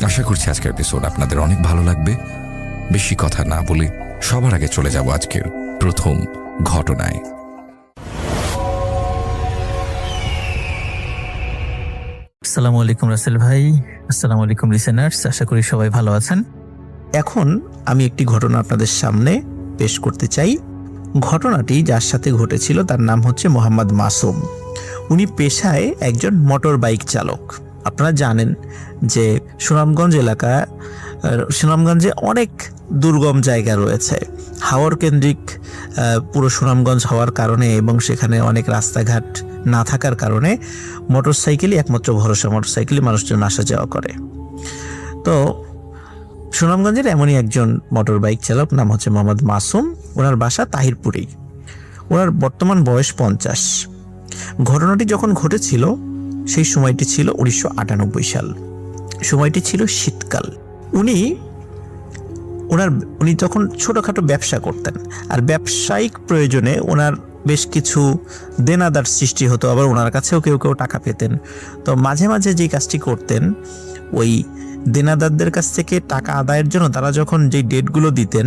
আশা করছি আজকের এপিসোড আপনাদের অনেক ভালো লাগবে। বেশি কথা না বলে সবার আগে চলে যাব আজকের প্রথম ঘটনায়। আসসালামু আলাইকুম রাসেল ভাই, আসসালামু আলাইকুম লিসেনার্স, আশা করি সবাই ভালো আছেন। এখন আমি একটি ঘটনা আপনাদের সামনে পেশ করতে চাই। ঘটনাটি যার সাথে ঘটেছিল তার নাম হচ্ছে মোহাম্মদ মাসুম। উনি পেশায় একজন মোটর বাইক চালক। আপনারা জানেন যে সুনামগঞ্জে অনেক দুর্গম জায়গা রয়েছে। হাওর কেন্দ্রিক পুরো সুনামগঞ্জ হওয়ার কারণে এবং সেখানে অনেক রাস্তাঘাট না থাকার কারণে মোটরসাইকেলই একমাত্র ভরসা, মোটরসাইকেলই মানুষজন আসা যাওয়া করে। তো সুনামগঞ্জের এমনই একজন মোটর বাইক চালক, নাম হচ্ছে মোহাম্মদ মাসুম। ওনার বাসা তাহিরপুরেই। ওনার বর্তমান বয়স 50। ঘটনাটি যখন ঘটেছিল সেই সময়টি ছিল 1998 সাল। সময়টি ছিল শীতকাল। উনি তখন ছোটোখাটো ব্যবসা করতেন, আর ব্যবসায়িক প্রয়োজনে ওনার বেশ কিছু দেনাদার সৃষ্টি হতো, আবার ওনার কাছেও কেউ কেউ টাকা পেতেন। তো মাঝে মাঝে যে কাজটি করতেন, ওই দেনাদারদের কাছ থেকে টাকা আদায়ের জন্য তারা যখন যেই ডেটগুলো দিতেন,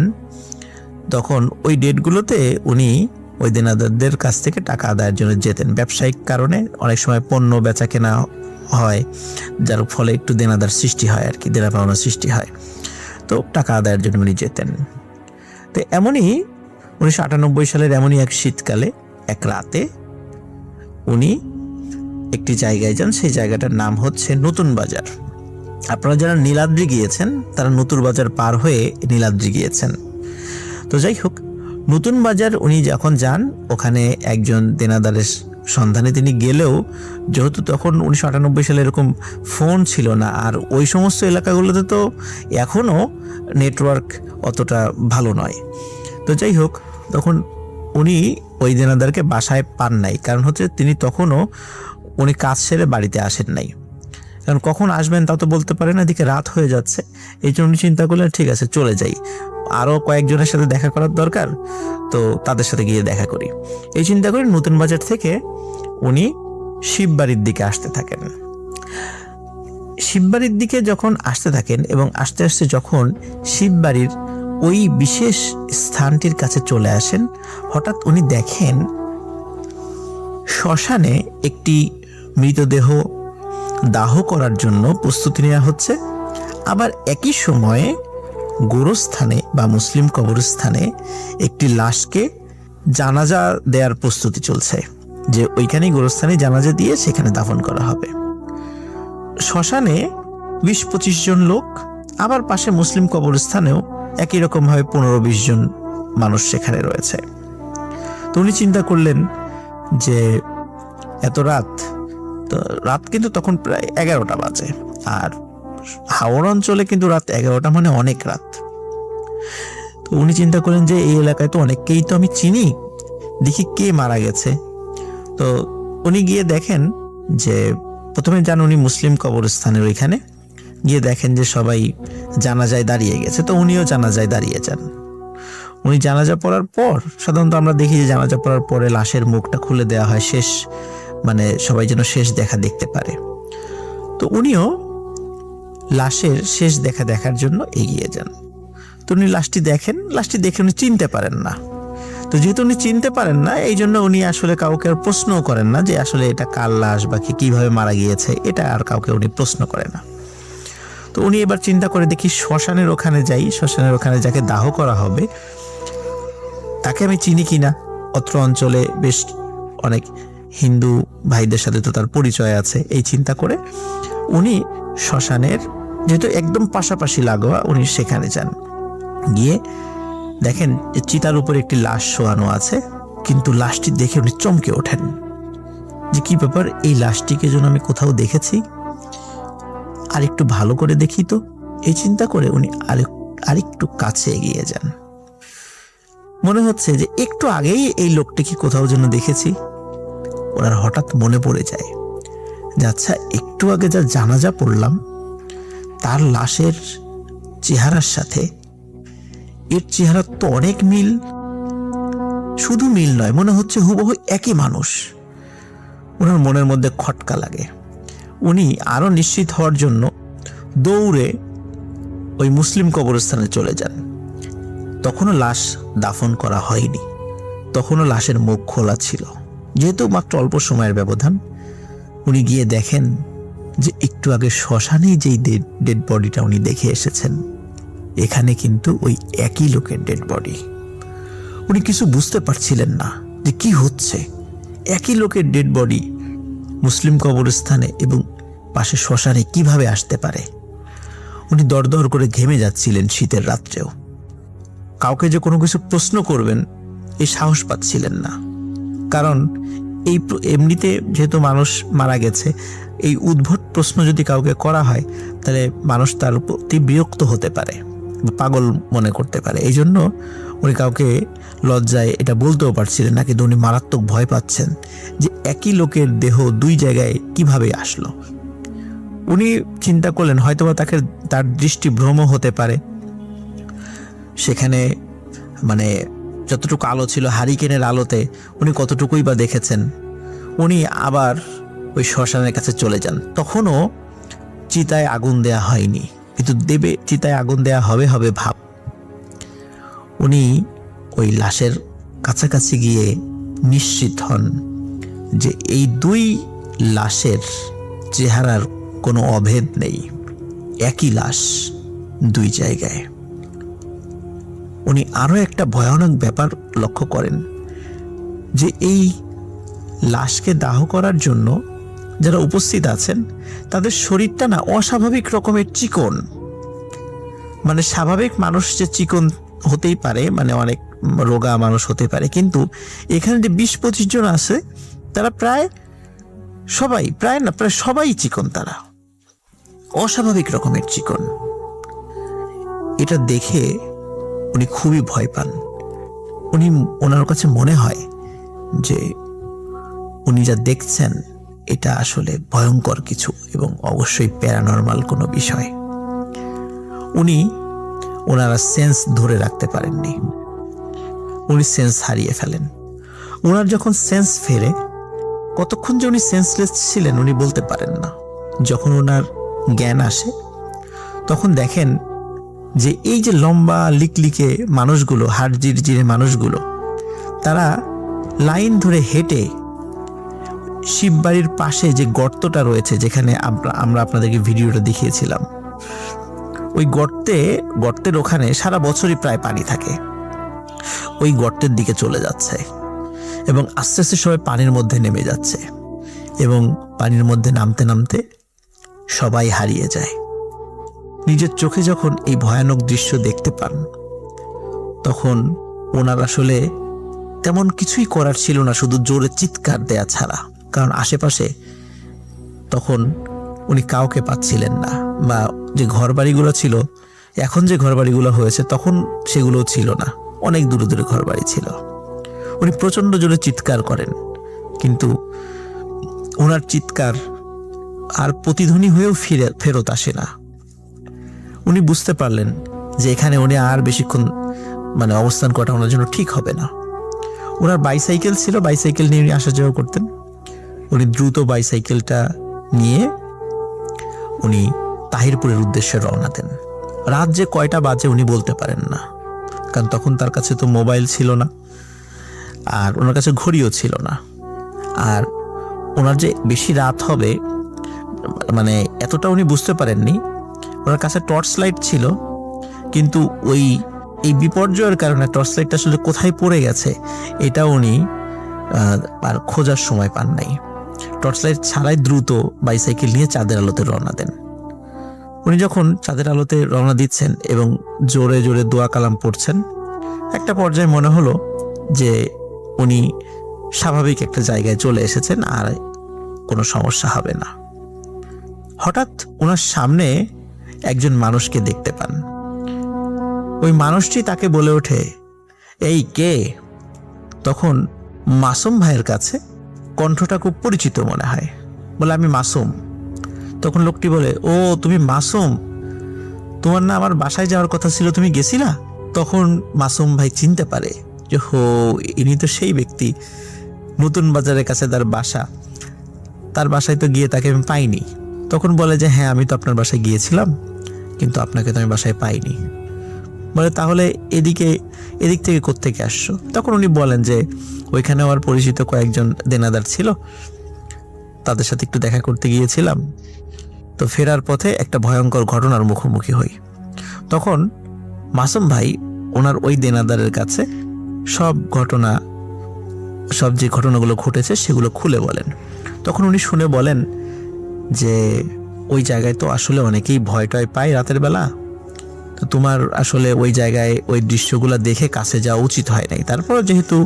তখন ওই ডেটগুলোতে উনি ওই দেনাদারদের কাছ থেকে টাকা আদায়ের জন্য যেতেন। ব্যবসায়িক কারণে অনেক সময় পণ্য বেচা কেনা হয়, যার ফলে একটু দেনাদার সৃষ্টি হয় আর কি, দেনা পাওনার সৃষ্টি হয়। তো টাকা আদায়ের জন্য উনি যেতেন। তো এমনই 1998 সালের এমনই এক শীতকালে এক রাতে উনি একটি জায়গায় যান। সেই জায়গাটার নাম হচ্ছে নতুন বাজার। আপনারা যারা নীলাদ্রি গিয়েছেন তারা নতুন বাজার পার হয়ে নীলাদ্রি গিয়েছেন। তো যাই হোক, নতুন বাজার উনি যখন যান, ওখানে একজন দেনাদারের সন্ধানে তিনি গেলেও, যেহেতু তখন 1998 সালে এরকম ফোন ছিল না, আর ওই সমস্ত এলাকাগুলোতে তো এখনও নেটওয়ার্ক অতটা ভালো নয়। তো যাই হোক, তখন উনি ওই দেনাদারকে বাসায় পান নাই। কারণ হচ্ছে তিনি তখনও উনি কাজ সেরে বাড়িতে আসেন নাই, কারণ কখন আসবেন তা তো বলতে পারেন না, এদিকে রাত হয়ে যাচ্ছে। এই জন্য উনি চিন্তা করলেন ঠিক আছে চলে যাই, আরও কয়েকজনের সাথে দেখা করার দরকার, তো তাদের সাথে গিয়ে দেখা করি। এই চিন্তা করে নতুন বাজার থেকে উনি শিববাড়ির দিকে আসতে থাকেন। শিববাড়ির দিকে যখন আসতে থাকেন এবং আস্তে আস্তে যখন শিববাড়ির ওই বিশেষ স্থানটির কাছে চলে আসেন, হঠাৎ উনি দেখেন শ্মশানে একটি মৃতদেহ দাহ করার জন্য প্রস্তুতি নেওয়া হচ্ছে। আবার একই সময়ে গোরস্থানে বা মুসলিম কবরস্থানে একটি লাশকে জানাজা দেওয়ার প্রস্তুতি চলছে, যে ওইখানেই গোরস্থানে জানাজা দিয়ে সেখানে দাফন করা হবে। শ্মশানে 20-25 জন লোক, আবার পাশে মুসলিম কবরস্থানেও একই রকমভাবে 15-20 জন মানুষ সেখানে রয়েছে। তো উনি চিন্তা করলেন যে এত রাত, তো রাত কিন্তু তখন প্রায় 11টা বাজে, আর হাওড় অঞ্চলে কিন্তু রাত 11টা মানে অনেক রাত। তো উনি চিন্তা করেন যে এই এলাকায় তো অনেককেই তো আমি চিনি, দেখি কে মারা গেছে। তো উনি গিয়ে দেখেন যে, প্রথমে যান উনি মুসলিম কবরস্থানের ওইখানে, গিয়ে দেখেন যে সবাই জানাজায় দাঁড়িয়ে গেছে। তো উনিও জানাজায় দাঁড়িয়ে যান। উনি জানাজা পড়ার পর, সাধারণত আমরা দেখি যে জানাজা পড়ার পরে লাশের মুখটা খুলে দেওয়া হয়, শেষ মানে সবাই যেন শেষ দেখা দেখতে পারে। তো উনিও লাশের শেষ দেখা দেখার জন্য এগিয়ে যান। তো উনি লাশটি দেখে উনি চিনতে পারেন না। তো যেহেতু উনি চিনতে পারেন না, এই জন্য উনি আসলে কাউকে আর প্রশ্নও করেন না যে আসলে এটা কার লাশ বা কিভাবে মারা গিয়েছে, এটা আর কাউকে উনি প্রশ্ন করে না। তো উনি এবার চিন্তা করে দেখি শ্মশানের ওখানে যাই, শ্মশানের ওখানে যাকে দাহ করা হবে তাকে আমি চিনি কিনা। অত্র অঞ্চলে বেশ অনেক হিন্দু ভাইদের সাথে তো তার পরিচয় আছে। এই চিন্তা করে উনি শ্মশানের, যেহেতু একদম পাশাপাশি লাগোয়া, উনি সেখানে যান। গিয়ে দেখেন চিতার উপরে একটি লাশ শোয়ানো আছে, কিন্তু লাশটি দেখে উনি চমকে ওঠেন যে কি ব্যাপার, এই লাশটিকে যেন আমি কোথাও দেখেছি, আর একটু ভালো করে দেখি তো। এই চিন্তা করে উনি আরেকটু কাছে এগিয়ে যান। মনে হচ্ছে যে একটু আগেই এই লোকটিকে কোথাও যেন দেখেছি। ওনার হঠাৎ মনে পড়ে যায় যে আচ্ছা, একটু আগে যা জানাজা পড়লাম তার লাশের চেহারার সাথে এর চেহারা তো অনেক মিল। শুধু মিল নয়, মনে হচ্ছে হুবহু একই মানুষ। ওনার মনের মধ্যে খটকা লাগে। উনি আরো নিশ্চিত হওয়ার জন্য দৌড়ে ওই মুসলিম কবরস্থানে চলে যান। তখনও লাশ দাফন করা হয়নি, তখনও লাশের মুখ খোলা ছিল। যেহেতু মাত্র অল্প সময়ের ব্যবধান, উনি গিয়ে দেখেন যে একটু আগে শ্মশানেই যেই ডেড বডিটা উনি দেখে এসেছেন, এখানে কিন্তু ওই একই লোকের ডেড বডি। উনি কিছু বুঝতে পারছিলেন না যে কি হচ্ছে। একই লোকের ডেড বডি মুসলিম কবরস্থানে এবং পাশে শ্মশানে কিভাবে আসতে পারে? উনি দরদর করে ঘেমে যাচ্ছিলেন শীতের রাত্রেও। কাউকে যে কোনো কিছু প্রশ্ন করবেন এই সাহস পাচ্ছিলেন না, কারণ এমনিতে যেহেতু মানুষ মারা গেছে, এই উদ্ভট প্রশ্ন যদি কাউকে করা হয় তাহলে মানুষ তার প্রতি বিরক্ত হতে পারে, পাগল মনে করতে পারে। এই জন্য উনি কাউকে লজ্জায় এটা বলতেও পারছিলেন না, কিন্তু উনি মারাত্মক ভয় পাচ্ছেন যে একই লোকের দেহ দুই জায়গায় কিভাবে আসলো। উনি চিন্তা করলেন হয়তোবা তার দৃষ্টি ভ্রম হতে পারে। সেখানে মানে যতটুকু আলো ছিল হারিকেনের আলোতে উনি কতটুকুই বা দেখেছেন। উনি আবার ওই শ্মশানের কাছে চলে যান। তখনও চিতায় আগুন দেয়া হয়নি, কিন্তু দেবে চিতায় আগুন দেয়া হবে ভাব। উনি ওই লাশের কাছাকাছি গিয়ে নিশ্চিত হন যে এই দুই লাশের চেহারার কোনো অভেদ নেই, একই লাশ দুই জায়গায়। উনি আরো একটা ভয়ানক ব্যাপার লক্ষ্য করেন যে এই লাশকে দাহ করার জন্য যারা উপস্থিত আছেন তাদের শরীরটা না অস্বাভাবিক রকমের চিকন। মানে স্বাভাবিক মানুষ যে চিকন হতেই পারে, মানে অনেক রোগা মানুষ হতে পারে, কিন্তু এখানে যে 20-25 জন আছে তারা প্রায় সবাই চিকন, তারা অস্বাভাবিক রকমের চিকন। এটা দেখে উনি খুবই ভয় পান। ওনার কাছে মনে হয় যে উনি যা দেখছেন এটা আসলে ভয়ঙ্কর কিছু এবং অবশ্যই প্যারানর্মাল কোনো বিষয়। ওনারা সেন্স ধরে রাখতে পারেননি, উনি সেন্স হারিয়ে ফেলেন। ওনার যখন সেন্স ফেরে, কতক্ষণ যে উনি সেন্সলেস ছিলেন উনি বলতে পারেন না। যখন ওনার জ্ঞান আসে তখন দেখেন যে এই যে লম্বা লিকলিকে মানুষগুলো, হাড় জিরজিরে মানুষগুলো, তারা লাইন ধরে হেঁটে শিববাড়ির পাশে যে গর্তটা রয়েছে, যেখানে আমরা আপনাদেরকে ভিডিওটা দেখিয়েছিলাম, ওই গর্তের ওখানে সারা বছরই প্রায় পানি থাকে, ওই গর্তের দিকে চলে যাচ্ছে এবং আস্তে আস্তে সবাই পানির মধ্যে নেমে যাচ্ছে এবং পানির মধ্যে নামতে নামতে সবাই হারিয়ে যায়। নিজের চোখে যখন এই ভয়ানক দৃশ্য দেখতে পান তখন ওনার আসলে তেমন কিছুই করার ছিল না, শুধু জোরে চিৎকার দেয়া ছাড়া। কারণ আশেপাশে তখন উনি কাউকে পাচ্ছিলেন না, বা যে ঘরবাড়িগুলো ছিল, এখন যে ঘরবাড়িগুলো হয়েছে তখন সেগুলো ছিল না, অনেক দূরে দূরে ঘরবাড়ি ছিল। উনি প্রচন্ড জোরে চিৎকার করেন, কিন্তু ওনার চিৎকার আর প্রতিধ্বনি হয়েও ফেরত আসে না। উনি বুঝতে পারলেন যে এখানে উনি আর বেশিক্ষণ অবস্থান করাটা ওনার জন্য ঠিক হবে না। ওনার বাইসাইকেল ছিল, বাইসাইকেল নিয়ে উনি আসা যাওয়া করতেন। উনি দ্রুত বাইসাইকেলটা নিয়ে উনি তাহিরপুরের উদ্দেশ্যে রওনা দেন। রাত যে কয়টা বাজে উনি বলতে পারেন না, কারণ তখন তার কাছে তো মোবাইল ছিল না, আর ওনার কাছে ঘড়িও ছিল না। আর ওনার যে বেশি রাত হবে এতটা উনি বুঝতে পারেননি। ওনার কাছে টর্চ লাইট ছিল, কিন্তু এই বিপর্যয়ের কারণে টর্চ লাইটটা আসলে কোথায় পড়ে গেছে এটা উনি আর খোঁজার সময় পান নাই। টর্চ লাইট ছাড়াই দ্রুত বাইসাইকেল নিয়ে চাঁদের আলোতে রওনা দেন। উনি যখন চাঁদের আলোতে রওনা দিচ্ছেন এবং জোরে জোরে দোয়া কালাম পড়ছেন, একটা পর্যায়ে মনে হলো যে উনি স্বাভাবিক একটা জায়গায় চলে এসেছেন আর কোনো সমস্যা হবে না। হঠাৎ ওনার সামনে একজন মানুষকে দেখতে পান। ওই মানুষটি তাকে বলে ওঠে, এই কে? তখন মাসুম ভাইয়ের কাছে কণ্ঠটা খুব পরিচিত মনে হয়, বলে আমি মাসুম। তখন লোকটি বলে, ও তুমি মাসুম, তোমার না আমার বাসায় যাওয়ার কথা ছিল, তুমি গেছিলা? তখন মাসুম ভাই চিনতে পারে যে ইনি তো সেই ব্যক্তি, নতুন বাজারের কাছে তার বাসা, তার বাসায় তো গিয়ে তাকে আমি পাইনি। তখন বলে যে হ্যাঁ, আমি তো আপনার বাসায় গিয়েছিলাম, কিন্তু আপনাকে তো আমি বাসায় পাইনি। বলে তাহলে এদিক থেকে কোত্থেকে আসছো? তখন উনি বলেন যে ওইখানে আমার পরিচিত কয়েকজন দেনাদার ছিল, তাদের সাথে একটু দেখা করতে গিয়েছিলাম, তো ফেরার পথে একটা ভয়ঙ্কর ঘটনার মুখোমুখি হই। তখন মাসুম ভাই ওনার ওই দেনাদারের কাছে সব যে ঘটনাগুলো ঘটেছে সেগুলো খুলে বলেন। তখন উনি শুনে বলেন যে ওই জায়গায় তো আসলে অনেকেই ভয় টয় পায় রাতের বেলা, তো তোমার আসলে ওই জায়গায় ওই দৃশ্যগুলো দেখে কাছে যাওয়া উচিত হয় নাই। তারপর যেহেতু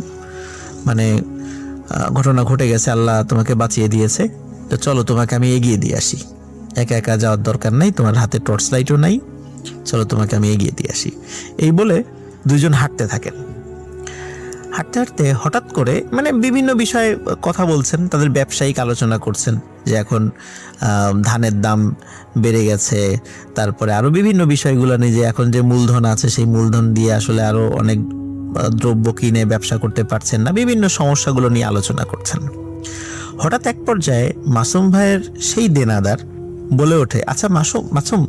ঘটনা ঘটে গেছে, আল্লাহ তোমাকে বাঁচিয়ে দিয়েছে, তো চলো তোমাকে আমি এগিয়ে দিয়ে আসি। একা একা যাওয়ার দরকার নাই, তোমার হাতে টর্চ লাইটও নাই, চলো তোমাকে আমি এগিয়ে দিয়ে আসি। এই বলে দুইজন হাঁটতে থাকেন। হাঁটতে হাঁটতে হঠাৎ করে বিভিন্ন বিষয়ে কথা বলছেন, তাদের ব্যবসায়িক আলোচনা করছেন যে এখন ধানের দাম বেড়ে গেছে, তারপরে আরো বিভিন্ন বিষয়গুলো নিয়ে যে এখন যে মূলধন আছে সেই মূলধন দিয়ে আসলে আরো অনেক দ্রব্য কিনে ব্যবসা করতে পারছেন না, বিভিন্ন সমস্যাগুলো নিয়ে আলোচনা করছেন। হঠাৎ এক পর্যায়ে মাসুম ভাইয়ের সেই দেনাদার বলে ওঠে, আচ্ছা মাসুম,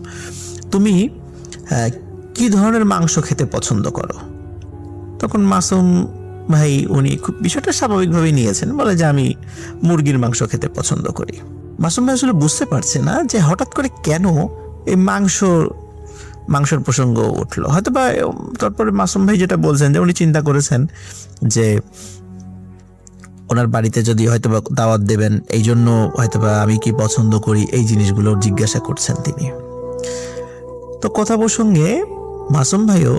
তুমি কি ধরনের মাংস খেতে পছন্দ করো? তখন মাসুম ভাই উনি খুব বিষয়টা স্বাভাবিকভাবেই নিয়েছেন, বলে যে আমি মুরগির মাংস খেতে পছন্দ করি। মাসুম ভাই আসলে বুঝতে পারছে না যে হঠাৎ করে কেন এই মাংসের প্রসঙ্গ উঠলো। হয়তো বা তারপরে মাসুম ভাই যেটা বলছেন যে উনি চিন্তা করেছেন যে ওনার বাড়িতে যদি হয়তোবা দাওয়াত দেবেন, এই জন্য হয়তোবা আমি কি পছন্দ করি এই জিনিসগুলো জিজ্ঞাসা করছেন তিনি। তো কথা প্রসঙ্গে মাসুম ভাইও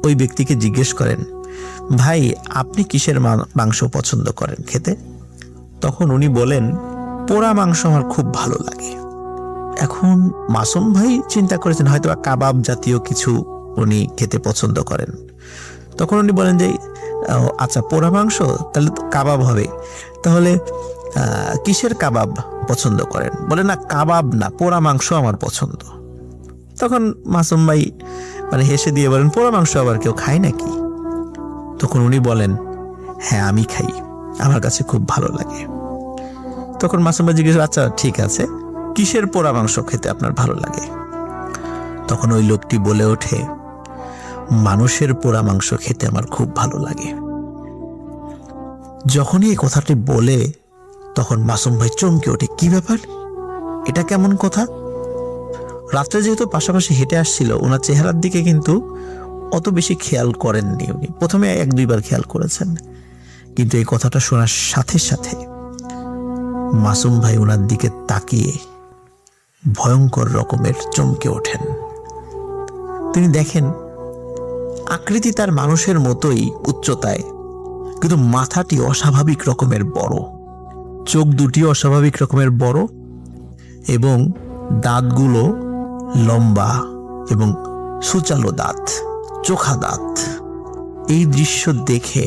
ওই ব্যক্তিকে জিজ্ঞেস করেন, ভাই আপনি কিসের মাংস পছন্দ করেন খেতে? তখন উনি বলেন, পোড়া মাংস আমার খুব ভালো লাগে। এখন মাসুম ভাই চিন্তা করেছেন হয়তোবা কাবাব জাতীয় কিছু উনি খেতে পছন্দ করেন। তখন উনি বলেন যে আচ্ছা পোড়া মাংস, তাহলে তো কাবাব হবে, তাহলে কিসের কাবাব পছন্দ করেন? বলে না, কাবাব না, পোড়া মাংস আমার পছন্দ। তখন মাসুম ভাই হেসে দিয়ে বলেন, পোড়া মাংস আবার কেউ খায় নাকি? তখন উনি বলেন, হ্যাঁ আমি খাই, আমার কাছে খুব ভালো লাগে। তখন মাসুম ভাই জিজ্ঞেস, আচ্ছা ঠিক আছে, কিসের পোড়া মাংস খেতে আপনার ভালো লাগে? তখন ওই লোকটি বলে ওঠে, মানুষের পোড়া মাংস খেতে আমার খুব ভালো লাগে। যখনই এই কথাটি বলে তখন মাসুম ভাই চমকে ওঠে, কি ব্যাপার, এটা কেমন কথা? রাত্রে যেহেতু পাশাপাশি হেঁটে আসছিল, ওনার চেহারার দিকে কিন্তু অত বেশি খেয়াল করেননি। উনি প্রথমে 1-2 বার খেয়াল করেছেন, কিন্তু এই কথাটা শোনার সাথে সাথে মাসুম ভাই ওনার দিকে তাকিয়ে ভয়ঙ্কর রকমের চমকে ওঠেন। তিনি দেখেন আকৃতি তার মানুষের মতোই উচ্চতায়, কিন্তু মাথাটি অস্বাভাবিক রকমের বড়, চোখ দুটি অস্বাভাবিক রকমের বড়, এবং দাঁতগুলো লম্বা এবং সুচালো দাঁত, চোখা দাঁত। এই দৃশ্য দেখে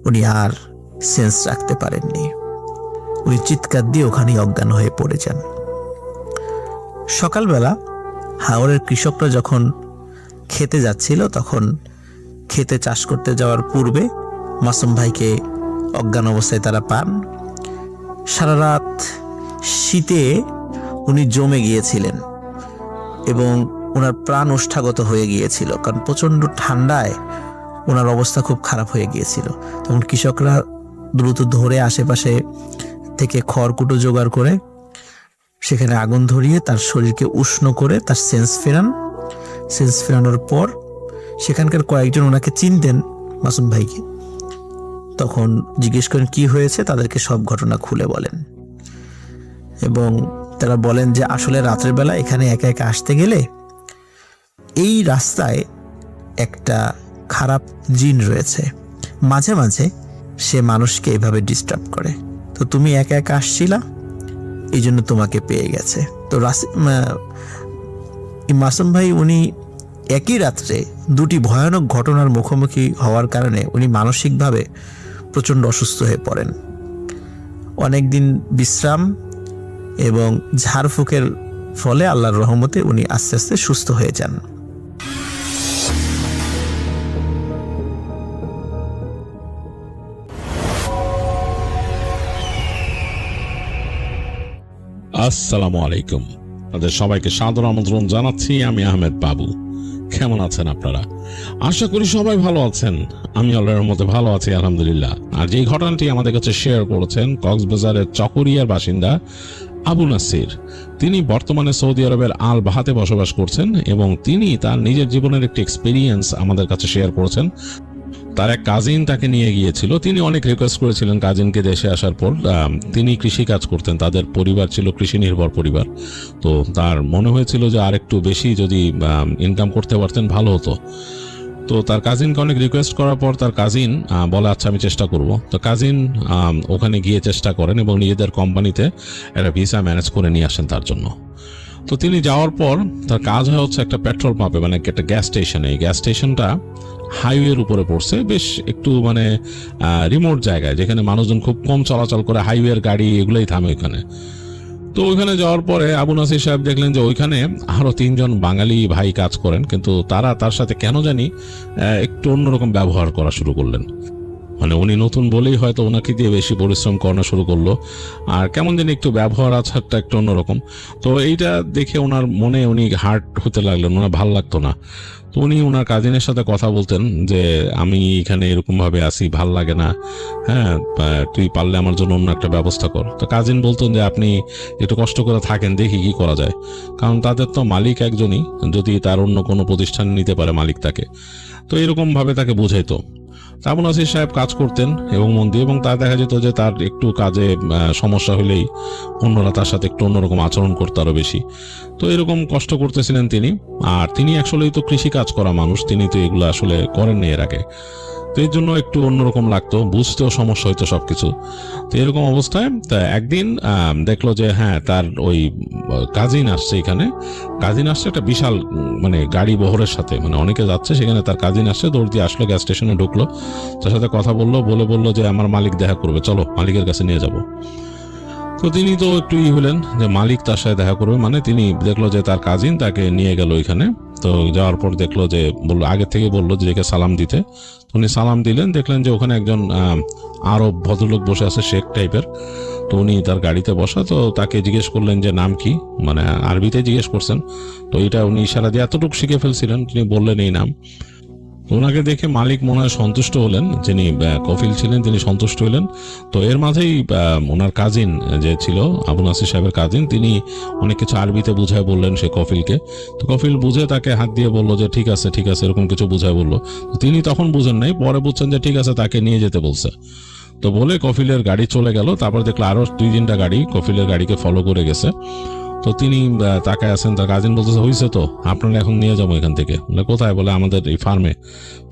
উনি আর সেন্স রাখতে পারেননি। উনি চিৎকার দিয়ে ওখানে অজ্ঞান হয়ে পড়ে যান। সকালবেলা হাওরের কৃষকরা যখন খেতে যাচ্ছিল, তখন খেতে চাষ করতে যাওয়ার পূর্বে মাসুম ভাইকে অজ্ঞান অবস্থায় তারা পান। সারা রাত শীতে উনি জমে গিয়েছিলেন এবং ওনার প্রাণ ওষ্ঠাগত হয়ে গিয়েছিল, কারণ প্রচন্ড ঠান্ডায় ওনার অবস্থা খুব খারাপ হয়ে গিয়েছিল। তখন কৃষকরা দ্রুত ধরে আশেপাশে থেকে খড়কুটো জোগাড় করে সেখানে আগুন ধরিয়ে তার শরীরকে উষ্ণ করে তার সেন্স ফেরানোর পর সেখানকার কয়েকজন ওনাকে চিনতেন মাসুম ভাইকে। তখন জিজ্ঞেস করেন কি হয়েছে, তাদেরকে সব ঘটনা খুলে বলেন এবং তারা বলেন যে আসলে রাতের বেলা এখানে একা একা আসতে গেলে এই রাস্তায় একটা খারাপ জিন রয়েছে, মাঝে মাঝে সে মানুষকে এভাবে ডিস্টার্ব করে, তো তুমি একা একা আসছিলা, এই জন্য তোমাকে পেয়ে গেছে। তো মাসুম ভাই উনি একই রাত্রে 2টি ভয়ানক ঘটনার মুখোমুখি হওয়ার কারণে উনি মানসিকভাবে প্রচণ্ড অসুস্থ হয়ে পড়েন। অনেকদিন বিশ্রাম এবং ঝাড়ফুঁকের ফলে আল্লাহর রহমতে উনি আস্তে আস্তে সুস্থ হয়ে যান। আসসালামু আলাইকুম। তাদের সবাইকে সাদর আমন্ত্রণ জানাচ্ছি। আমি আহমেদ বাবু। কেমন আছেন আপনারা? আশা করি সবাই ভালো আছেন। আমি আল্লাহর মধ্যে ভালো আছি, আলহামদুলিল্লাহ। আর যে ঘটনাটি আমাদের কাছে শেয়ার করেছেন কক্সবাজারের চকরিয়ার বাসিন্দা আবু নাসির। তিনি বর্তমানে সৌদি আরবের আল বাহাতে বসবাস করছেন এবং তিনি তার নিজের জীবনের একটি এক্সপিরিয়েন্স আমাদের কাছে শেয়ার করেছেন। তার এক কাজিন তাকে নিয়ে গিয়েছিল। তিনি অনেক রিকোয়েস্ট করেছিলেন কাজিনকে দেশে আসার পর। তিনি কৃষি কাজ করতেন, তাদের পরিবার ছিল কৃষি নির্ভর পরিবার। তো তার মনে হয়েছিল যে আর একটু বেশি যদি ইনকাম করতে পারতেন ভালো হতো। তো তার কাজিনকে অনেক রিকোয়েস্ট করার পর তার কাজিন বলে আচ্ছা আমি চেষ্টা করব। তো কাজিন ওখানে গিয়ে চেষ্টা করেন এবং নিজেদের কোম্পানিতে একটা ভিসা ম্যানেজ করে নিয়ে আসেন তার জন্য। তো তিনি যাওয়ার পর তার কাজ হয় হচ্ছে একটা পেট্রোল পাম্পে, মানে একটা গ্যাস স্টেশনে। এই গ্যাস স্টেশনটা হাইওয়ের উপরে পড়ছে, বেশ একটু মানে রিমোট জায়গায়, যেখানে মানুষজন খুব কম চলাচল করে, হাইওয়ের গাড়ি এগুলোই থামে ওইখানে। তো ওইখানে যাওয়ার পরে আবু নাসির সাহেব দেখলেন যে ওইখানে আরো 3 জন বাঙালি ভাই কাজ করেন, কিন্তু তারা তার সাথে কেন জানি একটু অন্যরকম ব্যবহার করা শুরু করলেন। মানে উনি নতুন বলেই হয়তো ওনাকে দিয়ে বেশি পরিশ্রম করানো শুরু করলো, আর কেমন জানি একটু ব্যবহার আচারটা একটু অন্যরকম। তো এইটা দেখে ওনার মনে উনি হার্ট হতে লাগলেন, ওনার ভাল লাগতো না। তো উনি ওনার কাজিনের সাথে কথা বলতেন যে আমি এখানে এরকম ভাবে আসি, ভাল লাগে না, হ্যাঁ তুই পারলে আমার জন্য অন্য একটা ব্যবস্থা কর। তো কাজিন বলতেন যে আপনি একটু কষ্ট করে থাকেন, দেখি কি করা যায়, কারণ তাদের তো মালিক একজনই, যদি তার অন্য কোনো প্রতিষ্ঠান নিতে পারে মালিক তাকে। তো এরকম ভাবে তাকে বুঝাইতো। আবু নাসির সাহেব কাজ করতেন এবং মন দিয়ে, এবং তার দেখা যেত যে তার একটু কাজে সমস্যা হলেই অন্যরা তার সাথে একটু অন্যরকম আচরণ করতে আরো বেশি। তো এরকম কষ্ট করতেছিলেন তিনি। আর তিনি আসলেই তো কৃষি কাজ করা মানুষ, তিনি তো এগুলো আসলে করেননি এর আগে। তো এর জন্য একটু অন্যরকম লাগতো, বুঝতেও সমস্যা হইতো সবকিছু। তো এরকম অবস্থায় তা একদিন দেখলো যে হ্যাঁ তার ওই কাজিন আসছে এখানে। কাজিন আসছে একটা বিশাল মানে গাড়ি বহরের সাথে, মানে অনেকে যাচ্ছে সেখানে, তার কাজিন আসছে, দৌড় দিয়ে আসলো, গ্যাস স্টেশনে ঢুকলো, তার সাথে কথা বললো, বললো যে আমার মালিক দেখা করবে, চলো মালিকের কাছে নিয়ে যাব। তো তিনি তো একটু হলেন যে মালিক তার সাথে দেখা করবে, মানে তিনি দেখলো যে তার কাজিন তাকে নিয়ে গেল ওইখানে। তো যাওয়ার পর দেখলো যে বললো, আগে থেকে বললো যে একে সালাম দিতে। উনি সালাম দিলেন, দেখলেন যে ওখানে একজন আরব ভদ্রলোক বসে আছে, শেখ টাইপের। তো উনি তার গাড়িতে বসা। তো তাকে জিজ্ঞেস করলেন যে নাম কি, মানে আরবিতে জিজ্ঞেস করছেন। তো এটা উনি ইশারা দিয়ে এতটুকু শিখে ফেলছিলেন, তিনি বললেন এই নাম। ওনাকে দেখে মালিক মনে হয় সন্তুষ্ট হলেন, যিনি কফিল ছিলেন তিনি সন্তুষ্ট হলেন। তো এর মাঝেই ওনার কাজিন যে ছিল আবু নাসির সাহেবের কাজিন, তিনি অনেক কিছু আরবিতে বুঝায় বললেন সে কফিলকে। তো কফিল বুঝে তাকে হাত দিয়ে বললো যে ঠিক আছে ঠিক আছে, এরকম কিছু বুঝায় বললো। তিনি তখন বুঝেন নাই, পরে বুঝছেন যে ঠিক আছে তাকে নিয়ে যেতে বলছে। তো বলে কফিলের গাড়ি চলে গেল। তারপর দেখলো আরো 2-3টা গাড়ি কফিলের গাড়িকে ফলো করে গেছে। তো তিনি তাকায় আছেন, তার কাজিন বলতেছে হয়েছে তো, আপনারা এখন নিয়ে যাবো এখান থেকে। বলে কোথায়? বলে আমাদের এই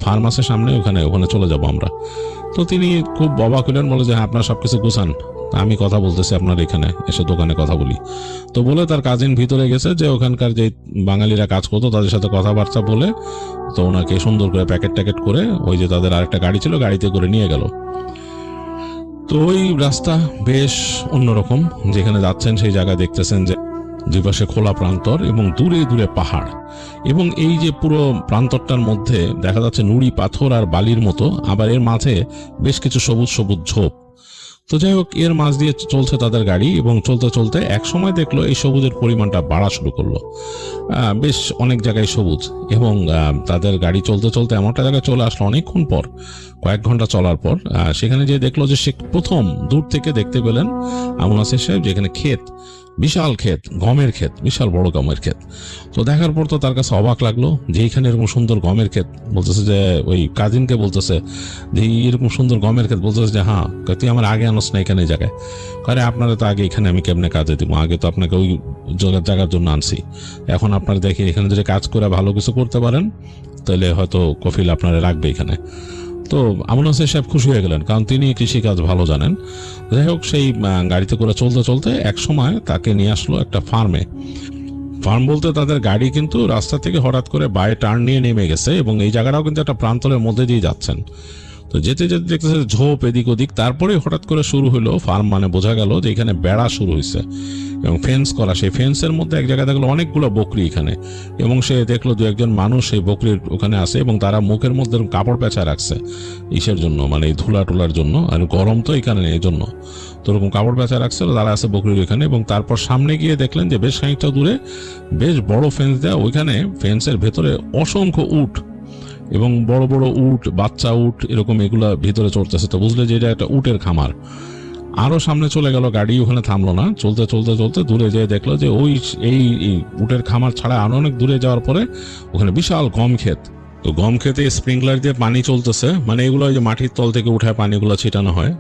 ফার্ম আছে সামনে, ওখানে চলে যাব আমরা। তো তিনি খুব অবাক হলেন, বলে যে হ্যাঁ আপনারা সবকিছু গুছান, আমি কথা বলতেছি আপনার এখানে এসে দোকানে কথা বলি। তো বলে তার কাজিন ভিতরে গেছে, যে ওখানকার যে বাঙালিরা কাজ করতো তাদের সাথে কথাবার্তা বলে, তো ওনাকে সুন্দর করে প্যাকেট ট্যাকেট করে ওই যে তাদের আরেকটা গাড়ি ছিল গাড়িতে করে নিয়ে গেল। তো ওই রাস্তা বেশ অন্যরকম, যেখানে যাচ্ছেন সেই জায়গায় দেখতেছেন যে দুই পাশে খোলা প্রান্তর এবং দূরে দূরে পাহাড়, এবং এই যে পুরো প্রান্তরটার মধ্যে দেখা যাচ্ছে নুড়ি পাথর আর বালির মতো, আবার এর মাঝে বেশ কিছু সবুজ সবুজ ঝোপ। তো যাই হোক, এর মাঝ দিয়ে চলছে তাদের গাড়ি, এবং চলতে চলতে এক সময় দেখলো এই সবুজের পরিমাণটা বাড়া শুরু করলো। বেশ অনেক জায়গায় সবুজ, এবং তাদের গাড়ি চলতে চলতে এমন একটা জায়গায় চলে আসলো অনেকক্ষণ পর, কয়েক ঘন্টা চলার পর। সেখানে যে দেখলো যে সে প্রথম দূর থেকে দেখতে পেলেন আবু নাসির সাহেব যেখানে ক্ষেত, বিশাল ক্ষেত, গমের ক্ষেত, বিশাল বড় গমের ক্ষেত। তো দেখার পর তো তার কাছে অবাক লাগলো যে এইখানে এরকম সুন্দর গমের ক্ষেত। বলতেছে যে ওই কাজিনকে বলতেছে যে এরকম সুন্দর গমের ক্ষেত, বলতেছে যে হ্যাঁ তুই আমার আগে আনোস না এখানে জায়গায়। আরে আপনারা তো আগে এখানে আমি কেমনে কাজে দিব, আগে তো আপনাকে ওই জায়গার জন্য আনছি, এখন আপনারা দেখি এখানে যদি কাজ করে ভালো কিছু করতে পারেন তাহলে হয়তো কফিল আপনারা রাখবে এখানে। তো আবু নাসির সাহেব খুশি হয়ে গেলেন, কারণ তিনি কৃষিকাজ ভালো জানেন। যাই হোক, সেই গাড়িতে করে চলতে চলতে এক সময় তাকে নিয়ে আসলো একটা ফার্মে। ফার্ম বলতে তাদের গাড়ি কিন্তু রাস্তা থেকে হঠাৎ করে বায়ে টার্ন নিয়ে নেমে গেছে, এবং এই জায়গাটাও কিন্তু একটা প্রান্তরের মধ্যে দিয়ে যাচ্ছেন। তো যেতে যেতে দেখতেছে ঝোপ এদিক ওদিক, তারপরে হঠাৎ করে শুরু হলো ফার্ম, মানে বোঝা গেল যে এখানে বেড়া শুরু হয়েছে, এবং ফেন্স করা। সেই ফেন্সের মধ্যে এক জায়গায় দেখলো অনেকগুলো বকরি এখানে, এবং সে দেখলো দু একজন মানুষ সেই বকরির ওখানে আছে এবং তারা মুখের মধ্যে কাপড় পেঁচা রাখছে ইসের জন্য, মানে এই ধুলা টুলার জন্য, আর গরম তো এখানে এই জন্য, তো ওরকম কাপড় পেঁচা রাখছে তারা আছে বকরির ওইখানে। এবং তারপর সামনে গিয়ে দেখলেন যে বেশ খানিকটা দূরে বেশ বড় ফেন্স দেওয়া, ওইখানে ফেন্সের ভেতরে অসংখ্য উট এবং বড় বড় উট, বাচ্চা উট এরকম এগুলা ভিতরে চড়তেছে। তো বুঝলে যে এটা একটা উটের খামার। আরো সামনে চলে গেল, গাড়ি ওখানে থামলো না, চলতে চলতে চলতে দূরে যেয়ে দেখলো যে ওই এই উটের খামার ছাড়া আরো অনেক দূরে যাওয়ার পরে ওখানে বিশাল গম ক্ষেত। তো গম খেতে স্প্রিংকলার দিয়ে পানি চলতেছে, মানে এগুলো যে মাটির তল থেকে উঠায় পানিগুলো ছিটানো হয়।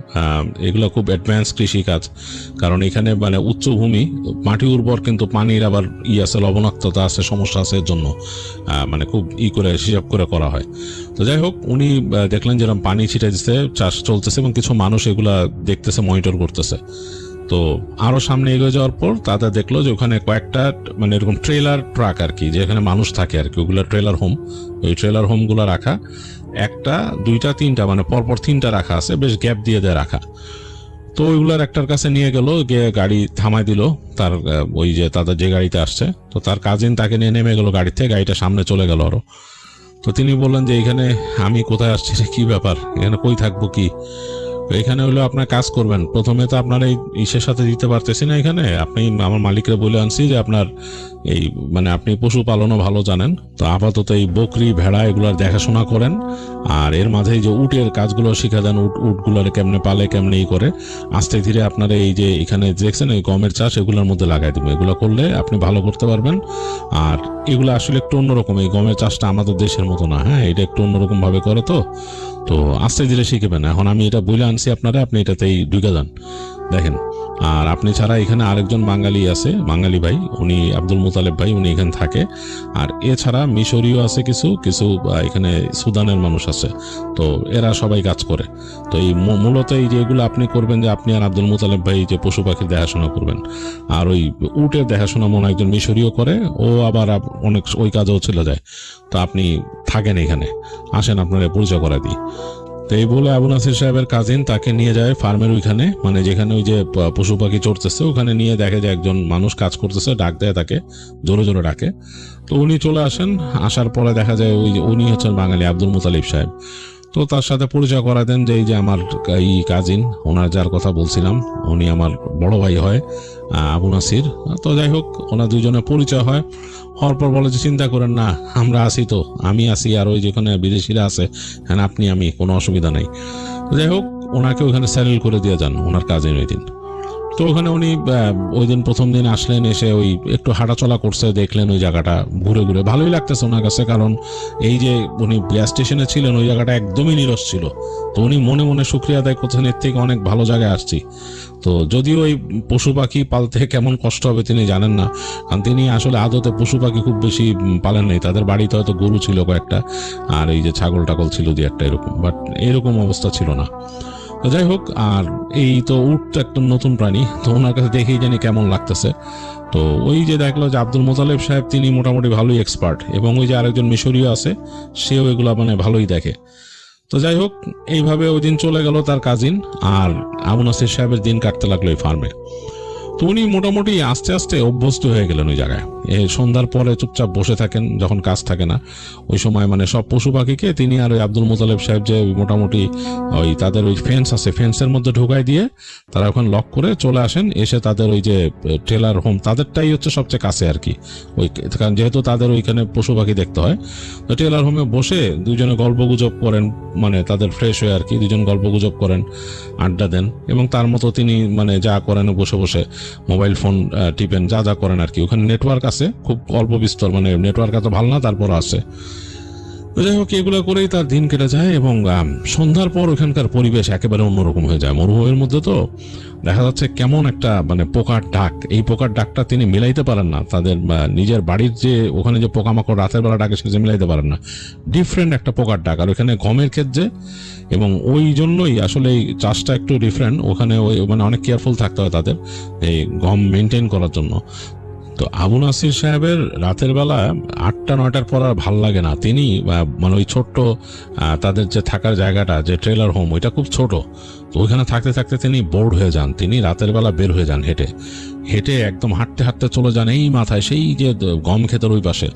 এগুলো খুব অ্যাডভান্স কৃষি কাজ, কারণ এখানে মানে উচ্চভূমি, মাটি উর্বর, কিন্তু পানির আবার আছে, লবণাক্ততা আছে, সমস্যা আছে, এর জন্য মানে খুব করে হিসাব করে করা হয়। তো যাই হোক, উনি দেখলেন যেরকম পানি ছিটাই দিচ্ছে, চাষ চলতেছে এবং কিছু মানুষ এগুলা দেখতেছে, মনিটর করতেছে। তো আরো সামনে এগিয়ে যাওয়ার পর তাদের দেখলো যে ওখানে কয়েকটা মানে এরকম ট্রেলার ট্রাক আর কি, যেখানে মানুষ থাকে আর কি, ওগুলো ট্রেলার হোম। ওই ট্রেলার হোম গুলো রাখা একটা, দুইটা, তিনটা, মানে পরপর তিনটা রাখা আছে, বেশ গ্যাপ দিয়ে দেয় রাখা। তো ওইগুলার একটার কাছে নিয়ে গেল, গিয়ে গাড়ি থামাই দিল তার, ওই যে তাদের যে গাড়িতে আসছে, তো তার কাজিন তাকে নিয়ে নেমে গেল গাড়ি থেকে, গাড়িটা সামনে চলে গেল আরো। তো তিনি বললেন যে এখানে আমি কোথায় আসছি, কি ব্যাপার, এখানে কই থাকবো কি? এখানে হলো আপনার কাজ করবেন, প্রথমে তো আপনার এই ইসের সাথে দিতে পারতেছি না, এখানে আপনি আমার মালিকরে বলে আনছি যে আপনার এই মানে আপনি পশুপালনও ভালো জানেন, তো আপাতত এই বকরি ভেড়া এগুলার দেখাশোনা করেন, আর এর মাঝে যে উটের কাজগুলো শিখা দেন, উটগুলার কেমনে পালে, কেমনে ই করে, আস্তে ধীরে আপনার এই যে এখানে দেখছেন এই গমের চাষ এগুলোর মধ্যে লাগাই দিব, এগুলো করলে আপনি ভালো করতে পারবেন। আর এগুলো আসলে একটু অন্যরকম, এই গমের চাষটা আমাদের দেশের মতো না, হ্যাঁ, এটা একটু অন্যরকম ভাবে করে, তো আস্তে ধীরে শিখবেন। এখন আমি এটা বলে আনছি আপনারা, আপনি এটাতেই ঢুকে যান, দেখেন। আর আপনি ছাড়া এখানে আরেকজন বাঙালি আছে, বাঙালি ভাই, উনি আব্দুল মুতালেব ভাই, উনি এখানে থাকে। আর এছাড়া মিশরীয় আছে কিছু কিছু, এখানে সুদানের মানুষ আছে, তো এরা সবাই কাজ করে। তো এই মূলত এই যে এগুলো আপনি করবেন, যে আপনি আর আব্দুল মুতালেব ভাই যে পশু পাখির দেখাশোনা করবেন, আর ওই উটের দেখাশোনা মনে একজন মিশরীয় করে, ও আবার অনেক ওই কাজেও চলে যায়। তো আপনি থাকেন এখানে, আসেন আপনারা পরিচয় করা দিই। তো এই বলে আবু নাসির সাহেবের কাজিন তাকে নিয়ে যায় ফার্মের ওইখানে, মানে যেখানে ওই যে পশু পাখি চড়তেছে ওখানে নিয়ে দেখে যে একজন মানুষ কাজ করতেছে, ডাক দেয় তাকে, জোরে জোরে ডাকে। তো উনি চলে আসেন, আসার পরে দেখা যায় ওই উনি হচ্ছেন বাঙালি আব্দুল মুতালিব সাহেব। তো তার সাথে পরিচয় করা দেন যে এই যে আমার এই কাজিন, ওনার যার কথা বলছিলাম, উনি আমার বড় ভাই হয় আবু নাসির। তো যাই হোক, ওনার দুজনের পরিচয় হয়, হওয়ার পর বলে যে চিন্তা করেন না, আমরা আছি তো, আমি আছি আর ওই যেখানে বিদেশিরা আছে, হ্যাঁ আপনি আমি, কোনো অসুবিধা নাই। যাই হোক, ওনাকে ওখানে স্যারেল করে দিয়ে যান ওনার কাজিন ওই দিন। তো ওখানে উনি ওই দিন প্রথম দিন আসলেন, এসে ওই একটু হাঁটাচলা করছে, দেখলেন ওই জায়গাটা ঘুরে ঘুরে ভালোই লাগতেছে ওনার কাছে, কারণ এই যে উনি গ্যাস স্টেশনে ছিলেন ওই জায়গাটা একদমই নিরস ছিল। তো উনি মনে মনে শুকরিয়া আদায় করছেন, এর থেকে অনেক ভালো জায়গায় আসছি। তো যদিও এই পশু পাখি পালতে কেমন কষ্ট হবে তিনি জানেন না, কারণ তিনি আসলে আদতে পশু পাখি খুব বেশি পালেন নাই, তাদের বাড়িতে হয়তো গরু ছিল কয়েকটা, আর এই যে ছাগল টাগল ছিল দু একটা, এরকম, বাট এরকম অবস্থা ছিল না। তো যাই হোক, আর এই তো উট তো একদম নতুন প্রাণী, তো ওনার কাছে দেখেই জানি কেমন লাগতেছে। তো ওই যে দেখলো যে আব্দুল মোতালেব সাহেব তিনি মোটামুটি ভালোই এক্সপার্ট, এবং ওই যে আরেকজন মিশরীয় আছে সেও এগুলা মানে ভালোই দেখে। তো যাই হোক, এইভাবে ওই দিন চলে গেল তার কাজিন, আর আবু নাসির সাহেবের দিন কাটতে লাগলো এই ফার্মে। তো উনি মোটামুটি আস্তে আস্তে অভ্যস্ত হয়ে গেলেন ওই জায়গায়, সন্ধ্যার পরে চুপচাপ বসে থাকেন যখন কাজ থাকে না, ওই সময় মানে সব পশু পাখিকে তিনি আর ওই আব্দুল মুতালেব সাহেব যে মোটামুটি ওই তাদের ওই ফেন্স আছে, ফেন্সের মধ্যে ঢোকাই দিয়ে তারা ওখানে লক করে চলে আসেন, এসে তাদের ওই যে ট্রেলার হোম, তাদেরটাই হচ্ছে সবচেয়ে কাছে আর কি, ওই কারণ যেহেতু তাদের ওইখানে পশু পাখি দেখতে হয়। তো ট্রেলার হোমে বসে দুজনে গল্প গুজব করেন, মানে তাদের ফ্রেশ হয়ে আর কি, দুজন গল্প গুজব করেন, আড্ডা দেন, এবং তার মতো তিনি মানে যা করেন বসে বসে মোবাইল ফোন টিপেন, যা যা করেন আর কি। ওখানে নেটওয়ার্ক আছে খুব অল্প বিস্তর, মানে নেটওয়ার্ক এত ভালো না, তারপর আছে। যাই হোক, এগুলো করেই তার দিন কেটে যায়, এবং সন্ধ্যার পর ওখানকার পরিবেশ একেবারে অন্যরকম হয়ে যায়। মরুভূমির মধ্যে তো দেখা যাচ্ছে কেমন একটা মানে পোকার ডাক, এই পোকার ডাকটা তিনি মিলাইতে পারেন না, তাদের নিজের বাড়ির যে ওখানে যে পোকামাকড় রাতের বেলা ডাকে সে মিলাইতে পারেন না, ডিফারেন্ট একটা পোকার ডাক। আর ওখানে গমের ক্ষেত যে, এবং ওই জন্যই আসলে এই চাষটা একটু ডিফারেন্ট, ওখানে ওই মানে অনেক কেয়ারফুল থাকতে হয় তাদের এই গম মেনটেন করার জন্য। তো আবু নাসির সাহেবের রাতের বেলা 8টা-9টার পর আর ভাল লাগে না, তিনি মানে ওই ছোট্ট তাদের যে থাকার জায়গাটা, যে ট্রেলার হোম, ওইটা খুব ছোট, তো ওইখানে থাকতে থাকতে তিনি বোর্ড হয়ে যান, তিনি রাতের বেলা বের হয়ে যান হেঁটে, হেঁটে একদম হাঁটতে হাঁটতে চলে যান এই মাথায় সেই যে গম ক্ষেতের ওই পাশে।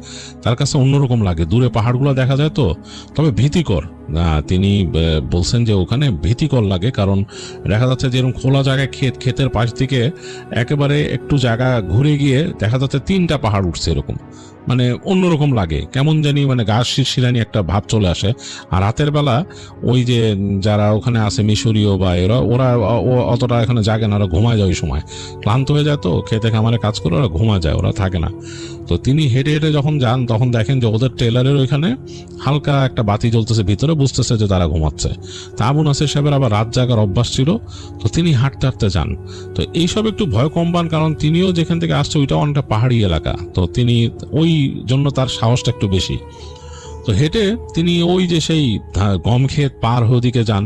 তার কাছে অন্যরকম লাগে, দূরে পাহাড়গুলো দেখা যায় তো, তবে ভীতিকর। তিনি বলছেন যে ওখানে ভীতিকর লাগে, কারণ দেখা যাচ্ছে যে এরকম খোলা জায়গায় ক্ষেতের পাশ দিকে একেবারে একটু জায়গা ঘুরে গিয়ে দেখা যাচ্ছে 3টা পাহাড় উঠছে, এরকম মানে অন্যরকম লাগে, কেমন জানি মানে গা শিরশিরানি একটা ভাব চলে আসে। আর রাতের বেলা ওই যে যারা ওখানে আছে মিশরীয় বা ওরা অতটা এখানে জাগে না, ওরা ঘুমায় যায় ওই সময়, ক্লান্ত হয়ে যায় তো, খেতে খামারে কাজ করে ওরা ঘুমা যায়, ওরা থাকে না। তো তিনি হেঁটে হেঁটে যখন যান তখন দেখেন যে ওদের টেলারের ওইখানে হালকা একটা বাতি জ্বলতেছে ভিতরে, বুঝতেছে যে তারা ঘুমাচ্ছে। তা আবু নাসির সাহেবের আবার রাত জাগার অভ্যাস ছিল, তো তিনি হাঁটতে হাঁটতে যান। তো এইসব একটু ভয় কম পান, কারণ তিনিও যেখান থেকে আসছে ওইটাও অনেকটা পাহাড়ি এলাকা, তো তিনি ওই জন্য তার সাহসটা একটু বেশি। তো হেঁটে তিনি ওই যে সেই গম ক্ষেত পার হয়ে দিকে যান,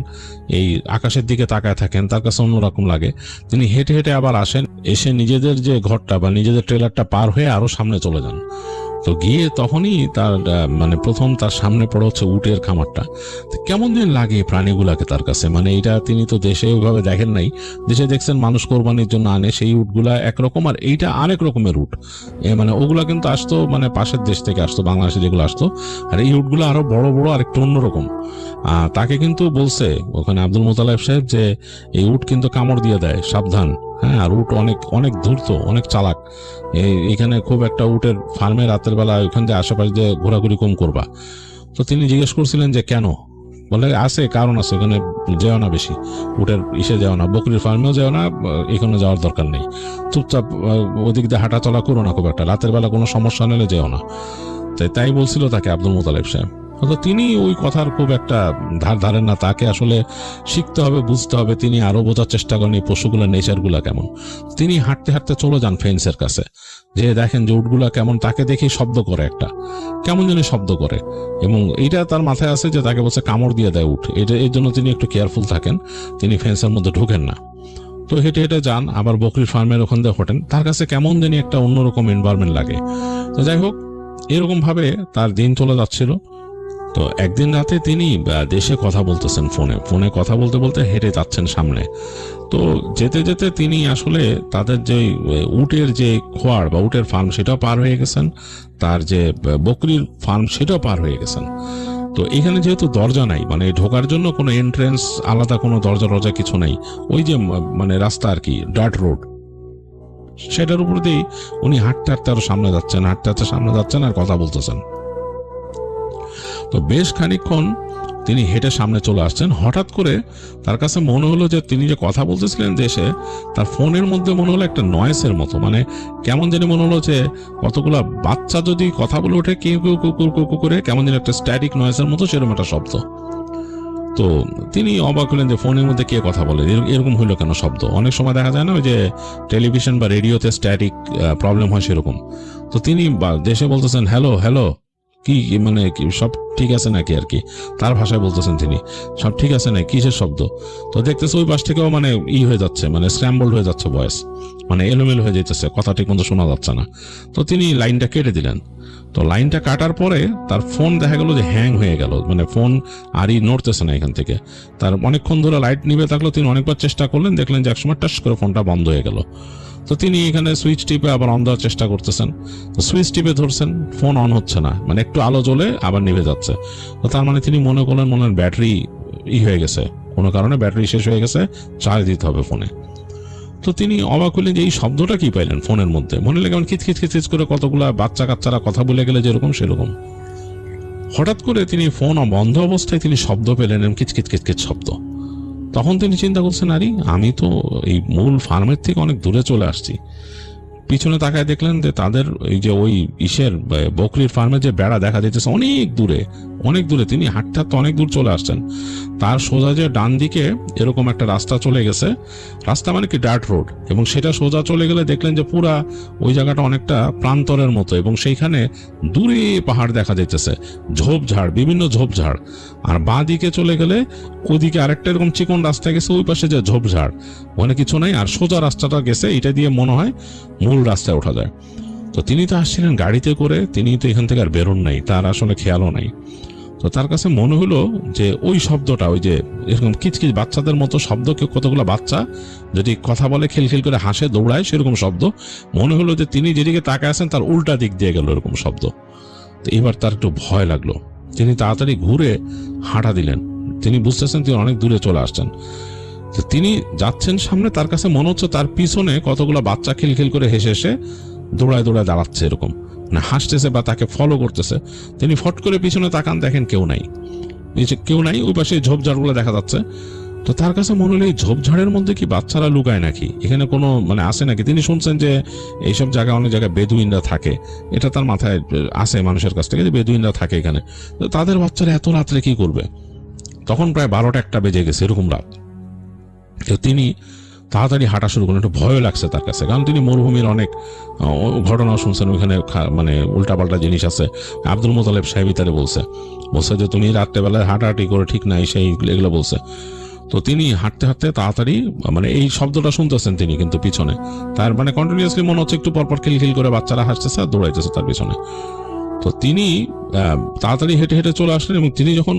এই আকাশের দিকে তাকায় থাকেন, তার কাছে অন্যরকম লাগে। তিনি হেঁটে হেঁটে আবার আসেন, এসে নিজেদের যে ঘরটা বা নিজেদের ট্রেলারটা পার হয়ে আরো সামনে চলে যান। তো গিয়ে তখনই তার মানে প্রথম তার সামনে পড়ে হচ্ছে উটের খামারটা। কেমন দিন লাগে এই প্রাণীগুলাকে তার কাছে, মানে এটা তিনি তো দেশে ওইভাবে দেখেন নাই, দেশে দেখছেন মানুষ কোরবানির জন্য আনে সেই উটগুলা একরকম, আর এইটা আরেক রকমের উট। মানে ওগুলা কিন্তু আসতো মানে পাশের দেশ থেকে আসতো, বাংলাদেশে যেগুলো আসতো, আর এই উটগুলো আরো বড় বড় আর একটু অন্যরকম। তাকে কিন্তু বলছে ওখানে আব্দুল মোতালেব সাহেব যে এই উট কিন্তু কামড় দিয়ে দেয়, সাবধান। হ্যাঁ, আর উট অনেক অনেক ধূর্ত, অনেক চালাক। এখানে খুব একটা উটের ফার্মে রাতের বেলা ওইখান দিয়ে আশেপাশে দিয়ে ঘোরাঘুরি কম করবা। তো তিনি জিজ্ঞেস করছিলেন যে কেন, বলে আছে, কারণ আছে, ওখানে যেও না বেশি, উটের ইসে যাও না, বকরির ফার্মেও যাও না, এখানে যাওয়ার দরকার নেই, চুপচাপ ওদিক দিয়ে হাঁটা চলা করো না, খুব একটা রাতের বেলা কোনো সমস্যা নিলে যেও না। তাই বলছিল তাকে আব্দুল মোতালেব সাহেব। তো তিনি ওই কথার খুব একটা ধারেন না, তাকে আসলে শিখতে হবে, বুঝতে হবে। তিনি আরো বোঝার চেষ্টা করেন এই পশুগুলোর নেচারগুলা কেমন। তিনি হাঁটতে হাঁটতে চলে যান ফেন্সের কাছে, যে দেখেন যে উটগুলা কেমন, তাকে দেখে শব্দ করে একটা, কেমন যেন শব্দ করে, এবং এইটা তার মাথায় আছে যে তাকে বলছে কামড় দিয়ে দেয় উট, এর জন্য তিনি একটু কেয়ারফুল থাকেন, তিনি ফেন্সের মধ্যে ঢুকেন না। তো হেঁটে হেঁটে যান, আবার বকরির ফার্মের ওখান দিয়ে হোটেন, তার কাছে কেমন জানি একটা অন্যরকম এনভায়রনমেন্ট লাগে। তো যাই হোক, এরকম ভাবে তার দিন চলে যাচ্ছিল। তো একদিন রাতে তিনি দেশে কথা বলতেছেন, ফোনে কথা বলতে বলতে হেঁটে যাচ্ছেন সামনে। তো যেতে যেতে তিনি আসলে তাদের যে উটের যে খোয়ার বা উটের ফার্ম সেটাও পার হয়ে গেছেন, তার যে বকরির ফার্ম সেটাও পার হয়ে গেছেন। তো এখানে যেহেতু দরজা নাই, মানে ঢোকার জন্য কোনো এন্ট্রেন্স আলাদা কোনো দরজা কিছু নাই, ওই যে মানে রাস্তা আর কি, ডার্ট রোড, সেটার উপর দিয়ে উনি হাঁটতে হাঁটতে আরো সামনে যাচ্ছেন, আর কথা বলতেছেন। তো বেশ খানিকক্ষণ তিনি হেঁটে সামনে চলে আসছেন। হঠাৎ করে তার কাছে মনে হলো যে তিনি যে কথা বলতেছিলেন দেশে, তার ফোনের মধ্যে মনে হলো একটা নয়েসের মতো, মানে কেমন জানি মনে হলো যে কতগুলা বাচ্চা যদি কথা বলে ওঠে কেউ কেউ কুকুর করে, কেমন যেন একটা স্ট্যাটিক নয়েসের মতো সেরকম একটা শব্দ। তো তিনি অবাক হলেন যে ফোনের মধ্যে কে কথা বলে, এরকম হইলো কেন শব্দ। অনেক সময় দেখা যায় না ওই যে টেলিভিশন বা রেডিওতে স্ট্যাটিক প্রবলেম হয় সেরকম। তো তিনি দেশে বলতেছেন হ্যালো হ্যালো, কি মানে কি সব ঠিক আছে নাকি আর কি, তার ভাষায় বলতেছেন তিনি, সব ঠিক আছে না, কিসের শব্দ। তো দেখতেছে ওই পাশ থেকেও মানে হয়ে যাচ্ছে, মানে স্ক্র্যাম্বলড হয়ে যাচ্ছে ভয়েস, মানে এলোমেলো হয়ে যাচ্ছে, কথা ঠিক মতো শোনা যাচ্ছে না। তো তিনি লাইনটা কেটে দিলেন। তো লাইনটা কাটার পরে তার ফোন দেখা গেল যে হ্যাং হয়ে গেল, মানে ফোন আরই নড়তেছে না এখান থেকে। তার অনেকক্ষণ ধরে লাইট নিভে থাকলো, তিনি অনেকবার চেষ্টা করলেন, দেখলেন যে একসময় টাস করে ফোনটা বন্ধ হয়ে গেল। তো তিনি এখানে সুইচ টিপে আবার অন দেওয়ার চেষ্টা করতেছেন, তো সুইচ টিপে ধরছেন, ফোন অন হচ্ছে না, মানে একটু আলো জ্বলে আবার নিভে যাচ্ছে। তো তার মানে তিনি মনে করলেন ব্যাটারি হয়ে গেছে, কোনো কারণে ব্যাটারি শেষ হয়ে গেছে, চার্জ দিতে হবে ফোনে। তো তিনি অবাক হলেন যে এই শব্দটা কি পাইলেন ফোনের মধ্যে, মনে হলে কেমন খিচখিচ করে কতগুলা বাচ্চা কাচ্চারা কথা বলে গেলে যেরকম সেরকম। হঠাৎ করে তিনি ফোন বন্ধ অবস্থায় তিনি শব্দ পেলেন, কিচকিচ শব্দ। তখন তিনি চিন্তা করছেন, আরে আমি তো এই মূল ফার্মের থেকে অনেক দূরে চলে আসছি। পিছনে তাকায় দেখলেন যে তাদের এই যে ওই বকরির ফার্মে যে বেড়া দেখা যাচ্ছে অনেক দূরে, তিনি হাঁটতে হাঁটতে অনেক দূর চলে আসছেন। তার সোজা যে ডান দিকে এরকম একটা রাস্তা চলে গেছে, রাস্তা মানে কি ডার্ট রোড, এবং সেটা সোজা চলে গেলে দেখলেন যে পুরা ওই জায়গাটা অনেকটা প্রান্তরের মতো, এবং সেইখানে দূরে পাহাড় দেখা যাইতেছে, ঝোপঝাড়, বিভিন্ন ঝোপঝাড়। আর বাঁ দিকে চলে গেলে ওদিকে আরেকটা এরকম চিকন রাস্তা গেছে, ওই পাশে যে ঝোপঝাড়, ওখানে কিছু নাই, আর সোজা রাস্তাটা গেছে, এটা দিয়ে মনে হয় মূল রাস্তায় ওঠা যায়। তো তিনি তো আসছিলেন গাড়িতে করে, তিনি তো এখান থেকে আর বেরোন নাই, তার আসলে খেয়ালও নাই। তো তার কাছে মনে হলো যে ওই শব্দটা, ওই যে এরকম কিচকিচ বাচ্চাদের মতো শব্দ, কেউ কতগুলো বাচ্চা যদি কথা বলে খিলখিল করে হাসে দৌড়ায় সেরকম শব্দ মনে হলো, যে তিনি যেদিকে তাকায় আছেন তার উল্টা দিক দিয়ে গেল এরকম শব্দ। তো এবার তার একটু ভয় লাগলো, তিনি তাড়াতাড়ি ঘুরে হাঁটা দিলেন। তিনি বুঝতেছেন তিনি অনেক দূরে চলে আসছেন। তো তিনি যাচ্ছেন সামনে, তার কাছে মনে হচ্ছে তার পিছনে কতগুলো বাচ্চা খিলখিল করে হেসে হেসে দৌড়ায় দৌড়ায় দাঁড়াচ্ছে, এরকম না হাসতেছে বা তাকে ফলো করতেছে। তিনি ফট করে পিছনে তাকান, দেখেন কেউ নাই, কেউ নাই, ওই পাশে ঝোপঝাড়গুলো দেখা যাচ্ছে। তো তার কাছে মনে হলো এই ঝোপঝাড়ের মধ্যে কি বাচ্চারা লুকায় নাকি, এখানে কোনো মানে আসে নাকি। তিনি শুনছেন যে এইসব জায়গায় অনেক জায়গায় বেদুইনরা থাকে, এটা তার মাথায় আসে মানুষের কাছ থেকে যে বেদুইনরা থাকে এখানে, তো তাদের বাচ্চারা এত রাত্রে কি করবে। তখন প্রায় 12টা-1টা বেজে গেছে এরকম রাত। তো তিনি তাড়াতাড়ি হাঁটা শুরু করলেন। একটু ভয় লাগছে তার কাছে, কারণ তিনি মরুভূমির অনেক ঘটনাও শুনছেন, ওইখানে মানে উল্টাপাল্টা জিনিস আছে। আব্দুল মোতালেব সাহেবই তারে বলছে যে তুমি রাত্রেবেলায় হাঁটাহাঁটি করে ঠিক নাই, সেই এগুলো বলছে। তো তিনি হাঁটতে হাঁটতে তাড়াতাড়ি মানে এই শব্দটা শুনতেছেন তিনি, কিন্তু পিছনে তার মানে কন্টিনিউয়াসলি মনে হচ্ছে একটু পরপর খিলখিল করে বাচ্চারা হাসতেছে আর দৌড়াইতেছে তার পিছনে। তো তিনি তাড়াতাড়ি হেঁটে হেঁটে চলে আসলেন, এবং তিনি যখন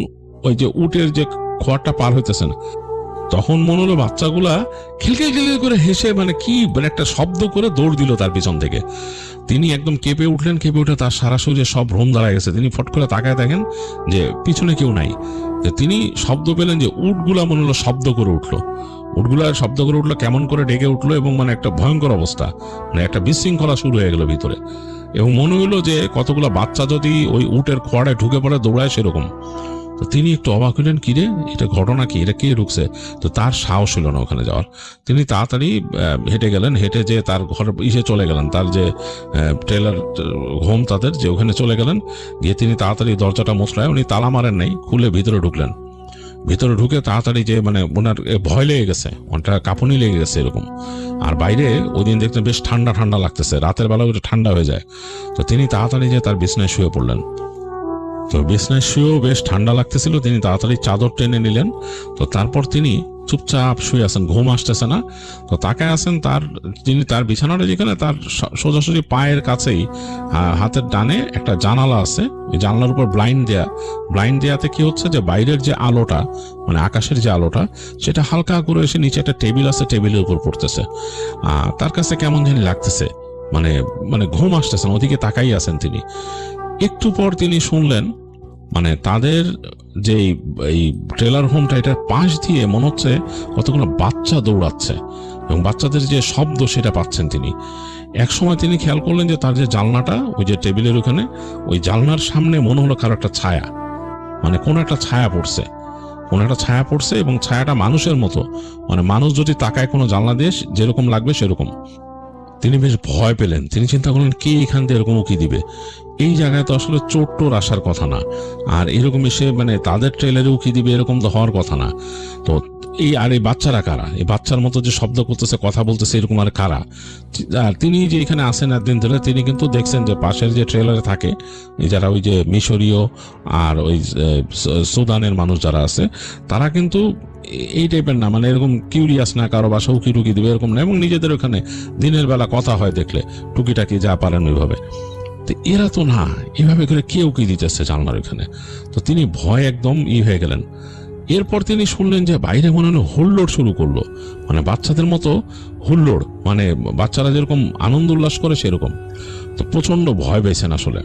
ওই যে উটের যে খোয়ারটা পার হইতেছেন তখন মনে হলো বাচ্চাগুলা খিলখিল খিলখিল করে হেসে মানে কি মানে একটা শব্দ করে দৌড় দিল তার পিছন থেকে। তিনি একদম কেঁপে উঠলেন, কেঁপে উঠে তার সারা শরীরে সব ভ্রম দাঁড়ায় গেছে। তিনি ফট করে তাকায় দেখেন যে পিছনে কেউ নাই। তিনি শব্দ পেলেন যে উটগুলা মনে হলো শব্দ করে উঠলো, উটগুলা শব্দ করে উঠলো, কেমন করে ডেকে উঠলো, এবং মানে একটা ভয়ঙ্কর অবস্থা, মানে একটা বিশৃঙ্খলা শুরু হয়ে গেল ভিতরে। এবং মনে হলো যে কতগুলো বাচ্চা যদি ওই উটের খোয়াড়ায় ঢুকে পড়ে দৌড়ায় সেরকম। তো তিনি একটু অবাক হলেন, কিরে এটা ঘটনা কি, এটা কে ঢুকছে। তো তার সাহস ছিল না ওখানে যাওয়ার। তিনি তাড়াতাড়ি হেঁটে গেলেন, হেঁটে যে তার ঘর চলে গেলেন, তার যে ট্রেলার হোম তাদের যে ওখানে চলে গেলেন। গিয়ে তিনি তাড়াতাড়ি দরজাটা মোচড়ায়, উনি তালা মারেন নাই, খুলে ভিতরে ঢুকলেন। ভিতরে ঢুকে তাড়াতাড়ি যে মানে ওনার ভয় লেগে গেছে, ওনার কাঁপুনি লেগে গেছে এরকম। আর বাইরে ওই দিন দেখতেন বেশ ঠান্ডা ঠান্ডা লাগতেছে, রাতের বেলা ওইটা ঠান্ডা হয়ে যায়। তো তিনি তাড়াতাড়ি যে তার বিছনায় শুয়ে পড়লেন। তো বিছনায় শুয়েও বেশ ঠান্ডা লাগতেছিল, তিনি তাড়াতাড়ি চাদর টেনে নিলেন। তো তারপর তিনি চুপচাপ শুয়ে আছেন, ঘুম আসতেছে না। তো তাকায় আছেন তিনি তার বিছানাটা যেখানে, তার সোজাসুজি পায়ের কাছেই হাতের ডানে একটা জানালা আছে। ওই জানালার উপর ব্লাইন্ড দেয়াতে কি হচ্ছে যে বাইরের যে আলোটা মানে আকাশের যে আলোটা সেটা হালকা করে এসে নিচে একটা টেবিল আছে, টেবিলের উপর পড়তেছে। তার কাছে কেমন জানি লাগতেছে, মানে মানে ঘুম আসতেছে না, ওদিকে তাকাই আছেন তিনি। একটু পর তিনি শুনলেন মানে তাদের যে এই ট্রেলার হোমটা এটার পাশ দিয়ে মনে হচ্ছে কতগুলো বাচ্চা দৌড়াচ্ছে, এবং বাচ্চাদের যে শব্দ সেটা পাচ্ছেন তিনি। এক সময় তিনি খেয়াল করলেন যে তার যে জানলাটা ওই যে টেবিলের ওখানে, ওই জানলার সামনে মনে হলো কারো একটা ছায়া, মানে কোন একটা ছায়া পড়ছে, এবং ছায়াটা মানুষের মতো, মানে মানুষ যদি তাকায় কোনো জানলা দিয়ে যেরকম লাগবে সেরকম। তিনি বেশ ভয় পেলেন। তিনি চিন্তা করলেন কে এখান দিয়ে এরকম উকি দিবে, এই জায়গায় তো আসলে চোর টোর আসার কথা না, আর এরকম এসে মানে তাদের ট্রেলারে উকি দিবে এরকম তো হওয়ার কথা না। তো এই বাচ্চারা কারা, এই বাচ্চার মতো যে শব্দ করতেছে কথা বলতেছে এরকম আর কারা। আর তিনি যে এখানে আসেন একদিন ধরে, তিনি কিন্তু দেখছেন যে পাশের যে ট্রেলারে থাকে যারা ওই যে মিশরীয় আর ওই সুদানের মানুষ যারা আছে তারা কিন্তু এই টাইপের না, মানে এরকম কিউরিয়াস না, কারো বাসা উকি টুকি দিবে এরকম না, এবং নিজেদের ওখানে দিনের বেলা কথা হয় দেখলে টুকিটাকি যা পারেন ওইভাবে। তো এরা তো না, এভাবে করে কেউ কি দিতেছে জানলার ওখানে। তো তিনি ভয় একদম হয়ে গেলেন। এরপর তিনি শুনলেন যে বাইরে মনে হলো হুল্লোড় শুরু করলো, মানে বাচ্চাদের মতো হুল্লোড়, মানে বাচ্চারা যেরকম আনন্দ উল্লাস করে সেরকম। তো প্রচন্ড ভয় পেয়েছেন আসলে।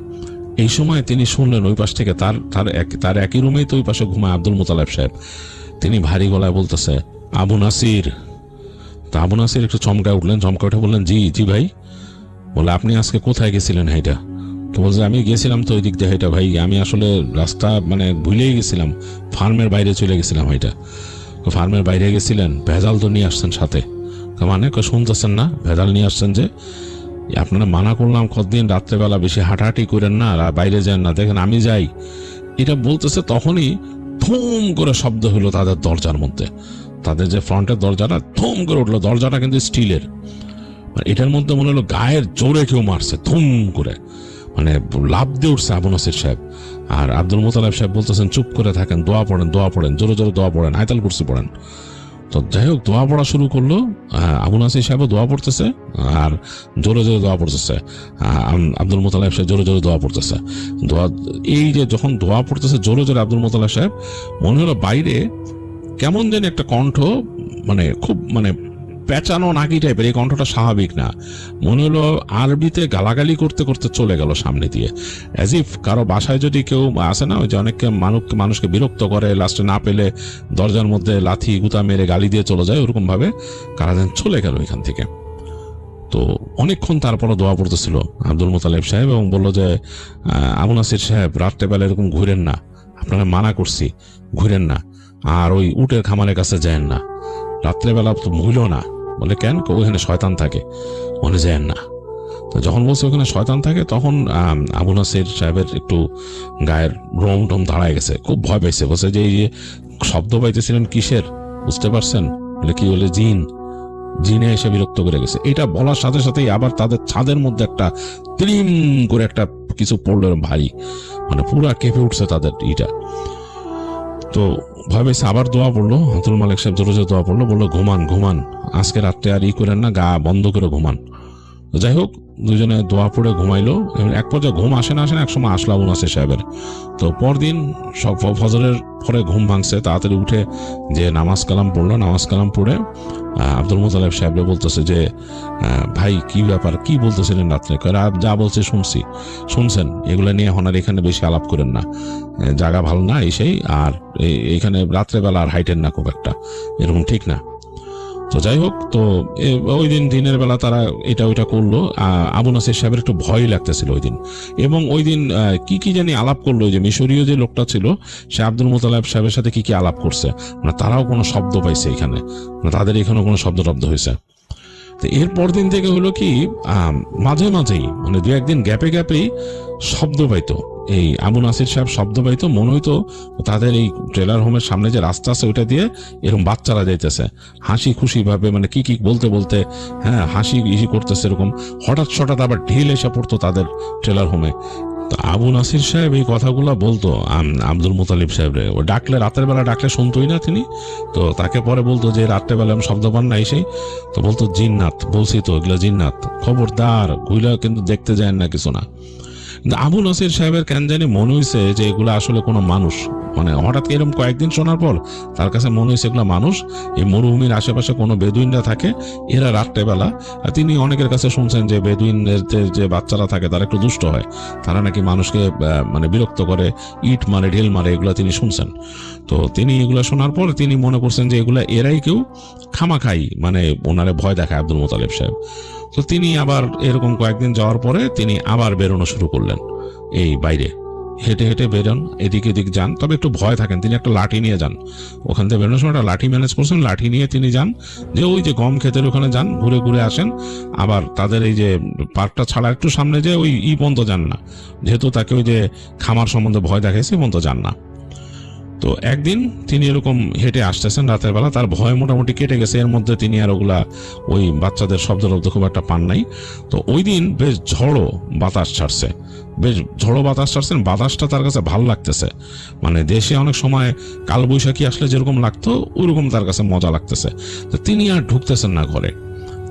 এই সময় তিনি শুনলেন ওই পাশ থেকে তার একই রুমেই তো ওই পাশে ঘুমায় আব্দুল মোতালেব সাহেব। তিনি ভারী গলায় বলতেছে, আবু নাসির। তা আবু নাসির একটু চমকায় উঠলেন, চমকা উঠে বললেন, জি জি ভাই। বলে, আপনি আজকে কোথায় গেছিলেন হাইটা? তো বলছে, আমি গেছিলাম তো ওই দিক দিয়ে হাইটা ভাই, আমি আসলে রাস্তা মানে ভুলেই গেছিলাম, ফার্মের বাইরে চলে গেছিলাম হাইটা। ফার্মের বাইরে গেছিলেন, ভেজাল তো নিয়ে আসছেন সাথে। মানে শুনতেছেন না, ভেজাল নিয়ে আসছেন যে আপনারা মানা করলাম কতদিন রাত্রেবেলা বেশি হাঁটাহাঁটি করেন না, বাইরে যান না, দেখেন আমি যাই। এটা বলতেছে, তখনই ধুম করে শব্দ হলো তাদের দরজার মধ্যে, তাদের যে ফ্রন্টের দরজাটা ধুম করে উঠলো। দরজাটা কিন্তু স্টিলের, এটার মধ্যে মনে হলো গায়ের জোরে কেউ মারছে, ধুম করে মানে লাভ দিয়ে উঠছে আবু নাসির সাহেব। আর আব্দুল মোতালেব সাহেব বলতেছেন, চুপ করে থাকেন, দোয়া পড়েন, জোরে জোরে দোয়া পড়েন, আয়াতুল কুরসি পড়েন। তো যাই হোক দোয়া পড়া শুরু করলো। আবু নাসির সাহেব দোয়া পড়তেছে আর জোরে জোরে দোয়া পড়তেছে। আব্দুল মোতালেব সাহেব জোরে জোরে দোয়া পড়তেছে। এই যে যখন দোয়া পড়তেছে জোরে জোরে আব্দুল মোতালেব সাহেব, মনে হলো বাইরে কেমন জানি একটা কণ্ঠ, মানে খুব মানে পেঁচানো নাকি টাইপের, এই কণ্ঠটা স্বাভাবিক না। মনে হলো আরবিতে গালাগালি করতে করতে চলে গেল সামনে দিয়ে, অ্যাজ ইফ কারো বাসায় যদি কেউ আসে না, ওই যে অনেককে মানুষকে বিরক্ত করে, লাস্টে না পেলে দরজার মধ্যে লাথি গুতা মেরে গালি দিয়ে চলে যায়, ওরকম ভাবে কারা যেন চলে গেল এখান থেকে। তো অনেকক্ষণ তারপরে দোয়া পড়তেছিল আব্দুল মোতালেব সাহেব এবং বললো যে আবু নাসির সাহেব রাত্রেবেলা এরকম ঘুরেন না, আপনারা মানা করছি ঘুরেন না, আর ওই উটের খামারের কাছে যায়েন না, রাত্রেবেলা তো ভুলো না। বলে কেন? ওখানে শয়তান থাকে, ওখানে যায়েন না। তো যখন বলছে ওখানে শয়তান থাকে, তখন আবু নাসির সাহেবের একটু গায়ের রোম টম দাঁড়ায় গেছে, খুব ভয় পাইছে। বলছে যে এই যে শব্দ পাইতেছিলেন কিসের, বুঝতে পারছেন? বলে কি? বলে জিন, জিনে এসে বিরক্ত করে গেছে। এটা বলার সাথে সাথেই আবার তাদের ছাদের মধ্যে একটা ত্রিম করে একটা কিছু পড়লো, ভারী, মানে পুরা কেঁপে উঠছে তাদের ইটা। তো ভয় পেয়েছে, আবার দোয়া পড়লো। আব্দুল মালিক সাহেব জোরে জোরে দোয়া পড়লো, বললো ঘুমান ঘুমান, আজকে রাত্রে আর করেন না, গা বন্ধ করে ঘুমান। যাই হোক দুজনে দোয়া পড়ে ঘুমাইলো। এক পর্যায়ে ঘুম আসে না এক সময় আসলো আবু নাসির সাহেবের। তো পরদিন সব ফজরের পরে ঘুম ভাঙছে, তাড়াতাড়ি উঠে যে নামাজ কালাম পড়লো। নামাজ কালাম পড়ে আব্দুল মোতালেব সাহেব বলতেছে যে ভাই কি ব্যাপার, কি বলতেছিলেন রাত্রে? যা বলছে শুনছেন, এগুলো নিয়ে এখন আর এখানে বেশি আলাপ করেন না, জায়গা ভালো না এই সেই, আর এইখানে রাত্রেবেলা আর হাইটেন না খুব একটা, এরকম ঠিক না। তো যাই হোক, তো ওই দিন দিনের বেলা তারা এটা ওইটা করলো। আবু নাসির সাহেবের একটু ভয় লাগতেছিল ওই দিন, এবং ওই দিন কি জানি আলাপ করলো, যে মিশরীয় যে লোকটা ছিল সে আব্দুল মোতালেব সাহেবের সাথে কি আলাপ করছে, মানে তারাও কোনো শব্দ পাইছে এখানে, মানে তাদের এখানেও কোনো শব্দ হয়েছে। তো এরপর দিন থেকে হলো কি মাঝে মাঝেই মানে দু একদিন গ্যাপে গ্যাপেই শব্দ পাইতো, এই আবু নাসির সাহেব শব্দ পাইতো, মনে হইতো তাদের এই ট্রেলার হোমের সামনে যে রাস্তা আছে ওইটা দিয়ে এরকম বাচ্চারা যাইতেছে হাসি খুশি ভাবে, মানে কি বলতে বলতে, হ্যাঁ হাসি করতেছে এরকম। হঠাৎ আবার ঢিল এসে পড়তো তাদের ট্রেলার হোমে। তো আবু নাসির সাহেব এই কথাগুলো বলতো আব্দুল মোতালিব সাহেবরে, ও ডাকলে রাতের বেলা ডাকলে শুনতোই না তিনি। তো তাকে পরে বলতো যে রাত্রেবেলা আমি শব্দ পান না এসেই, তো বলতো জিন্নাত, বলছি তো এগুলো জিন্নাত, খবরদার গুইলা কিন্তু দেখতে যায় না কিছু না। আবু নাসির সাহেবের কেন জানি মনে হয়েছে যে এগুলো আসলে কোনো মানুষ, মানে হঠাৎ এরকম কয়েকদিন শোনার পর তার কাছে মনে হয়েছে এগুলো মানুষ, এই মরুভূমির আশেপাশে কোনো বেদুইনরা থাকে, এরা রাত্রেবেলা, তিনি অনেকের কাছে শুনছেন যে বেদুইনের যে বাচ্চারা থাকে তারা একটু দুষ্ট হয়, তারা নাকি মানুষকে মানে বিরক্ত করে, ইট মারে ঢিল মারে, এগুলো তিনি শুনছেন। তো তিনি এগুলো শোনার পর তিনি মনে করছেন যে এগুলা এরাই কেউ খামাখাই মানে ওনারে ভয় দেখায় আব্দুল মোতালেব সাহেব। তো তিনি আবার এরকম কয়েকদিন যাওয়ার পরে তিনি আবার বেরোনো শুরু করলেন, এই বাইরে হেঁটে হেঁটে বেরোন, এদিক এদিক যান, তবে একটু ভয় থাকেন। তিনি একটা লাঠি নিয়ে যান, ওখান থেকে বেরোনোর সময় একটা লাঠি ম্যানেজ করছেন, লাঠি নিয়ে তিনি যান, যে ওই যে গম ক্ষেতের ওখানে যান, ঘুরে ঘুরে আসেন। আবার তাদের এই যে পার্কটা ছাড়া একটু সামনে যে ওই পর্যন্ত যান না, যেহেতু তাকে ওই যে খামার সম্বন্ধে ভয় দেখাইছে পর্যন্ত যান না। তো একদিন তিনি এরকম হেঁটে আসতেছেন রাতের বেলা, তার ভয় মোটামুটি কেটে গেছে, এর মধ্যে তিনি আর ওগুলা ওই বাচ্চাদের শব্দ খুব একটা পান নাই। তো ওই দিন বেশ ঝড়ো বাতাস ছাড়ছে, বাতাসটা তার কাছে ভালো লাগতেছে, মানে দেশে অনেক সময় কালবৈশাখী আসলে যেরকম লাগতো ওইরকম তার কাছে মজা লাগতেছে। তো তিনি আর ঢুকতেছেন না ঘরে,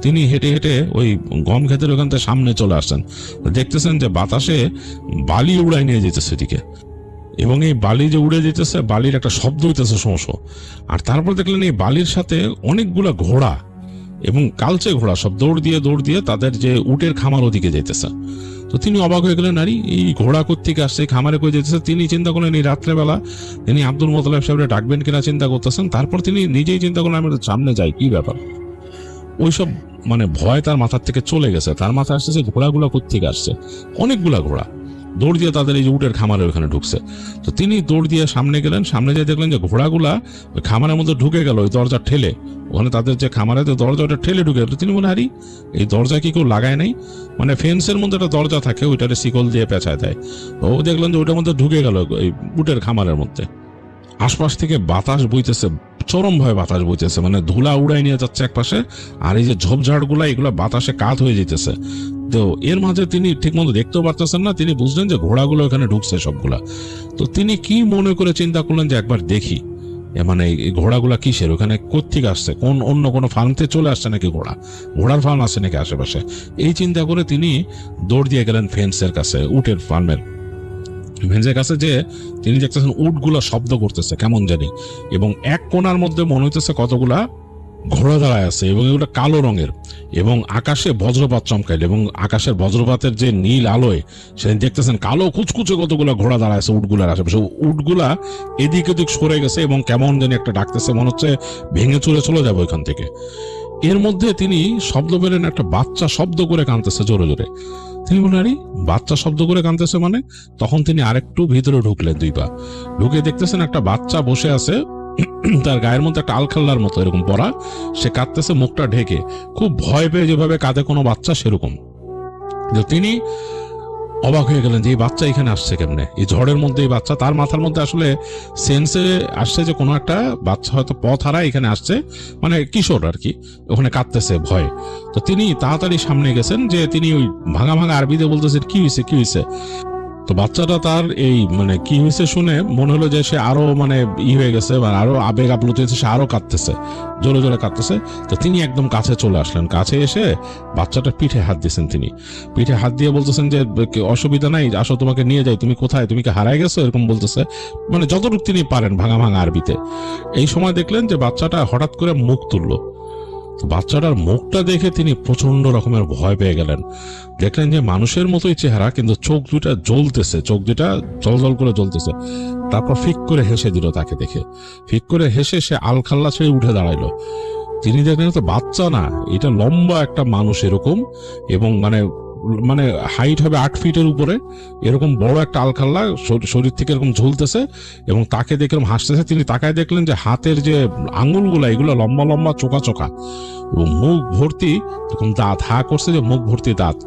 তিনি হেঁটে হেঁটে ওই গম ক্ষেতের ওখান থেকে সামনে চলে আসছেন। দেখতেছেন যে বাতাসে বালি উড়াই নিয়ে যেতেছে এদিকে, এবং এই বালি যে উড়ে যেতেছে বালির একটা শব্দ হইতেছে শোঁ। আর তারপর দেখলেন এই বালির সাথে অনেকগুলা ঘোড়া এবং কালচে ঘোড়া সব দৌড় দিয়ে তাদের যে উটের খামার ওদিকে যেতেছে। তো তিনি অবাক হয়ে গেলেন, আরে এই ঘোড়া কোত্থেকে আসছে, খামারে কই যেতেছে। তিনি চিন্তা করলেন এই রাত্রেবেলা তিনি আব্দুল মোতালেব সাহেবরে ডাকবেন কিনা চিন্তা করতেছেন। তারপর তিনি নিজেই চিন্তা করলেন আমি সামনে যাই, কি ব্যাপার। ওইসব মানে ভয় তার মাথার থেকে চলে গেছে, তার মাথায় আসতেছে ঘোড়াগুলো কোত্থেকে আসছে, অনেকগুলা ঘোড়া দৌড় দিয়ে তাদের এই যে উটের খামারে ওখানে ঢুকছে। তো তিনি দৌড় দিয়ে সামনে গেলেন, সামনে যেয়ে দেখলেন যে ঘোড়াগুলা ওই খামারের মধ্যে ঢুকে গেল, ওই দরজা ঠেলে, ওখানে তাদের যে খামারে দরজা ওটা ঠেলে ঢুকে গেল। তিনি মনে হারি এই দরজা কি কেউ লাগায় নাই, মানে ফেন্সের মধ্যে একটা দরজা থাকে ওইটারে শিকল দিয়ে পেঁচায় দেয়। ও দেখলেন যে ওইটার মধ্যে ঢুকে গেল এই উটের খামারের মধ্যে। আশপাশ থেকে বাতাস বইতেছে, চরম ভয় বাতাস বইতেছে, মানে ধুলা উড়াই নিয়ে যাচ্ছে এক পাশে, আর এই যে ঝোপঝাড়গুলা এগুলা বাতাসে কাত হয়ে যেতেছে। তো এর মাঝে তিনি ঠিক মতো দেখতেও পারতেছেন না, তিনি বুঝলেন যে ঘোড়াগুলো এখানে ঢুকছে সবগুলা। তো তিনি কি মনে করে চিন্তা করলেন যে একবার দেখি মানে এই ঘোড়াগুলা কিসের, ওখানে কোত্থেকে আসছে, কোন অন্য কোনো ফার্ম থেকে চলে আসছে নাকি ঘোড়ার ফার্ম আছে নাকি আশেপাশে। এই চিন্তা করে তিনি দৌড় দিয়ে গেলেন ফেন্সের কাছে, উটের ফার্মের ফেন্সের কাছে, যে তিনি দেখতেছেন উটগুলা শব্দ করতেছে কেমন জানি, এবং এক কোণার মধ্যে মনে হইতেছে কতগুলা ঘোড়া দাঁড়ায় আছে এবং এগুলো কালো রঙের, এবং আকাশে বজ্রপাত চমকাইল, এবং আকাশের বজ্রপাতের যে নীল আলোয় সেদিন দেখতেছেন কালো কুচকুচে কতগুলো ঘোড়া দাঁড়ায় আছে উটগুলার আশেপাশে। উটগুলা এদিক ওদিক সরে গেছে এবং কেমন জানি একটা ডাকতেছে, মনে হচ্ছে ভেঙে চুরে চলে যাবে ওইখান থেকে। এর মধ্যে তিনি শব্দ পেলেন, একটা বাচ্চা শব্দ করে কাঁদতেছে জোরে জোরে। তিনি বললেন, আরে বাচ্চা শব্দ করে কাঁদতেছে মানে? তখন তিনি আরেকটু ভিতরে ঢুকলেন, 2 পা ঢুকে দেখতেছেন একটা বাচ্চা বসে আছে, তার গায়ের মধ্যে একটা আলখাল্লার মতো এরকম পরা, সে কাঁদতেছে মুখটা ঢেকে, খুব ভয় পেয়ে যেভাবে কাঁদে কোনো বাচ্চা সেরকম। তিনি অবাক হয়ে গেলেন যে এই বাচ্চা এখানে আসছে কেমনে, এই ঝড়ের মধ্যে এই বাচ্চা। তার মাথার মধ্যে আসলে সেন্সে আসছে যে কোনো একটা বাচ্চা হয়তো পথ হারায় এখানে আসছে, মানে কিশোর আর কি, ওখানে কাঁদতেছে ভয়। তো তিনি তাড়াতাড়ি সামনে গেছেন, যে তিনি ওই ভাঙা ভাঙা আরবিতে বলতেছেন কি হয়েছে কি হয়েছে। তো বাচ্চাটা তার এই মানে কি হয়েছে শুনে মনে হলো যে সে আরো মানে হয়ে গেছে, মানে আরো আবেগ আপ্লুত হয়েছে, সে আরো কাঁদতেছে, জোরে জোরে কাঁদতেছে। তো তিনি একদম কাছে চলে আসলেন, কাছে এসে বাচ্চাটার পিঠে হাত দিয়েছেন। তিনি পিঠে হাত দিয়ে বলতেছেন যে অসুবিধা নাই, আসো তোমাকে নিয়ে যাই, তুমি কোথায়, তুমি কি হারায় গেছো, এরকম বলতেছে, মানে যতটুকু তিনি পারেন ভাঙা ভাঙা আরবিতে। এই সময় দেখলেন যে বাচ্চাটা হঠাৎ করে মুখ তুললো। বাচ্চাটার মুখটা দেখে তিনি প্রচন্ড রকমের ভয় পেয়ে গেলেন। দেখলেন যে মানুষের মতোই চেহারা, কিন্তু চোখ দুটা জ্বলতেছে, চোখ দুটা জল করে জ্বলতেছে। তারপর ফিক করে হেসে দিল তাকে দেখে, ফিক করে হেসে সে আলখাল্লা ছেড়ে উঠে দাঁড়াইলো। তিনি দেখলেন তো বাচ্চা না, এটা লম্বা একটা মানুষ এরকম, এবং মানে মানে হাইট হবে 8 ফিটের উপরে, এরকম বড় একটা আলখাল্লা শরীর থেকে এরকম ঝুলতেছে, এবং তাকে দেখে এরকম হাসতেছে। তিনি তাকায় দেখলেন যে হাতের যে আঙুলগুলা এগুলো লম্বা লম্বা চোকা চোকা, এবং মুখ ভর্তি এরকম দাঁত, হা করছে যে মুখ ভর্তি দাঁত।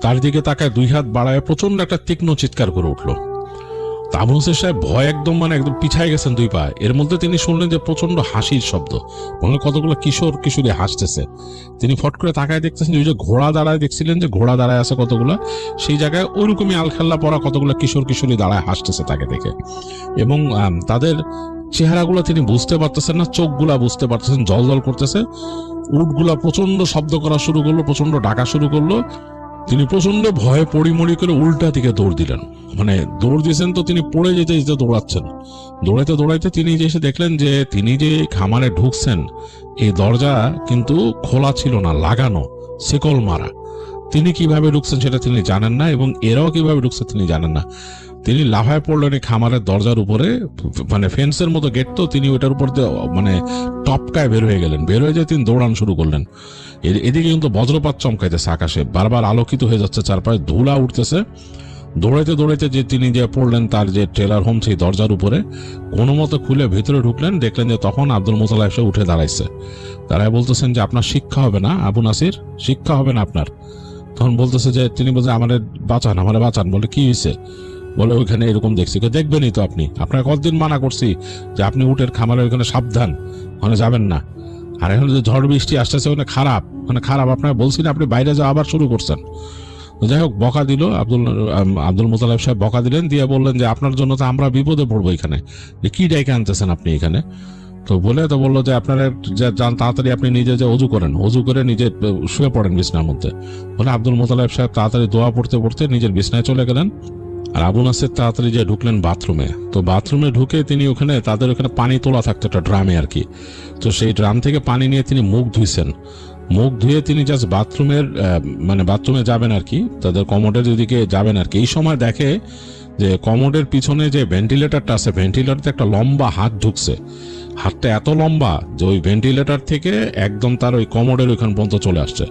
তার দিকে তাকায় 2 হাত বাড়ায় প্রচন্ড একটা তীক্ষ্ণ চিৎকার করে উঠলো। আবু নাসের সাহেব ভয় একদম মানে একদম পিছায় গেছেন 2 পা। এর মধ্যে তিনি শুনলেন যে প্রচন্ড হাসির শব্দ, মানে কতগুলো কিশোর কিশোরী হাসতেছে। তিনি ফট করে তাকায় দেখতেছেন যে ঘোড়া দাঁড়ায়, দেখছিলেন যে ঘোড়া দাঁড়ায় আছে কতগুলো, সেই জায়গায় ওইরকমই আলখাল্লা পরা কতগুলো কিশোর কিশোরী দাঁড়ায় হাসতেছে তাকে দেখে। এবং তাদের চেহারাগুলো তিনি বুঝতে পারতেছেন না, চোখগুলা বুঝতে পারতেছেন জল জল করতেছে। উটগুলা প্রচন্ড শব্দ করা শুরু করলো, প্রচন্ড ডাকা শুরু করলো। তিনি প্রচন্ড ভয়ে পড়িমড়ি করে উল্টা দিকে দৌড় দিলেন, মানে দৌড় দিয়েছেন তো তিনি পড়ে যেতে যেতে দৌড়াচ্ছেন। দৌড়াইতে দৌড়াইতে তিনি যে এসে দেখলেন যে তিনি যে খামারে ঢুকছেন এই দরজা কিন্তু খোলা ছিল না, লাগানো, শিকল মারা। তিনি কিভাবে ঢুকছেন সেটা তিনি জানেন না, এবং এরাও কিভাবে ঢুকছে তিনি জানেন না। তিনি লাফায় পড়লেন এই খামারের দরজার উপরে, মানে ফেন্সের মতো গেট, তো তিনি ওইটার উপর দিয়ে মানে টপকায় বের হয়ে গেলেন। বের হয়ে যেয়ে তিনি দৌড়ান শুরু করলেন। এদিকে কিন্তু বজ্রপাত চমকাইতেছে আকাশে, বারবার আলোকিত হয়ে যাচ্ছে, চারপাশে ধুলা উঠতেছে। দৌড়াইতে দৌড়াইতে যে তিনি যে পড়লেন তার যে ট্রেলার হোম সেই দরজার উপরে, কোনো মতো খুলে ভিতরে ঢুকলেন। দেখলেন যে তখন আব্দুল মোতালেব এসে উঠে দাঁড়াইছে, দাঁড়ায় বলতেছেন যে আপনার শিক্ষা হবে না আবু নাসির, শিক্ষা হবে না আপনার। তখন বলতেছে যে তিনি বলছে আমাদের বাঁচান, আমাদের বাঁচান। বলে কি হয়েছে? বলে ওইখানে এরকম দেখছি। দেখবেনই তো আপনি, আপনার কতদিন মানা করছি যে আপনি উটের খামারে ওইখানে সাবধান, ওখানে যাবেন না। আর এখন যে ঝড় বৃষ্টি আসতেছে ওখানে খারাপ, মানে খারাপ, আপনার বলছি না, আপনি বাইরে যাওয়া আবার শুরু করছেন। যাই হোক বকা দিল আব্দুল মোতালেব সাহেব, বকা দিলেন, দিয়ে বললেন যে আপনার জন্য তো আমরা বিপদে পড়বো এখানে, যে কি ডেকে আনতেছেন আপনি এখানে। তো বললো যে আপনারা যান তাড়াতাড়ি, আপনি নিজে যে অজু করেন, অজু করে নিজে শুয়ে পড়েন বিছনার মধ্যে। বলে আব্দুল মোতালেব সাহেব তাড়াতাড়ি দোয়া পড়তে পড়তে নিজের বিছনায় চলে গেলেন। আর আবু নাসের তাড়াতাড়ি যে ঢুকলেন বাথরুমে। তো বাথরুমে ঢুকে তিনি ওখানে তাদের ওখানে পানি তোলা থাকতো একটা ড্রামে আর কি। তো সেই ড্রাম থেকে পানি নিয়ে তিনি মুখ ধুইছেন। মুখ ধুয়ে তিনি জাস্ট বাথরুমে যাবেন আর কি, তাদের কমোডের দিকে যাবেন আর কি। এই সময় দেখে যে কমোডের পিছনে যে ভেন্টিলেটরটা আছে, ভেন্টিলেটরতে একটা লম্বা হাত ঢুকছে। হাতটা এত লম্বা যে ওই ভেন্টিলেটর থেকে একদম তার ওই কমোডের ওইখান পর্যন্ত চলে আসছে।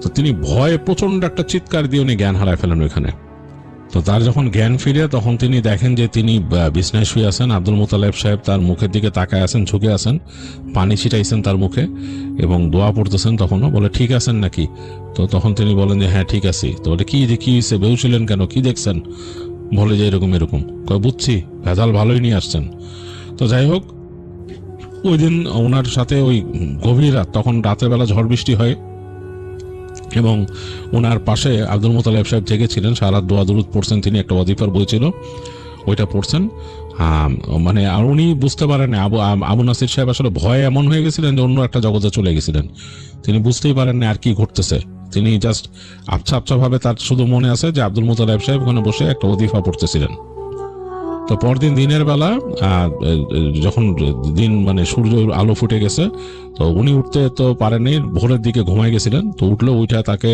তো তিনি ভয়ে প্রচন্ড একটা চিৎকার দিয়ে উনি জ্ঞান হারায় ফেলেন ওইখানে। তো তার যখন জ্ঞান ফিরে তখন তিনি দেখেন যে তিনি বিছনায় শুয়ে আছেন। আব্দুল মোতালেব সাহেব তার মুখের দিকে তাকায় আছেন, ঝুঁকে আছেন, পানি ছিটাইছেন তার মুখে এবং দোয়া পড়তেছেন। তখনও বলে ঠিক আছেন নাকি? তো তখন তিনি বলেন যে হ্যাঁ ঠিক আছি। তো বলে কি হয়েছে, বেউছিলেন কেন, কি দেখছেন? বলে যে এরকম এরকম। বুঝছি, ভেজাল ভালোই নিয়ে আসছেন। তো যাই হোক, ওই দিন ওনার সাথে ওই গভীর রাত, তখন রাতের বেলা ঝড় বৃষ্টি হয় এবং ওনার পাশে আব্দুল মোতালেব সাহেব জেগেছিলেন, সারা দোয়া দুরুদ পড়ছেন তিনি, একটা ওয়াজিফার বই ছিল। ওইটা পড়ছেন। মানে আর উনি বুঝতে পারেন আবু নাসির সাহেব আসলে ভয়ে এমন হয়ে গেছিলেন যে অন্য একটা জগতে চলে গেছিলেন। তিনি বুঝতেই পারেন না আর কি ঘটতেছে। তিনি জাস্ট আবছা আবছা ভাবে তার শুধু মনে আছে যে আব্দুল মুতালেব সাহেব ওখানে বসে একটা ওজিফা পড়তেছিলেন। তো পরদিন দিনের বেলা যখন দিন মানে সূর্য আলো ফুটে গেছে, তো উনি উঠতে তো পারেননি, ভোরের দিকে ঘুমাই গেছিলেন। তো উঠলো, উঠে তাকে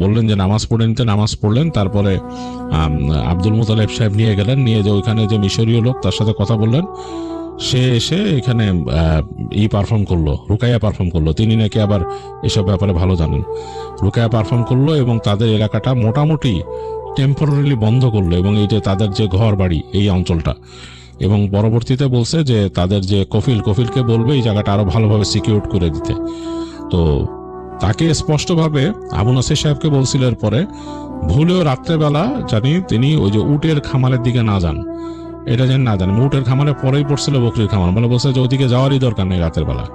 বললেন যে নামাজ পড়ে নিতে, নামাজ পড়লেন। তারপরে আব্দুল মুতালেব সাহেব নিয়ে গেলেন, নিয়ে যে ওইখানে যে মিশরীয় লোক তার সাথে কথা বললেন। সে এসে এখানে পারফর্ম করলো, রুকাইয়া পারফর্ম করলো। তিনি নাকি আবার এসব ব্যাপারে ভালো জানেন। রুকাইয়া পারফর্ম করলো এবং তাদের এলাকাটা মোটামুটি টেম্পোরারিলি বন্ধ করলো, এবং এই যে তাদের যে ঘর বাড়ি এই অঞ্চলটা, এবং পরবর্তীতে বলছে যে তাদের যে কফিলকে বলবে এই জায়গাটা আরো ভালোভাবে সিকিউর করে দিতে। তো তাকে স্পষ্টভাবে আবু নাসির সাহেবকে বলছিল এরপরে ভুলেও রাত্রেবেলা জানি তিনি ওই যে উটের খামারের দিকে না যান, এটা যেন না জানেন। উটের খামারে পরেই পড়ছিল বকরির খামার, মানে বলছে যে ওদিকে যাওয়ারই দরকার নেই রাতের বেলা।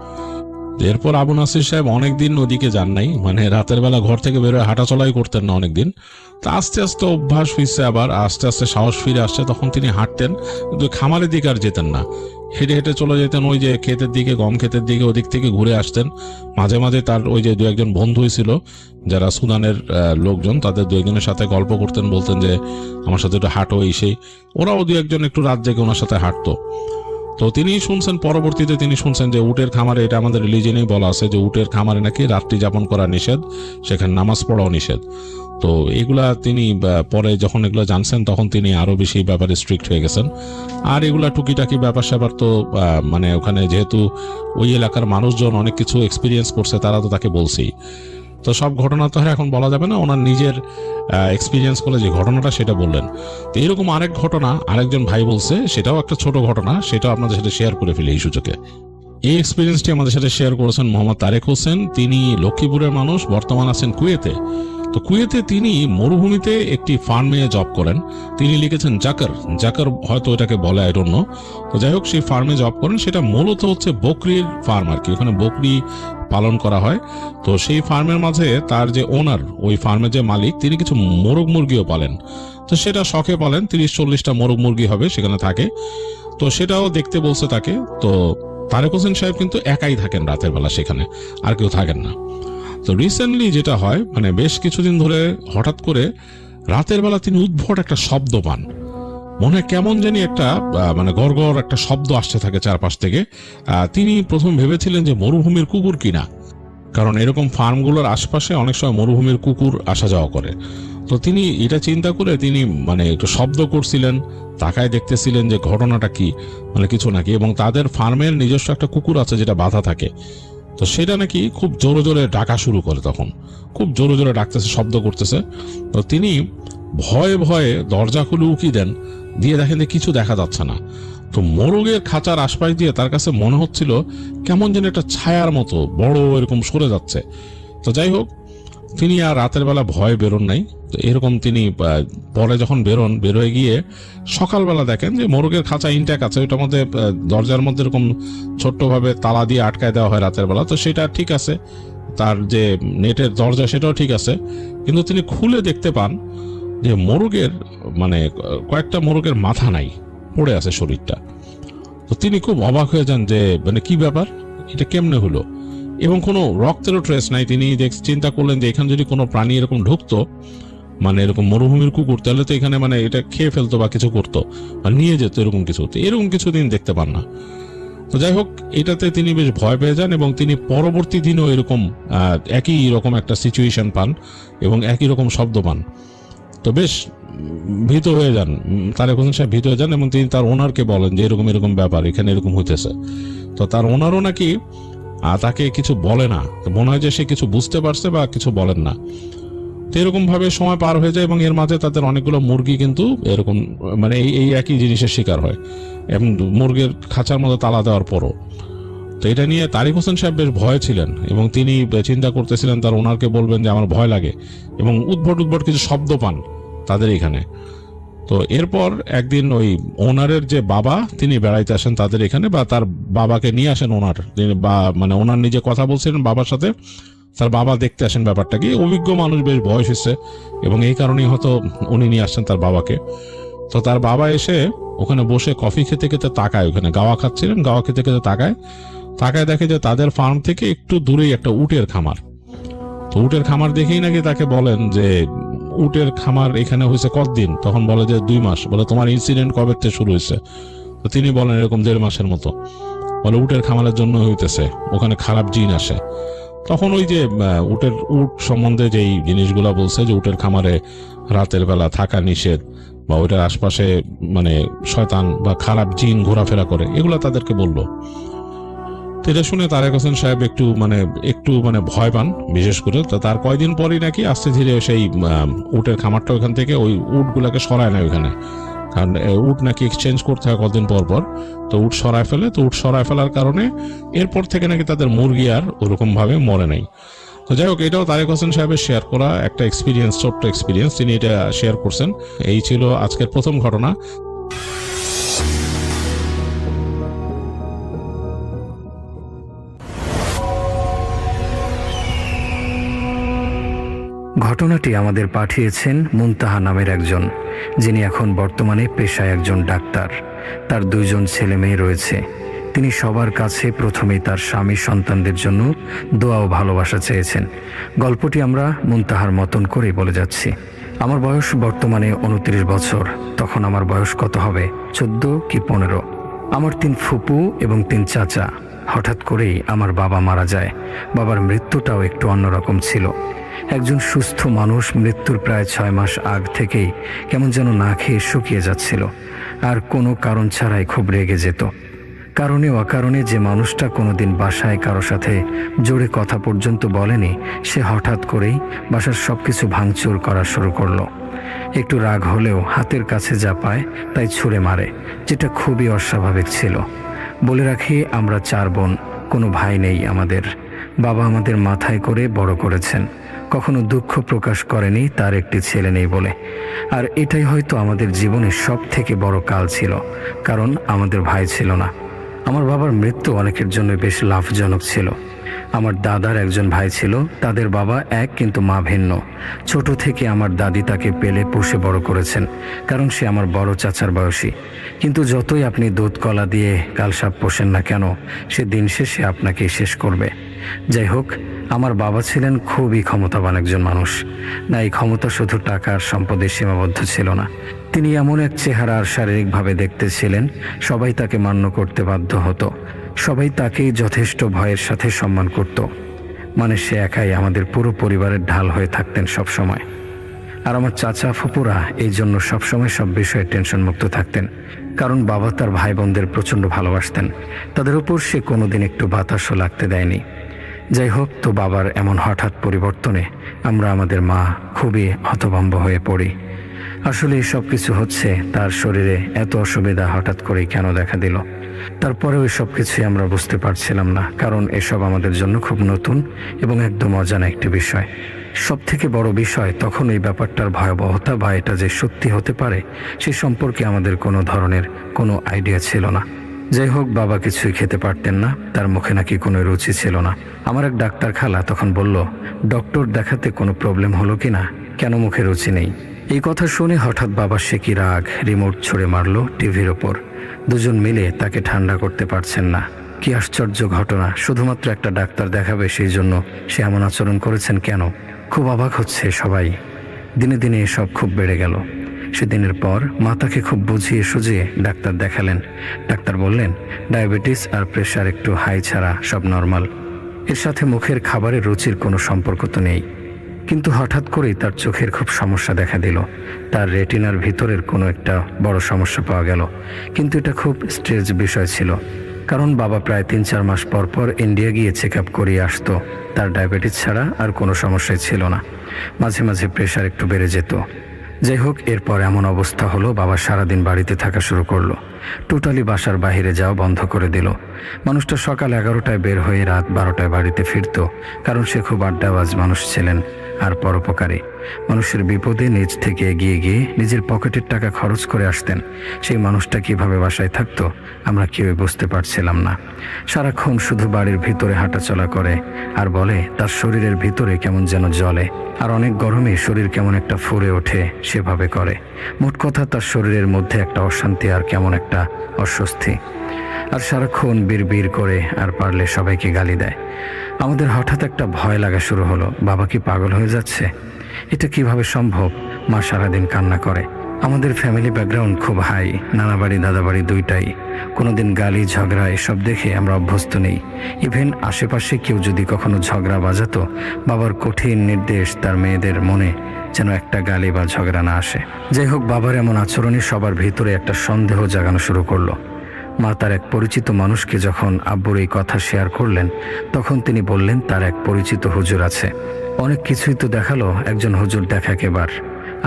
এরপর আবু নাসির সাহেব অনেকদিন ওদিকে যান নাই, মানে রাতের বেলা ঘর থেকে বেরোয় হাঁটাচলাই করতেন না অনেকদিন। তা আস্তে আস্তে অভ্যাস হয়েছে, আবার আস্তে আস্তে সাহস ফিরে আসছে। তখন তিনি হাঁটতেন, কিন্তু খামারের দিকে আর যেতেন না, হেঁটে হেঁটে চলে যেতেন ওই যে ক্ষেতের দিকে, গম ক্ষেতের দিকে, ওদিক থেকে ঘুরে আসতেন। মাঝে মাঝে তার ওই যে দু একজন বন্ধুই ছিল যারা সুদানের লোকজন, তাদের দু একজনের সাথে গল্প করতেন, বলতেন যে আমার সাথে একটু হাঁটো এই সেই। ওরাও দু একজন একটু রাত জেগে ওনার সাথে হাঁটতো। তো তিনি শুনছেন, পরবর্তীতে তিনি শুনছেন যে উটের খামারে, এটা আমাদের রিলিজনেই বলা আছে যে উটের খামারে নাকি রাত্রি যাপন করা নিষেধ, সেখানে নামাজ পড়াও নিষেধ। তো এগুলা তিনি পরে যখন এগুলো জানছেন তখন তিনি আরো বেশি ব্যাপারে স্ট্রিক্ট হয়ে গেছেন। আর এগুলা টুকিটাকি ব্যাপার স্যাপার তো মানে ওখানে যেহেতু ওই এলাকার মানুষজন অনেক কিছু এক্সপিরিয়েন্স করছে, তারা তো তাকে বলছেই। তো সব ঘটনা তো এখন বলা যাবে না, ওনার নিজের এক্সপিরিয়েন্স করে যে ঘটনাটা সেটা বললেন। তো এরকম আরেক ঘটনা আরেকজন ভাই বলছে, সেটাও একটা ছোট ঘটনা, সেটাও আপনাদের সাথে শেয়ার করে ফেলি এই সুযোগে। এই এক্সপিরিয়েন্সটি আমাদের সাথে শেয়ার করেছেন মোহাম্মদ তারেক হোসেন। তিনি লক্ষ্মীপুরের মানুষ, বর্তমান আছেন কুয়েতে। তো কুয়েতে তিনি মরুভূমিতে একটি ফার্মে জব করেন। তিনি লিখেছেন জাকার হয়তো এটাকে বলে, আই ডোন্ট নো। তো যাই হোক, সেই ফার্মে জব করেন। সেটা মূলত হচ্ছে বকরির ফার্ম আর কি, ওখানে বকরি পালন করা হয়। তো সেই ফার্মের মাঝে তার যে ওনার, ওই ফার্মের যে মালিক, তিনি কিছু মোরগ মুরগিও পালেন। তো সেটা শখে পালেন, 30-40টা মোরগ মুরগি হবে সেখানে থাকে। তো সেটাও দেখতে বলছে তাকে। তো তারেক হোসেন সাহেব কিন্তু একাই থাকেন রাতের বেলা সেখানে, আর কেউ থাকেন না। তো রিসেন্টলি যেটা হয়, মানে বেশ কিছুদিন ধরে হঠাৎ করে রাতের বেলা তিনি উদ্ভট একটা শব্দ পান। মনে হয় কেমন জানি একটা মানে গড়গড় একটা শব্দ আসতে থাকে চারপাশ থেকে। তিনি প্রথম ভেবেছিলেন যে মরুভূমির কুকুর কিনা, কারণ এরকম ফার্মগুলোর আশপাশে অনেক সময় মরুভূমির কুকুর আসা যাওয়া করে। তো তিনি এটা চিন্তা করে তিনি মানে একটু শব্দ করছিলেন, তাকায় দেখতেছিলেন যে ঘটনাটা কি, মানে কিছু নাকি। এবং তাদের ফার্মের নিজস্ব একটা কুকুর আছে যেটা বাধা থাকে, তো সেটা নাকি খুব জোরে জোরে ডাকা শুরু করে, তখন খুব জোরে জোরে ডাকতেছে, শব্দ করতেছে। তো তিনি ভয়ে ভয়ে দরজা খুলে উকি দেন, দিয়ে দেখেন যে কিছু দেখা যাচ্ছে না। তো মোরগের খাঁচার আশপাশ দিয়ে তার কাছে মনে হচ্ছিল কেমন যেন একটা ছায়ার মতো বড় এরকম সরে যাচ্ছে। তো যাই হোক, তিনি আর রাতের বেলা ভয় বেরোন নাই। তো এরকম তিনি পরে যখন বেরোয় গিয়ে সকালবেলা দেখেন যে মোরগের খাঁচা ইনট্যাক্ট আছে, ওইটার মধ্যে দরজার মধ্যে এরকম ছোট্টভাবে তালা দিয়ে আটকায় দেওয়া হয় রাতের বেলা। তো সেটা ঠিক আছে, তার যে নেটের দরজা সেটাও ঠিক আছে। কিন্তু তিনি খুলে দেখতে পান যে মোরগের মানে কয়েকটা মোরগের মাথা নাই, পড়ে আছে শরীরটা। তো তিনি খুব অবাক হয়ে যান যে মানে কি ব্যাপার, এটা কেমনে হলো, এবং কোনো রক্তেরও ট্রেস নাই। তিনি চিন্তা করলেন যে এখানে যদি কোনো প্রাণী এরকম ঢুকতো, মানে এরকম মরুভূমির কুকুর, তাহলে তো এখানে মানে এটা খেয়ে ফেলতো বা কিছু করতো বা নিয়ে যেত, এরকম কিছু। তো এরকম কিছু তিনি দেখতে পান না। তো যাই হোক, এটাতে তিনি বেশ ভয় পেয়ে যান এবং তিনি পরবর্তী দিনও এরকম একই রকম একটা সিচুয়েশন পান এবং একই রকম শব্দ পান। তো বেশ ভীত হয়ে যান, তারেক হোসেন সাহেব ভীত হয়ে যান এবং তিনি তার ওনারকে বলেন যে এরকম এরকম ব্যাপার, এখানে এরকম হইতেছে। তো তার ওনারও নাকি তাকে কিছু বলে না, মনে হয় যে সে কিছু বুঝতে পারছে বা কিছু বলেন না। তো এরকম ভাবে সময় পার হয়ে যায় এবং এর মাঝে তাদের অনেকগুলো মুরগি কিন্তু এরকম মানে এই একই জিনিসের শিকার হয়, এবং মুরগির খাঁচার মধ্যে তালা দেওয়ার পরও। তো এটা নিয়ে তারেক হোসেন সাহেব বেশ ভয় ছিলেন এবং তিনি চিন্তা করতেছিলেন তার ওনারকে বলবেন যে আমার ভয় লাগে, এবং উদ্ভট কিছু শব্দ পান তাদের এখানে। তো এরপর একদিন ওই ওনারের যে বাবা, তিনি বেড়াইতে আসেন তাদের এখানে, বা তার বাবাকে নিয়ে আসেন ওনার, মানে ওনার নিজে কথা বলছিলেন বাবার সাথে, তার বাবা দেখতে আসেন ব্যাপারটা কি। অভিজ্ঞ মানুষ, বেশ বয়স হচ্ছে, এবং এই কারণেই হয়তো উনি নিয়ে আসছেন তার বাবাকে। তো তার বাবা এসে ওখানে বসে কফি খেতে খেতে তাকায়, ওখানে গাওয়া খাচ্ছিলেন, গাওয়া খেতে খেতে তাকায় দেখে যে তাদের ফার্ম থেকে একটু দূরেই একটা উটের খামার। তো উটের খামার দেখেই নাকি তাকে বলেন যে উটের খামার এখানে হয়েছে কতদিন? তখন বলে যে 2 মাস। বলে তোমার ইনসিডেন্ট কবে থেকে শুরু হয়েছে? তো তিনি বলেন এরকম 1.5 মাসের মতো। বলে উটের খামারের জন্য হইতেছে, ওখানে খারাপ জিন আসে। তখন ওই যে উট সম্বন্ধে যেই জিনিসগুলা বলছে যে উটের খামারে রাতের বেলা থাকা নিষেধ, বা ওইটার আশপাশে মানে শয়তান বা খারাপ জিন ঘোরাফেরা করে, এগুলা তাদেরকে বললো। তো এটা শুনে তারেক হোসেন সাহেব একটু মানে ভয় পান বিশেষ করে। তো তার কয়দিন পরই নাকি আস্তে ধীরে সেই উটের খামারটা ওইখান থেকে ওই উটগুলাকে সরায় নেয় ওইখানে, কারণ উট নাকি এক্সচেঞ্জ করতে হয় কতদিন পর পর। তো উট সরায় ফেলে। তো উট সরায় ফেলার কারণে এরপর থেকে নাকি তাদের মুরগি আর ওরকম ভাবে মরে নাই। তো যাই হোক, এটাও তারেক হোসেন সাহেবের শেয়ার করা একটা এক্সপিরিয়েন্স, ছোট্ট এক্সপিরিয়েন্স, তিনি এটা শেয়ার করছেন। এই ছিল আজকের প্রথম ঘটনা। ঘটনাটি আমাদের পাঠিয়েছেন মুনতাহা নামের একজন, যিনি এখন বর্তমানে পেশায় একজন ডাক্তার। তার 2 জন ছেলে মেয়ে রয়েছে। তিনি সবার কাছে প্রথমেই তার স্বামী সন্তানদের জন্য দোয়া ও ভালোবাসা চেয়েছেন। গল্পটি আমরা মুনতাহার মতন করেই বলে যাচ্ছি। আমার বয়স বর্তমানে 29 বছর। তখন আমার বয়স কত হবে? 14 কি 15। আমার 3 ফুপু এবং 3 চাচা। হঠাৎ করেই আমার বাবা মারা যায়। বাবার মৃত্যুটাও একটু অন্যরকম ছিল। একজন সুস্থ মানুষ মৃত্যুর প্রায় 6 মাস আগ থেকেই কেমন যেন না খেয়ে শুকিয়ে যাচ্ছিল, আর কোনো কারণ ছাড়াই খুব রেগে যেত। কারণে অকারণে যে মানুষটা কোনোদিন বাসায় কারো সাথে জোরে কথা পর্যন্ত বলেনি, সে হঠাৎ করেই বাসার সবকিছু ভাঙচুর করা শুরু করলো। একটু রাগ হলেও হাতের কাছে যা পায় তাই ছুঁড়ে মারে, যেটা খুবই অস্বাভাবিক ছিল। বলে রাখি, আমরা 4 বোন, কোনো ভাই নেই আমাদের। বাবা আমাদের মাথায় করে বড় করেছেন, কখনো দুঃখ প্রকাশ করেনি তার একটি ছেলে নেই বলে। আর এটাই হয়তো আমাদের জীবনের সব থেকে বড় কাল ছিল, কারণ আমাদের ভাই ছিল না। আমার বাবার মৃত্যু অনেকের জন্য বেশ লাভজনক ছিল। আমার দাদার একজন ভাই ছিল, তাদের বাবা এক কিন্তু মা ভিন্ন। ছোট থেকে আমার দাদি তাকে পেলে পুষে বড় করেছেন, কারণ সে আমার বড় চাচার বয়সী। কিন্তু যতই আপনি দুধ কলা দিয়ে কালসাপ পোষেন না কেন, সে দিন শেষে আপনাকে শেষ করবে। যাই হোক, আমার বাবা ছিলেন খুবই ক্ষমতাবান একজন মানুষ। না, এই ক্ষমতা শুধু টাকার সম্পদে সীমাবদ্ধ ছিল না। তিনি এমন এক চেহারা আর শারীরিকভাবে দেখতে ছিলেন, সবাই তাকে মান্য করতে বাধ্য হতো। সবাই তাকেই যথেষ্ট ভয়ের সাথে সম্মান করত। মানে সে একাই আমাদের পুরো পরিবারের ঢাল হয়ে থাকতেন সব সময়। আর আমার চাচা ফুপুরা এই জন্য সবসময় সব বিষয়ে টেনশন মুক্ত থাকতেন, কারণ বাবা তার ভাই বোনদের প্রচণ্ড ভালোবাসতেন। তাদের উপর সে কোনোদিন একটু বাতাসও লাগতে দেয়নি। যাই হোক, তো বাবার এমন হঠাৎ পরিবর্তনে আমরা আমাদের মা খুবই হতভম্ব হয়ে পড়ি। আসলে সব কিছু হচ্ছে তার শরীরে এত অসুবিধা হঠাৎ করেই কেন দেখা দিল। তারপরেও সব কিছুই আমরা বুঝতে পারছিলাম না, কারণ এসব আমাদের জন্য খুব নতুন এবং একদম অজানা একটি বিষয়। সব থেকে বড় বিষয়, তখন এই ব্যাপারটার ভয়াবহতা বা এটা যে সত্যি হতে পারে সে সম্পর্কে আমাদের কোনো ধরনের কোনো আইডিয়া ছিল না। যাই হোক, বাবা কিছুই খেতে পারতেন না, তার মুখে নাকি কোনো রুচি ছিল না। আমার এক ডাক্তার খালা তখন বলল, ডক্টর দেখাতে কোনো প্রবলেম হলো কি না, কেন মুখে রুচি নেই? এই কথা শুনে হঠাৎ বাবার সে কি রাগ, রিমোট ছুঁড়ে মারলো টিভির ওপর। 2 জন মিলে তাকে ঠান্ডা করতে পারছেন না। কি আশ্চর্য ঘটনা, শুধুমাত্র একটা ডাক্তার দেখাবে সেই জন্য সে এমন আচরণ করেছেন কেন? খুব অবাক হচ্ছে সবাই। দিনে দিনে এসব খুব বেড়ে গেল। সেদিনের পর মা তাকে খুব বুঝিয়ে সুঝিয়ে ডাক্তার দেখালেন। ডাক্তার বললেন, ডায়াবেটিস আর প্রেশার একটু হাই ছাড়া সব নর্মাল। এর সাথে মুখের খাবারের রুচির কোনো সম্পর্ক তো নেই। কিন্তু হঠাৎ করেই তার চোখের খুব সমস্যা দেখা দিল। তার রেটিনার ভিতরের কোনো একটা বড় সমস্যা পাওয়া গেল। কিন্তু এটা খুব স্ট্রেজ বিষয় ছিল, কারণ বাবা প্রায় 3-4 মাস পর পর ইন্ডিয়া গিয়ে চেক আপ করিয়ে আসতো। তার ডায়াবেটিস ছাড়া আর কোনো সমস্যাই ছিল না। মাঝে মাঝে প্রেশার একটু বেড়ে যেত। যাই হোক, এরপর এমন অবস্থা হলো, বাবা সারাদিন বাড়িতে থাকা শুরু করলো। টোটালি বাসার বাইরে যাওয়া বন্ধ করে দিল। মানুষটা সকাল 11টায় বের হয়ে রাত 12টায় বাড়িতে ফিরত, কারণ সে খুব আড্ডাবাজ মানুষ ছিলেন আর পরোপকারী। মানুষের বিপদে নিজ থেকে এগিয়ে গিয়ে নিজের পকেটের টাকা খরচ করে আসতেন। সেই মানুষটা কিভাবে বাসায় থাকতো আমরা কেউই বুঝতে পারছিলাম না। সারাক্ষণ শুধু বাড়ির ভিতরে হাঁটাচলা করে আর বলে তার শরীরের ভিতরে কেমন যেন জ্বলে, আর অনেক গরমে শরীর কেমন একটা ফুরে ওঠে, সেভাবে করে। মোট কথা তার শরীরের মধ্যে একটা অশান্তি আর কেমন একটা অস্বস্তি, আর সারাক্ষণ বিড়বিড় করে আর পারলে সবাইকে গালি দেয়। আমাদের হঠাৎ একটা ভয় লাগা শুরু হলো, বাবা কি পাগল হয়ে যাচ্ছে? এটা কিভাবে সম্ভব? মা সারাদিন কান্না করে। আমাদের ফ্যামিলি ব্যাকগ্রাউন্ড খুব হাই, নানা বাড়ি দাদা বাড়ি দুইটাই। কোনোদিন গালি ঝগড়া এসব দেখে আমরা অভ্যস্ত নেই। ইভেন আশেপাশে কেউ যদি কখনো ঝগড়া বাজাতো, বাবার কঠিন নির্দেশ তার মেয়েদের মনে যেন একটা গালি বা ঝগড়া না আসে। যাই হোক, বাবার এমন আচরণই সবার ভিতরে একটা সন্দেহ জাগানো শুরু করলো। মা তার এক পরিচিত মানুষকে যখন আব্বুর এই কথা শেয়ার করলেন, তখন তিনি বললেন তার এক পরিচিত হুজুর আছে। অনেক কিছুই তো দেখালো, একজন হুজুর দেখাক এবার।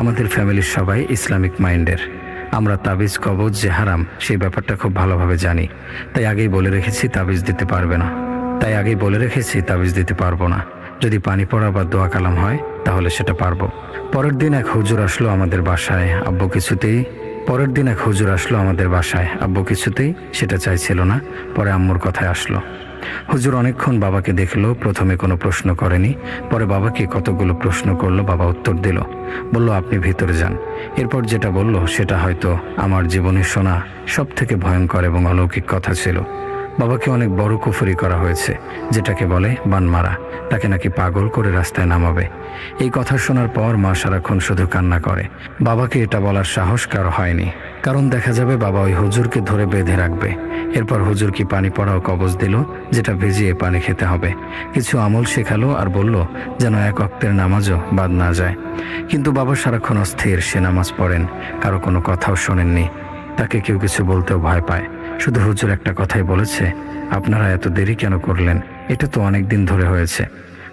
আমাদের ফ্যামিলির সবাই ইসলামিক মাইন্ডের। আমরা তাবিজ কবজ যে হারাম সেই ব্যাপারটা খুব ভালোভাবে জানি, তাই আগেই বলে রেখেছি তাবিজ দিতে পারবো না। যদি পানি পড়া বা দোয়া কালাম হয় তাহলে সেটা পারবো। পরের দিন এক হুজুর আসলো আমাদের বাসায়, আব্বু কিছুতেই সেটা চাইছিল না। পরে আম্মুর কথায় আসলো। হুজুর অনেকক্ষণ বাবাকে দেখলো, প্রথমে কোনো প্রশ্ন করেনি, পরে বাবাকে কতগুলো প্রশ্ন করলো। বাবা উত্তর দিল, বলল আপনি ভিতরে যান। এরপর যেটা বলল সেটা হয়তো আমার জীবনে শোনা সব থেকে ভয়ঙ্কর এবং অলৌকিক কথা ছিল। বাবাকে অনেক বড় কুফরি করা হয়েছে, যেটাকে বলে বান মারা। তাকে নাকি পাগল করে রাস্তায় নামাবে। এই কথা শোনার পর মা সারাক্ষণ শুধু কান্না করে। বাবাকে এটা বলার সাহস কারো হয়নি, কারণ দেখা যাবে বাবা ওই হুজুরকে ধরে বেঁধে রাখবে। এরপর হুজুর কি পানি পড়াও কবজ দিল, যেটা ভিজিয়ে পানি খেতে হবে। কিছু আমল শেখালো আর বলল যেন এক ওয়াক্তের নামাজও বাদ না যায়। কিন্তু বাবা সারাক্ষণ অস্থির, সে নামাজ পড়েন, কারো কোনো কথাও শোনেননি। তাকে কেউ কিছু বলতেও ভয় পায়। শুধু হুজুর একটা কথাই বলেছে, আপনারা এত দেরি কেন করলেন? এটা তো অনেক দিন ধরে হয়েছে।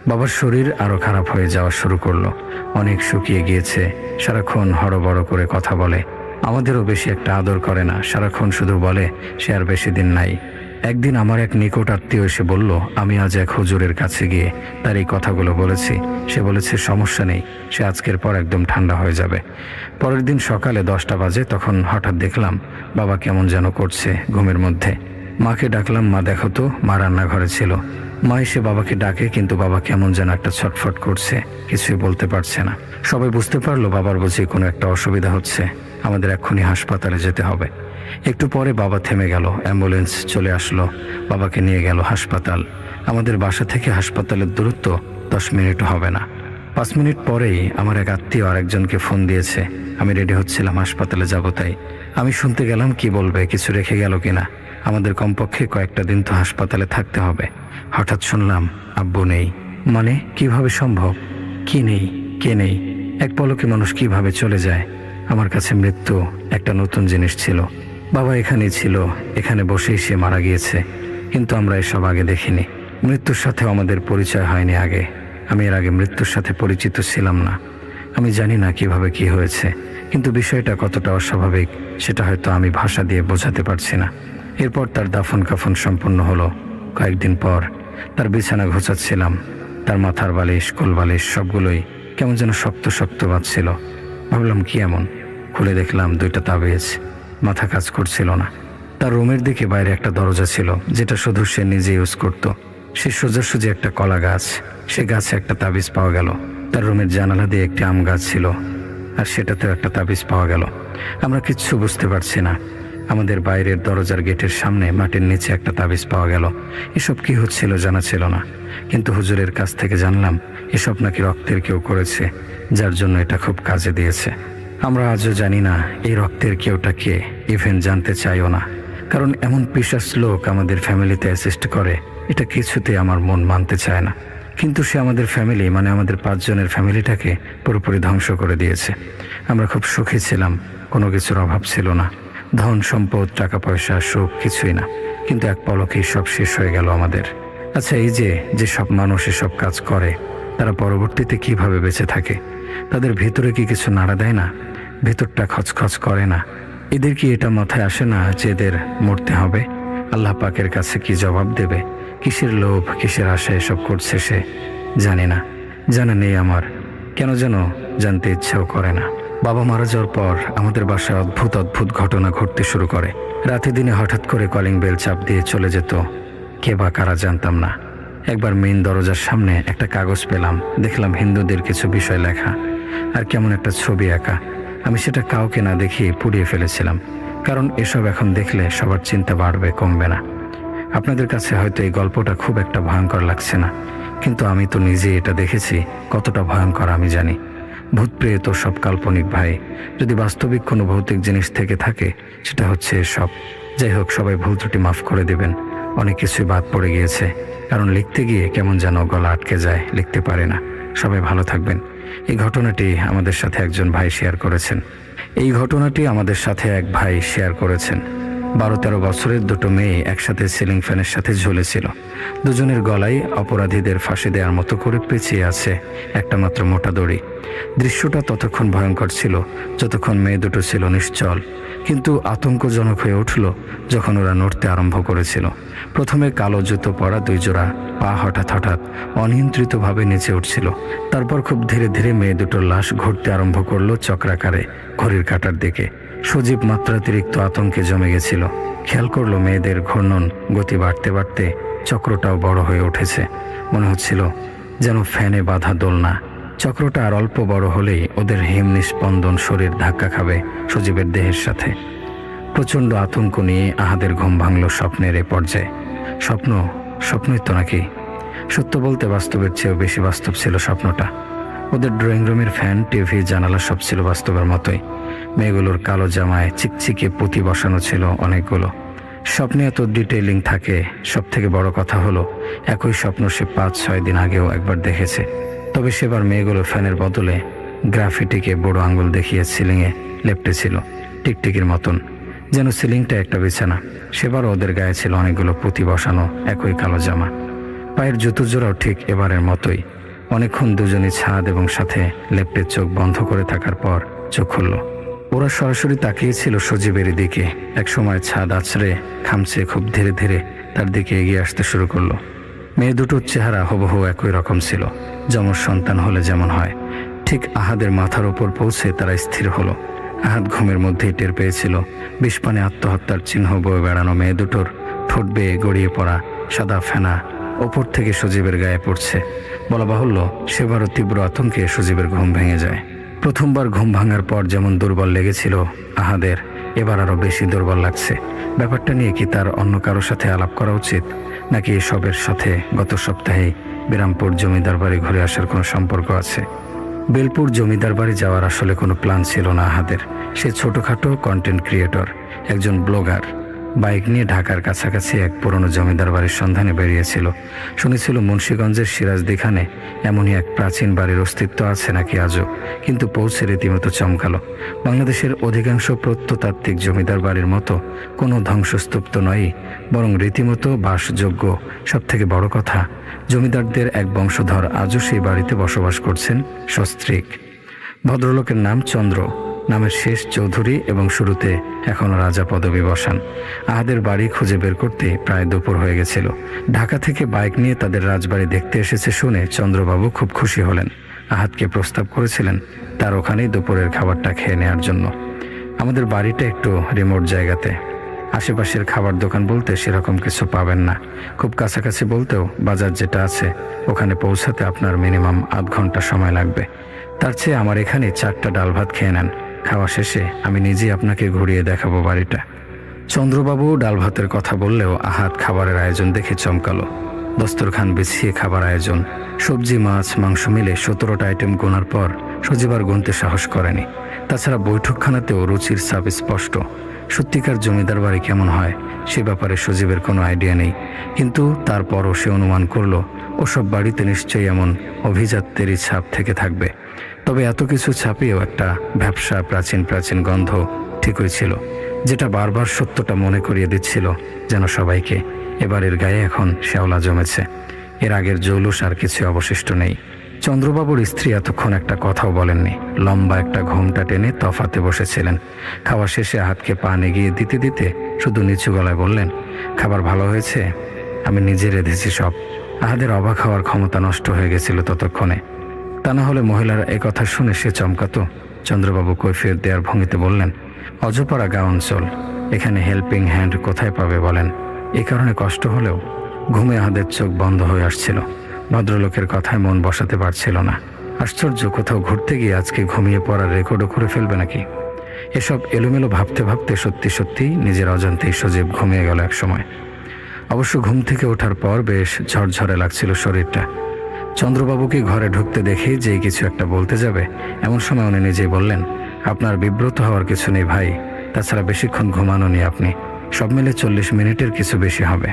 বাবার শরীর আরো খারাপ হয়ে যাওয়া শুরু করলো, অনেক শুকিয়ে গিয়েছে। সারাক্ষণ হড়বড় করে কথা বলে, আমাদেরও বেশি একটা আদর করে না। সারাক্ষণ শুধু বলে সে আর বেশি দিন নাই। একদিন আমার এক নিকট আত্মীয় এসে বলল, আমি আজ এক হুজুরের কাছে গিয়ে তার এই কথাগুলো বলেছি। সে বলেছে সমস্যা নেই, সে আজকের পর একদম ঠান্ডা হয়ে যাবে। পরের দিন সকালে 10টা বাজে, তখন হঠাৎ দেখলাম বাবা কেমন যেন করছে ঘুমের মধ্যে। মাকে ডাকলাম, মা দেখো তো। মা রান্নাঘরে ছিল। মা এসে বাবাকে ডাকে, কিন্তু বাবা কেমন যেন একটা ছটফট করছে, কিছুই বলতে পারছে না। সবাই বুঝতে পারলো বাবার বুঝি কোনো একটা অসুবিধা হচ্ছে, আমাদের এক্ষুনি হাসপাতালে যেতে হবে। একটু পরে বাবা থেমে গেল, অ্যাম্বুলেন্স চলে আসলো, বাবাকে নিয়ে গেল হাসপাতাল। আমাদের বাসা থেকে হাসপাতালের দূরত্ব 10 মিনিটও হবে না। 5 মিনিট পরেই আমার এক আত্মীয় আরেকজনকে ফোন দিয়েছে। আমি রেডি হচ্ছিলাম হাসপাতালে যাব, তাই আমি শুনতে গেলাম কি বলবে, কিছু রেখে গেল কিনা। আমাদের কমপক্ষে কয়েকটা দিন তো হাসপাতালে থাকতে হবে। হঠাৎ শুনলাম আব্বু নেই। মানে কিভাবে সম্ভব? কি নেই? কে নেই? এক পলকে মানুষ কিভাবে চলে যায়? আমার কাছে মৃত্যু একটা নতুন জিনিস ছিল। বাবা এখানেই ছিল, এখানে বসেই সে মারা গিয়েছে, কিন্তু আমরা এসব আগে দেখিনি। মৃত্যুর সাথেও আমাদের পরিচয় হয়নি আগে। আমি এর আগে মৃত্যুর সাথে পরিচিত ছিলাম না। আমি জানি না কিভাবে কি হয়েছে, কিন্তু বিষয়টা কতটা অস্বাভাবিক সেটা হয়তো আমি ভাষা দিয়ে বোঝাতে পারছি না। এরপর তার দাফন কাফন সম্পন্ন হলো। কয়েকদিন পর তার বিছানা ঘোচাচ্ছিলাম, তার মাথার বালিশ, কোল বালিশ সবগুলোই কেমন যেন শক্ত শক্ত বাজছিল। ভাবলাম কি এমন, খুলে দেখলাম 2টা তাবিজ। মাথা কাজ করছিল না। তার রুমের দিকে বাইরে একটা দরজা ছিল, যেটা শুধু সে নিজে ইউজ করত। সে সোজাসুজি একটা কলা গাছ, সে গাছে একটা তাবিজ পাওয়া গেল। তার রুমের জানালা দিয়ে একটি আম গাছ ছিল, আর সেটাতেও একটা তাবিজ পাওয়া গেল। আমরা কিচ্ছু বুঝতে পারছি না। আমাদের বাইরের দরজার গেটের সামনে মাটির নিচে একটা তাবিজ পাওয়া গেল। এসব কি হচ্ছিল জানা ছিল না, কিন্তু হুজুরের কাছ থেকে জানলাম এসব নাকি রক্তের কেউ করেছে, যার জন্য এটা খুব কাজে দিয়েছে। আমরা আজও জানি না এই রক্তের কেউটা কে, ইভেন জানতে চাইও না, কারণ এমন পিশাচ লোক আমাদের ফ্যামিলিতে অ্যাসিস্ট করে এটা কিছুতে আমার মন মানতে চায় না। কিন্তু সে আমাদের ফ্যামিলি, মানে আমাদের 5 জনের ফ্যামিলিটাকে পুরোপুরি ধ্বংস করে দিয়েছে। আমরা খুব সুখী ছিলাম, কোনো কিছুর অভাব ছিল না, ধন সম্পদ, টাকা পয়সা, সুখ কিছুই না। কিন্তু এক পলকেই সব শেষ হয়ে গেল আমাদের। আচ্ছা, এই যে সব মানুষ এসব কাজ করে, তারা পরবর্তীতে কিভাবে বেঁচে থাকে? তাদের ভেতরে কি কিছু নাড়া দেয় না? ভেতরটা খচখচ করে না? এদের কি এটা মাথায় আসে না যে এদের মরতে হবে? আল্লাহ পাকের কাছে কি জবাব দেবে? কিসের লোভ, কিসের আশা এসব করছে সে? জানি না, জানা নেই আমার। কেন যেন জানতে ইচ্ছেও করে না। বাবা মারা যাওয়ার পর আমাদের বাসায় অদ্ভুত অদ্ভুত ঘটনা ঘটতে শুরু করে। রাতে দিনে হঠাৎ করে কলিং বেল চাপ দিয়ে চলে যেত, কে বা কারা জানতাম না। একবার মেইন দরজার সামনে একটা কাগজ পেলাম, দেখলাম হিন্দুদের কিছু বিষয় লেখা আর কেমন একটা ছবি আঁকা। আমি সেটা কাউকে না দেখিয়ে পুড়িয়ে ফেলেছিলাম, কারণ এসব এখন দেখলে সবার চিন্তা বাড়বে, কমবে না। আপনাদের কাছে হয়তো এই গল্পটা খুব একটা ভয়ঙ্কর লাগছে না, কিন্তু আমি তো নিজেই এটা দেখেছি, কতটা ভয়ঙ্কর আমি জানি। ভূত প্রেত সব কাল্পনিক ভাই, যদি বাস্তবিক কোনো ভৌতিক জিনিস থেকে থাকে সেটা হচ্ছে এসব। যাই হোক, সবাই ভুল ত্রুটি মাফ করে দেবেন, অনেক কিছুই বাদ পড়ে গিয়েছে, কারণ লিখতে গিয়ে কেমন যেন গলা আটকে যায়, লিখতে পারে না। সবাই ভালো থাকবেন। এই ঘটনাটি আমাদের সাথে একজন ভাই শেয়ার করেছেন। 12-13 বছরের দুটো মেয়ে একসাথে সিলিং ফ্যানের সাথে ঝুলেছিল। দুজনের গলায় অপরাধীদের ফাঁসি দেওয়ার মতো করে পেঁচিয়ে আছে একটা মাত্র মোটা দড়ি। দৃশ্যটা ততক্ষণ ভয়ঙ্কর ছিল যতক্ষণ মেয়ে দুটো ছিল নিশ্চল, কিন্তু আতঙ্কজনক হয়ে উঠল যখন ওরা নড়তে আরম্ভ করেছিল। প্রথমে কালো জুতো পরা 2 জোড়া পা হঠাৎ হঠাৎ অনিয়ন্ত্রিতভাবে নিচে উঠছিল। তারপর খুব ধীরে ধীরে মেয়ে দুটোর লাশ ঘুরতে আরম্ভ করলো চক্রাকারে ঘড়ির কাঁটার দিকে। সজীব মাত্রাতিরিক্ত আতঙ্কে জমে গেছিল। খেয়াল করলো মেয়েদের ঘূর্ণন গতি বাড়তে বাড়তে চক্রটাও বড় হয়ে উঠেছে। মনে হচ্ছিল যেন ফ্যানে বাঁধা দোলনা। চক্রটা আর অল্প বড় হলেই ওদের হিম নিস্পন্দন শরীর ধাক্কা খাবে সজীবের দেহের সাথে। প্রচণ্ড আতঙ্ক নিয়ে আহাদের ঘুম ভাঙল স্বপ্নের এ পর্যায়ে। স্বপ্নই তো নাকি? সত্য বলতে বাস্তবের চেয়েও বেশি বাস্তব ছিল স্বপ্নটা। ওদের ড্রয়িং রুমের ফ্যান, টিভি, জানালা সব ছিল বাস্তবের মতোই। মেয়েগুলোর কালো জামায় চিকচিকে পুঁতি বসানো ছিল অনেকগুলো। স্বপ্নে এত ডিটেইলিং থাকে। সব থেকে বড় কথা হলো, একই স্বপ্ন সে 5-6 দিন আগেও একবার দেখেছে। তবে সেবার মেয়েগুলো ফ্যানের বদলে গ্রাফিটিকে বড় আঙ্গুল দেখিয়ে সিলিংয়ে লেপটেছিল টিকটিকির মতন, যেন সিলিংটা একটা বিছানা। সেবার ওদের গায়ে ছিল অনেকগুলো পুঁতি বসানো একই কালো জামা। পায়ের জুতো জোড়াও ঠিক এবারের মতোই। অনেকক্ষণ দুজনই ছাদ এবং সাথে লেপটের চোখ বন্ধ করে থাকার পর চোখ খুলল। ওরা সরাসরি তাকিয়েছিল সজীবের দিকে। একসময় ছাদ আছড়ে খামচে খুব ধীরে ধীরে তার দিকে এগিয়ে আসতে শুরু করলো। মেয়ে দুটোর চেহারা হুবহু একই রকম ছিল, যমজ সন্তান হলে যেমন হয়। ঠিক আহাদের মাথার উপর পৌঁছে তারা স্থির হলো। আহাদ ঘুমের মধ্যেই টের পেয়েছিল বিষপানে আত্মহত্যার চিহ্ন বয়ে বেড়ানো মেয়ে দুটোর ঠোঁট বেয়ে গড়িয়ে পড়া সাদা ফেনা ওপর থেকে সজীবের গায়ে পড়ছে। বলা বাহুল্য, সেবারও তীব্র আতঙ্কে সজীবের ঘুম ভেঙে যায়। প্রথমবার ঘুম ভাঙার পর যেমন দুর্বল লেগেছিল আহাদের, এবার আরও বেশি দুর্বল লাগছে। ব্যাপারটা নিয়ে কি তার অন্য কারোর সাথে আলাপ করা উচিত, নাকি এসবের সাথে গত সপ্তাহে বিরামপুর জমিদার বাড়ি ঘুরে আসার কোনো সম্পর্ক আছে? বেলপুর জমিদার বাড়ি যাওয়ার আসলে কোনো প্ল্যান ছিল না আহাদের। সে ছোটোখাটো কন্টেন্ট ক্রিয়েটর, একজন ব্লগার। বাইক নিয়ে ঢাকার কাছাকাছি এক পুরনো জমিদার বাড়ির সন্ধানে বেরিয়েছিল। শুনেছিল মুন্সিগঞ্জের সিরাজদিখানে এমনই এক প্রাচীন বাড়ির অস্তিত্ব আছে নাকি আজও, কিন্তু পৌঁছে রীতিমতো চমকালো। বাংলাদেশের অধিকাংশ প্রত্নতাত্ত্বিক জমিদার বাড়ির মতো কোনো ধ্বংসস্তূপ তো নয়, বরং রীতিমতো বাসযোগ্য। সব থেকে বড় কথা, জমিদারদের এক বংশধর আজও সেই বাড়িতে বসবাস করছেন সস্ত্রীক। ভদ্রলোকের নাম চন্দ্র, নামের শেষ চৌধুরী এবং শুরুতে এখনও রাজা পদবী বসান। আহাদের বাড়ি খুঁজে বের করতে প্রায় দুপুর হয়ে গেছিল। ঢাকা থেকে বাইক নিয়ে তাদের রাজবাড়ি দেখতে এসেছে শুনে চন্দ্রবাবু খুব খুশি হলেন। আহাদকে প্রস্তাব করেছিলেন তার ওখানেই দুপুরের খাবারটা খেয়ে নেওয়ার জন্য। আমাদের বাড়িটা একটু রিমোট জায়গাতে, আশেপাশের খাবার দোকান বলতে সেরকম কিছু পাবেন না। খুব কাছাকাছি বলতেও বাজার যেটা আছে ওখানে পৌঁছাতে আপনার মিনিমাম আধ ঘন্টা সময় লাগবে। তার চেয়ে আমার এখানে 4টা ডাল ভাত খেয়ে নেন। খাওয়া শেষে আমি নিজেই আপনাকে ঘুরিয়ে দেখাবো বাড়িটা। চন্দ্রবাবু ডাল ভাতের কথা বললেও আহাদ খাবারের আয়োজন দেখে চমকালো। দস্তরখান বিছিয়ে খাবার আয়োজন, সবজি, মাছ, মাংস মিলে 17টা আইটেম গোনার পর সজীবার গুনতে সাহস করেনি। তাছাড়া বৈঠকখানাতেও রুচির ছাপ স্পষ্ট। সত্যিকার জমিদার বাড়ি কেমন হয় সে ব্যাপারে সজীবের কোনো আইডিয়া নেই, কিন্তু তারপরও সে অনুমান করলো ওসব বাড়িতে নিশ্চয়ই এমন অভিজাত্যেরই ছাপ থেকে থাকবে। তবে এত কিছু ছাপিয়েও একটা ভ্যাপসা প্রাচীন প্রাচীন গন্ধ ঠিকই ছিল, যেটা বারবার সত্যটা মনে করিয়ে দিচ্ছিল যেন সবাইকে এবারের গায়ে এখন শ্যাওলা জমেছে। এর আগের জৌলুস আর কিছু অবশিষ্ট নেই। চন্দ্রবাবুর স্ত্রী এতক্ষণ একটা কথাও বলেননি। লম্বা একটা ঘোমটা টেনে তফাতে বসেছিলেন। খাওয়া শেষে আহাদকে পান এগিয়ে দিতে দিতে শুধু নিচু গলায় বললেন, খাবার ভালো হয়েছে? আমি নিজে রেঁধেছি সব। আহাদের অবাক হওয়ার ক্ষমতা নষ্ট হয়ে গেছিল ততক্ষণে। তা না হলে মহিলারা এ কথা শুনে সে চমকাতো। চন্দ্রবাবু কৈফিয়ত দেওয়ার ভঙ্গিতে বললেন, অজপাড়া গাঁও অঞ্চল, এখানে হেল্পিং হ্যান্ড কোথায় পাবে বলেন। এই কারণে কষ্ট হলেও ঘুমে আহাদের চোখ বন্ধ হয়ে আসছিল। ভদ্রলোকের কথায় মন বসাতে পারছিল না। আশ্চর্য, কোথাও ঘুরতে গিয়ে আজকে ঘুমিয়ে পড়ার রেকর্ডও করে ফেলবে নাকি। এসব এলোমেলো ভাবতে ভাবতে সত্যি সত্যি নিজের অজান্তেই সজীব ঘুমিয়ে গেল এক সময়। অবশ্য ঘুম থেকে ওঠার পর বেশ ঝরঝরে লাগছিল শরীরটা। চন্দ্রবাবুকে ঘরে ঢুকতে দেখে যেই কিছু একটা বলতে যাবে, এমন সময় উনি নিজেই বললেন, আপনার বিব্রত হওয়ার কিছু নেই ভাই, তাছাড়া বেশিক্ষণ ঘুমানো নি আপনি, সব মিলে 40 মিনিটের কিছু বেশি হবে।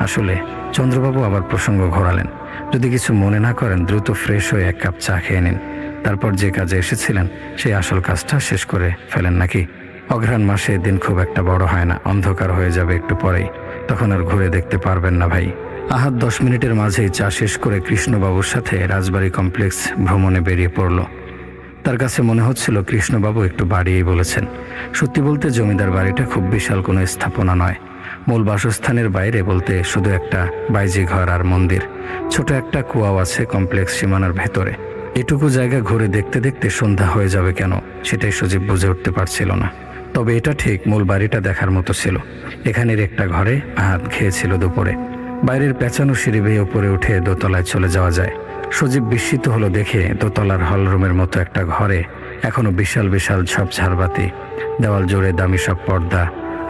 আসলে চন্দ্রবাবু আবার প্রসঙ্গ ঘোরালেন, যদি কিছু মনে না করেন দ্রুত ফ্রেশ হয়ে 1 কাপ চা খেয়ে নিন, তারপর যে কাজে এসেছিলেন সেই আসল কাজটা শেষ করে ফেলেন নাকি। অঘ্রাণ মাসে দিন খুব একটা বড় হয় না, অন্ধকার হয়ে যাবে একটু পরেই, তখন আর ঘুরে দেখতে পারবেন না ভাই। আহাদ 10 মিনিটের মাঝেই চা শেষ করে কৃষ্ণবাবুর সাথে রাজবাড়ি কমপ্লেক্স ভ্রমণে বেরিয়ে পড়ল। তার কাছে মনে হচ্ছিল কৃষ্ণবাবু একটু বাড়িয়েই বলেছেন। সত্যি বলতে জমিদার বাড়িটা খুব বিশাল কোনো স্থাপনা নয়। মূল বাসস্থানের বাইরে বলতে শুধু একটা বাইজি ঘর আর মন্দির, ছোট একটা কুয়াও আছে কমপ্লেক্স সীমানার ভেতরে। এটুকু জায়গা ঘুরে দেখতে দেখতে সন্ধ্যা হয়ে যাবে কেন, সেটাই সজীব বুঝে উঠতে পারছিল না। তবে এটা ঠিক, মূল বাড়িটা দেখার মতো ছিল। এখানের একটা ঘরে আহাদ খেয়েছিল দুপুরে। বাইরের পেঁচানো সিঁড়ি বেয়ে উপরে উঠে দোতলায় চলে যাওয়া যায়। সজীব বিস্মিত হলো দেখে দোতলার হলরুমের মতো একটা ঘরে এখনো বিশাল বিশাল সব ঝাড়বাতি, দেওয়াল জুড়ে দামি সব পর্দা,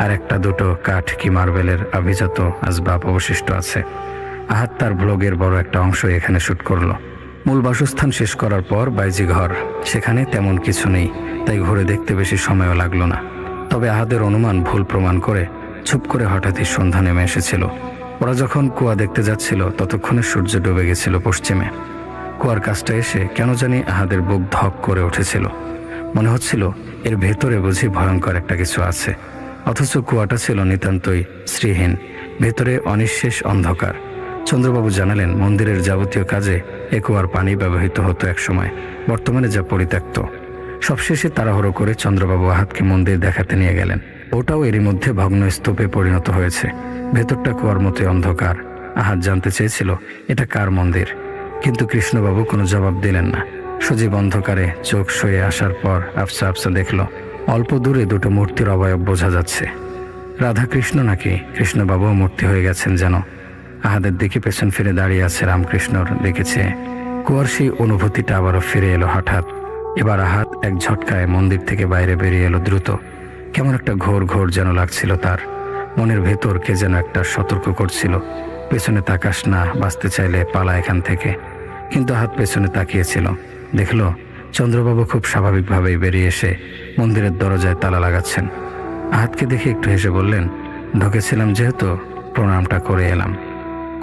আর একটা দুটো কাঠ কি মার্বেলের আভিজাত আসবাব অবশিষ্ট আছে। আহাদ তার ব্লগের বড় একটা অংশ এখানে শুট করলো। মূল বাসস্থান শেষ করার পর বাইজি ঘর, সেখানে তেমন কিছু নেই, তাই ঘুরে দেখতে বেশি সময়ও লাগলো না। তবে আহাদের অনুমান ভুল প্রমাণ করে চুপ করে হঠাৎই সন্ধ্যা নেমে এসেছিল। ওরা যখন কুয়া দেখতে যাচ্ছিল ততক্ষণে সূর্য ডুবে গেছিল পশ্চিমে। কুয়ার কাছটা এসে কেন জানি আহাদের বুক ধক করে উঠেছিল। মনে হচ্ছিল এর ভেতরে বুঝি ভয়ঙ্কর একটা কিছু আছে, অথচ কুয়াটা ছিল নিতান্তই শ্রীহীন, ভেতরে অনিঃশেষ অন্ধকার। চন্দ্রবাবু জানালেন, মন্দিরের যাবতীয় কাজে এ কুয়ার পানি ব্যবহৃত হতো একসময়, বর্তমানে যা পরিত্যক্ত। সবশেষে তাড়াহুড়ো করে চন্দ্রবাবু আহাদকে মন্দির দেখাতে নিয়ে গেলেন। ওটাও এরই মধ্যে ভগ্ন স্তূপে পরিণত হয়েছে। ভেতরটা কুয়ার মতোই অন্ধকার। আহাদ জানতে চেয়েছিল এটা কার মন্দির, কিন্তু কৃষ্ণবাবু কোনো জবাব দিলেন না। সজীব অন্ধকারে চোখ সয়ে আসার পর আফসা আফসা দেখল অল্প দূরে দুটো মূর্তির অবয়ব বোঝা যাচ্ছে। রাধাকৃষ্ণ নাকি কৃষ্ণবাবুও মূর্তি হয়ে গেছেন যেন। আহাদের দিকে পেছন ফিরে দাঁড়িয়ে আছে রামকৃষ্ণর দেখেছে। কুয়ার সেই অনুভূতিটা আবারও ফিরে এলো হঠাৎ। এবার আহাদ এক ঝটকায় মন্দির থেকে বাইরে বেরিয়ে এলো দ্রুত। কেমন একটা ঘোর ঘোর যেন লাগছিল তার। মনের ভেতর কে যেন একটা সতর্ক করছিল, পেছনে তাকাস না, বাঁচতে চাইলে পালা এখান থেকে। কিন্তু আহাদ পেছনে তাকিয়েছিল, দেখল চন্দ্রবাবু খুব স্বাভাবিকভাবেই বেরিয়ে এসে মন্দিরের দরজায় তালা লাগাচ্ছেন। আহাদকে দেখে একটু হেসে বললেন, ঢুকেছিলাম যেহেতু প্রণামটা করে এলাম।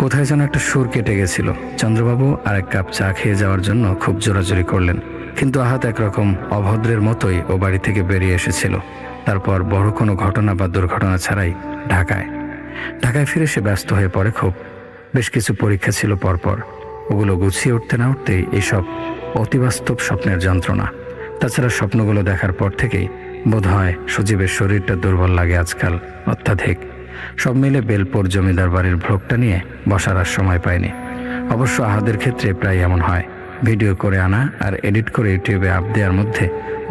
কোথায় যেন একটা সুর কেটে গেছিল। চন্দ্রবাবু আর 1 কাপ চা খেয়ে যাওয়ার জন্য খুব জোরাজোরি করলেন, কিন্তু আহাদ একরকম অভদ্রের মতোই ও বাড়ি থেকে বেরিয়ে এসেছিল। তারপর বড় কোনো ঘটনা বা দুর্ঘটনা ছাড়াই ঢাকায় ফিরে সে ব্যস্ত হয়ে পড়ে খুব। বেশ কিছু পরীক্ষা ছিল পরপর, ওগুলো গুছিয়ে উঠতে না উঠতেই এইসব অতিবাস্তব স্বপ্নের যন্ত্রণা। তাছাড়া স্বপ্নগুলো দেখার পর থেকেই বোধহয় সজীবের শরীরটা দুর্বল লাগে আজকাল অত্যাধিক। সব মিলে বেলপুর জমিদার বাড়ির ভ্লগটা নিয়ে বসার আর সময় পায়নি। অবশ্য আহাদের ক্ষেত্রে প্রায় এমন হয়, ভিডিও করে আনা আর এডিট করে ইউটিউবে আপ দেওয়ার মধ্যে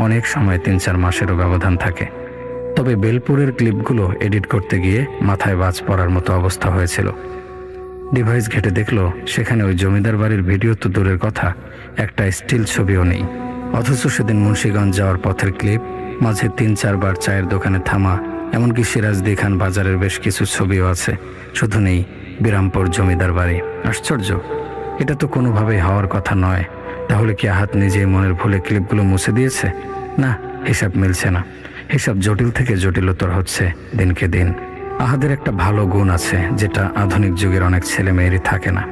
অনেক সময় 3-4 মাসেরও ব্যবধান থাকে। তবে বেলপুরের ক্লিপগুলো এডিট করতে গিয়ে মাথায় বাজ পড়ার মতো অবস্থা হয়েছিল। ডিভাইস ঘেটে দেখলো সেখানে ওই জমিদার বাড়ির ভিডিও তো দূরের কথা, একটা স্টিল ছবিও নেই। অথচ সেদিন মুন্সিগঞ্জ যাওয়ার পথের ক্লিপ, মাঝে 3-4 বার চায়ের দোকানে থামা, এমনকি সিরাজদি খান বাজারের বেশ কিছু ছবিও আছে। শুধু নেই বিরামপুর জমিদার বাড়ি। আশ্চর্য, এটা তো কোনোভাবেই হওয়ার কথা নয়। তাহলে কি আহাদ নিজেই মনের ভুলে ক্লিপগুলো মুছে দিয়েছে? না, হিসাব মিলছে না। হিসাব জটিল থেকে জটিলতর হচ্ছে দিনকে দিন। আহাদের একটা ভালো গুণ আছে যেটা আধুনিক যুগের অনেক ছেলে মেয়েরই থাকে না,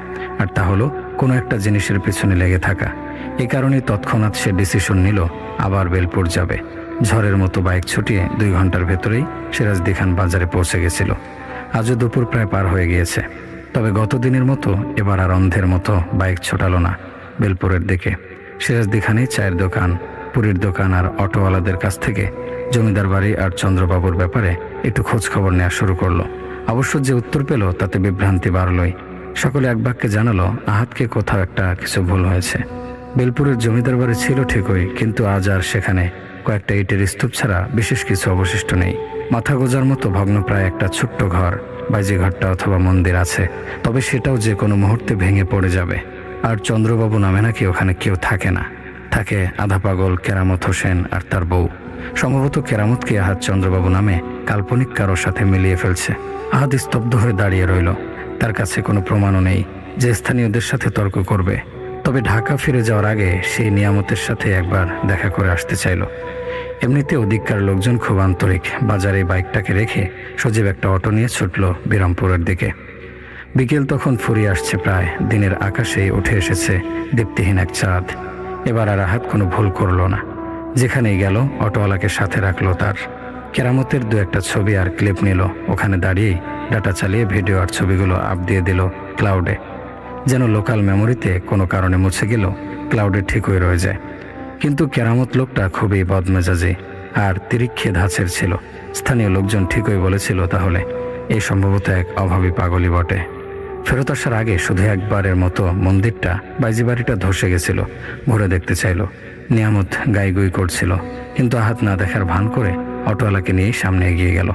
আর তা হলো কোনো একটা জিনিসের পেছনে লেগে থাকা। এই কারণেই তৎক্ষণাৎ সে ডিসিশন নিল আবার বেলপুর যাবে। ঝড়ের মতো বাইক ছুটিয়ে 2 ঘন্টার ভেতরেই সিরাজদি খান বাজারে পৌঁছে গেছিল। আজও দুপুর প্রায় পার হয়ে গিয়েছে। তবে গত দিনের মতো এবার আর অন্ধের মতো বাইক ছোটালো না বেলপুরের দিকে। সিরাজদি খানই চায়ের দোকান, পুরীর দোকান আর অটোওয়ালাদের কাছ থেকে জমিদার বাড়ি আর চন্দ্রবাবুর ব্যাপারে একটু খোঁজ খবর নেওয়া শুরু করলো। অবশ্য যে উত্তর পেল তাতে বিভ্রান্তি বাড়লই। সকলে এক বাক্যে জানালো আহাদকে কোথাও একটা কিছু ভুল হয়েছে। বেলপুরের জমিদার বাড়ি ছিল ঠিকই, কিন্তু আজ আর সেখানে কয়েকটা ইটের স্তূপ ছাড়া বিশেষ কিছু অবশিষ্ট নেই। মাথা গোজার মতো ভগ্নপ্রায় একটা ছোট্ট ঘর, বাইজি ঘরটা অথবা মন্দির আছে, তবে সেটাও যে কোনো মুহূর্তে ভেঙে পড়ে যাবে। আর চন্দ্রবাবু নামে নাকি ওখানে কেউ থাকে না, থাকে আধা পাগল কেরামত হোসেন আর তার বউ। সম্ভবত কেরামতকে আহাদ চন্দ্রবাবু নামে কাল্পনিক কারোর সাথে মিলিয়ে ফেলছে। আহাদ স্তব্ধ হয়ে দাঁড়িয়ে রইল। তার কাছে কোনো প্রমাণও নেই যে স্থানীয়দের সাথে তর্ক করবে, তবে ঢাকা ফিরে যাওয়ার আগে সেই নিয়ামতের সাথে একবার দেখা করে আসতে চাইল। এমনিতে ওদিককার লোকজন খুব আন্তরিক। বাজারে বাইকটাকে রেখে সজীব একটা অটো নিয়ে ছুটল বিরামপুরের দিকে। বিকেল তখন ফুরিয়ে আসছে প্রায়। দিনের আকাশেই উঠে এসেছে দীপ্তিহীন এক চাঁদ। এবার আর আহাদ কোনো ভুল করল না। যেখানেই গেল অটোওয়ালাকে সাথে রাখলো তার। কেরামতের দু একটা ছবি আর ক্লিপ নিল। ওখানে দাঁড়িয়েই ডাটা চালিয়ে ভিডিও আর ছবিগুলো আপ দিয়ে দিল ক্লাউডে। যেন লোকাল মেমোরিতে কোনো কারণে মুছে গেল, ক্লাউডে ঠিকই রয়ে যায়। কিন্তু কেরামত লোকটা খুবই বদমেজাজি আর তিরিক্ষে ধাঁচের ছিল। স্থানীয় লোকজন ঠিকই বলেছিল তাহলে এই সম্ভবত এক অভাবী পাগলই বটে। ফেরত আসার আগে শুধু একবারের মতো মন্দিরটা, বাইজি বাড়িটা ধসে গেছিল, ঘুরে দেখতে চাইল। নিয়ামত গাইগুই করছিল, কিন্তু আহাত না দেখার ভান করে অটোওয়ালাকে নিয়ে সামনে এগিয়ে গেল।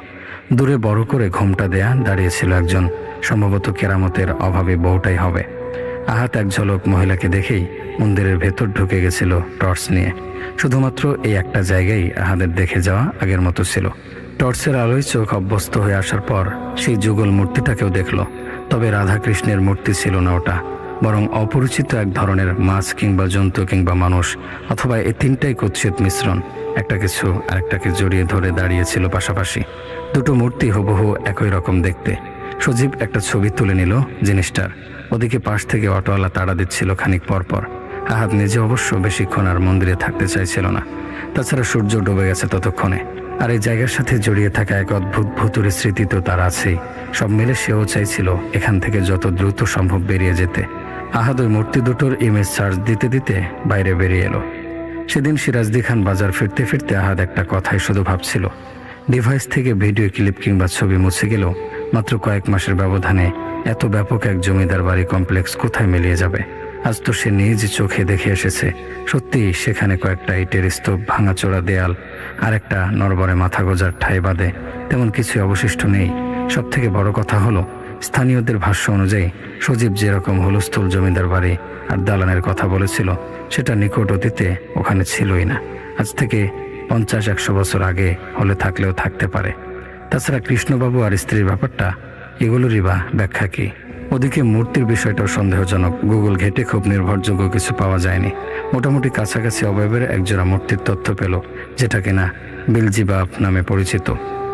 দূরে বড় করে ঘোমটা দেয়া দাঁড়িয়েছিল একজন, সম্ভবত কেরামতের অভাবী বউটাই হবে। আহাত এক ঝলক মহিলাকে দেখেই মন্দিরের ভেতর ঢুকে গেছিল টর্চ নিয়ে। শুধুমাত্র এই একটা জায়গায় আহাদের দেখে যাওয়া আগের মতো ছিল। টর্চের আলোয় চোখ অভ্যস্ত হয়ে আসার পর সেই যুগল মূর্তিটাকেও দেখল। তবে রাধাকৃষ্ণের মূর্তি ছিল না ওটা, বরং অপরিচিত এক ধরনের মাছ কিংবা জন্তু কিংবা মানুষ, অথবা এই তিনটাই কুৎসিত মিশ্রণ। একটা কিছু আরেকটাকে জড়িয়ে ধরে দাঁড়িয়েছিল পাশাপাশি। দুটো মূর্তি হুবহু একই রকম দেখতে। সজীব একটা ছবি তুলে নিল জিনিসটার। ওদিকে পাশ থেকে অটোওয়ালা তাড়া দিচ্ছিল খানিক পরপর। আহাদ নিজে অবশ্য বেশিক্ষণ আর মন্দিরে থাকতে চাইছিল না। তাছাড়া সূর্য ডুবে গেছে ততক্ষণে। আর এই জায়গার সাথে জড়িয়ে থাকা এক অদ্ভুত ভুতুরে স্মৃতি তো তার আছেই। সব মিলে সেও চাইছিল এখান থেকে যত দ্রুত সম্ভব বেরিয়ে যেতে। আহাদ ওই মূর্তি দুটোর ইমেজ সার্চ দিতে দিতে বাইরে বেরিয়ে এলো। সেদিন সিরাজদি খান বাজার ফিরতে ফিরতে আহাদ একটা কথাই শুধু ভাবছিল। ডিভাইস থেকে ভিডিও ক্লিপ কিংবা ছবি মুছে গেলেও মাত্র কয়েক মাসের ব্যবধানে এত ব্যাপক এক জমিদার বাড়ি কমপ্লেক্স কোথায় মিলিয়ে যাবে। আজ তো সে নিজ চোখে দেখে এসেছে। সত্যি সেখানে কয়েকটা ইটের স্তূপ, ভাঙাচোরা দেয়াল আর একটা নরবরে মাথা গোজার ঠাঁই বাদে তেমন কিছু অবশিষ্ট নেই। সব থেকে বড় কথা হলো, স্থানীয়দের ভাষ্য অনুযায়ী সজীব যেরকম হুলস্থুল জমিদার বাড়ি আর দালানের কথা বলেছিল, সেটা নিকট অতীতে ওখানে ছিলই না। আজ থেকে 50-100 বছর আগে হলে থাকলেও থাকতে পারে। তাছাড়া কৃষ্ণবাবু আর স্ত্রীর ব্যাপারটা, এগুলোরই বা ব্যাখ্যা কি? ওদিকে মূর্তির বিষয়টাও সন্দেহজনক। গুগল ঘেটে খুব নির্ভরযোগ্য কিছু পাওয়া যায়নি। মোটামুটি কাছাকাছি অবয়বের একজোড়া মূর্তির তথ্য পেল, যেটা কিনা বেলজিবাব নামে পরিচিত।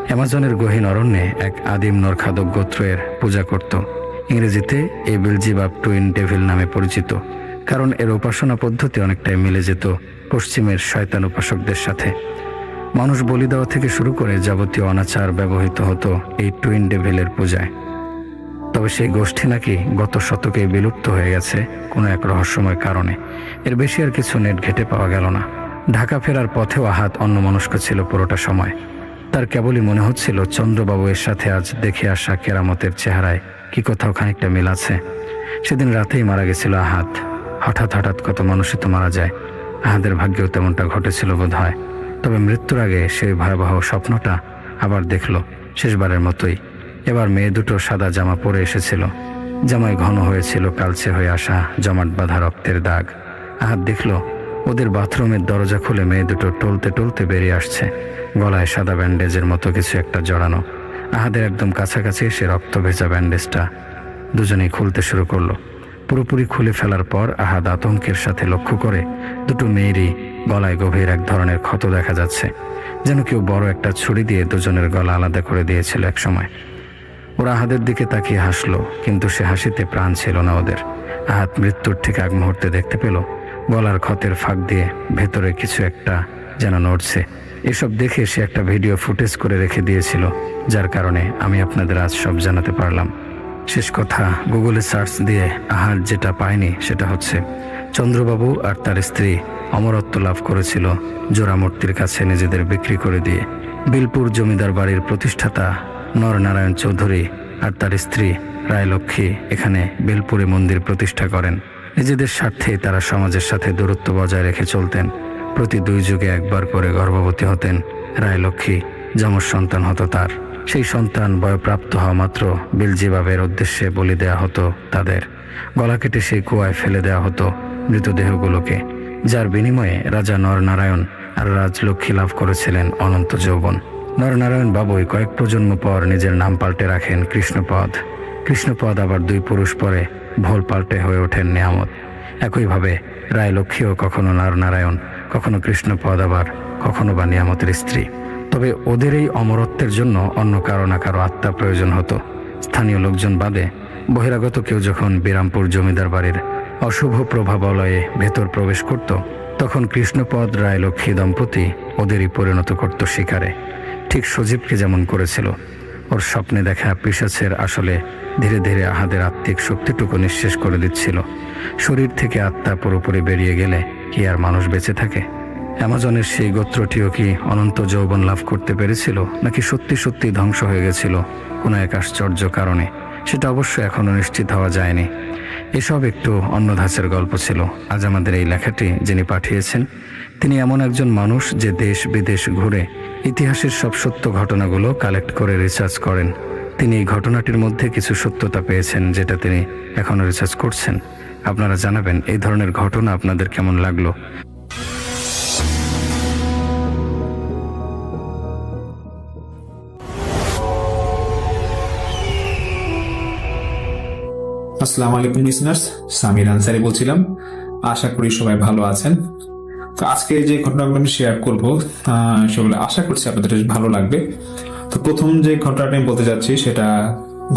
অ্যামাজনের গহীন অরণ্যে এক আদিম নরখাদক গোত্রের পূজা করত। ইংরেজিতে এই বেলজিবাব টুইন ডেভিল নামে পরিচিত, কারণ এর উপাসনা পদ্ধতি অনেকটাই মিলে যেত পশ্চিমের শয়তান উপাসকদের সাথে। মানুষ বলি দেওয়া থেকে শুরু করে যাবতীয় অনাচার ব্যবহৃত হতো এই টুইন ডেভিলের পূজায়। তবে সেই গোষ্ঠী নাকি গত শতকে বিলুপ্ত হয়ে গেছে কোনো এক রহস্যময় কারণে। এর বেশি আর কিছু নেট ঘেটে পাওয়া গেল না। ঢাকা ফেরার পথেও আহাত অন্যমনস্ক ছিল পুরোটা সময়। তার কেবলই মনে হচ্ছিল চন্দ্রবাবু এর সাথে আজ দেখে আসা কেরামতের চেহারায় কি কোথাও খানিকটা মিল আছে। সেদিন রাতেই মারা গেছিল আহাত। হঠাৎ হঠাৎ কত মানুষই তো মারা যায়। আহাদের ভাগ্যেও তেমনটা ঘটেছিল বোধ হয়। তবে মৃত্যুর আগে সেই ভয়াবহ স্বপ্নটা আবার দেখল শেষবারের মতোই। এবার মেয়ে দুটো সাদা জামা পরে এসেছিল। জামায় ঘন হয়েছিল কালচে হয়ে আসা জমাট বাঁধা রক্তের দাগ। আহাত দেখল ওদের বাথরুমের দরজা খুলে মেয়ে দুটো টলতে টলতে বেরিয়ে আসছে, গলায় সাদা ব্যান্ডেজের মতো কিছু একটা জড়ানো। আহাদের একদম কাছাকাছি এসে রক্ত ভেজা ব্যান্ডেজটা দুজনেই খুলতে শুরু করলো। পুরোপুরি খুলে ফেলার পর আহাদ আতঙ্কের সাথে লক্ষ্য করে দুটো মেয়েরই গলায় গভীর এক ধরনের ক্ষত দেখা যাচ্ছে, যেন কেউ বড় একটা ছুরি দিয়ে দুজনের গলা আলাদা করে দিয়েছিল এক সময়। ওরা আহাদের দিকে তাকিয়ে হাসলো, কিন্তু সে হাসিতে প্রাণ ছিল না ওদের। আহাদ মৃত্যুর ঠিক এক মুহূর্তে দেখতে পেল গলার ক্ষতের ফাঁক দিয়ে ভেতরে কিছু একটা যেন নড়ছে। এসব দেখে সে একটা ভিডিও ফুটেজ করে রেখে দিয়েছিল, যার কারণে আমি আপনাদের আজ সব জানাতে পারলাম। শেষ কথা, গুগলে সার্চ দিয়ে আহাদ যেটা পায়নি সেটা হচ্ছে চন্দ্রবাবু আর তার স্ত্রী অমরত্ব লাভ করেছিল জোড়ামূর্তির কাছে নিজেদের বিক্রি করে দিয়ে। বিলপুর জমিদার বাড়ির প্রতিষ্ঠাতা নরনারায়ণ চৌধুরী আর তার স্ত্রী রায়লক্ষ্মী এখানে বেলপুরে মন্দির প্রতিষ্ঠা করেন। নিজেদের স্বার্থে তারা সমাজের সাথে দূরত্ব বজায় রেখে চলতেন। প্রতি 2 যুগে একবার করে গর্ভবতী হতেন রায়লক্ষ্মী। যমজ সন্তান হতো তার। সেই সন্তান বয়প্রাপ্ত হওয়া মাত্র বেলজেবাবের উদ্দেশ্যে বলি দেয়া হতো তাদের। গলা কেটে সেই কুয়ায় ফেলে দেওয়া হতো মৃতদেহগুলোকে, যার বিনিময়ে রাজা নরনারায়ণ আর রাজলক্ষ্মী লাভ করেছিলেন অনন্ত যৌবন। নরনারায়ণ বাবুই কয়েক প্রজন্ম পর নিজের নাম পাল্টে রাখেন কৃষ্ণপদ। কৃষ্ণপদ আবার 2 পুরুষ পরে ভোল পাল্টে হয়ে ওঠেন নিয়ামত। একইভাবে রায়লক্ষ্মীও কখনো নরনারায়ণ, কখনো কৃষ্ণপদ, আবার কখনো বা নিয়ামতের স্ত্রী। তবে ওদের এই অমরত্বের জন্য অন্য কারো না কারো আত্মা প্রয়োজন হতো। স্থানীয় লোকজন বাদে বহিরাগত কেউ যখন বিরামপুর জমিদার বাড়ির অশুভ প্রভাবালয়ে ভেতর প্রবেশ করত, তখন কৃষ্ণপদ রায়লক্ষ্মী দম্পতি ওদেরই পরিণত করত শিকারে। ঠিক সজীবকে যেমন করেছিল। ওর স্বপ্নে দেখা পিশাচের আসলে ধীরে ধীরে আহাদের আত্মিক শক্তিটুকু নিঃশেষ করে দিচ্ছিল। শরীর থেকে আত্মা পুরোপুরি বেরিয়ে গেলে কি আর মানুষ বেঁচে থাকে? অ্যামাজনের সেই গোত্রটিও কি অনন্ত যৌবন লাভ করতে পেরেছিল, নাকি সত্যি সত্যি ধ্বংস হয়ে গেছিল কোনো এক আশ্চর্য কারণে? সেটা অবশ্য এখনো নিশ্চিত হওয়া যায়নি। এসব একটু অন্য ধাঁচের গল্প ছিল। আজ আমাদের এই লেখাটি যিনি পাঠিয়েছেন, তিনি এমন একজন মানুষ যে দেশ বিদেশ ঘুরে ইতিহাসের সব সত্য ঘটনাগুলো কালেক্ট করে রিসার্চ করেন। তিনি এই ঘটনাটির মধ্যে কিছু সত্যতা পেয়েছেন, যেটা তিনি এখনো রিসার্চ করছেন। আপনারা জানাবেন এই ধরনের ঘটনা আপনাদের কেমন লাগলো। আসসালামু আলাইকুম লিসনার্স, সামির আনসারি বলছিলাম। আশা করি সবাই ভালো আছেন। তো আজকে যে ঘটনাগুলো আমি শেয়ার করবো সেগুলো আশা করছি আপনাদের বেশ ভালো লাগবে। তো প্রথম যে ঘটনাটা আমি বলতে যাচ্ছি সেটা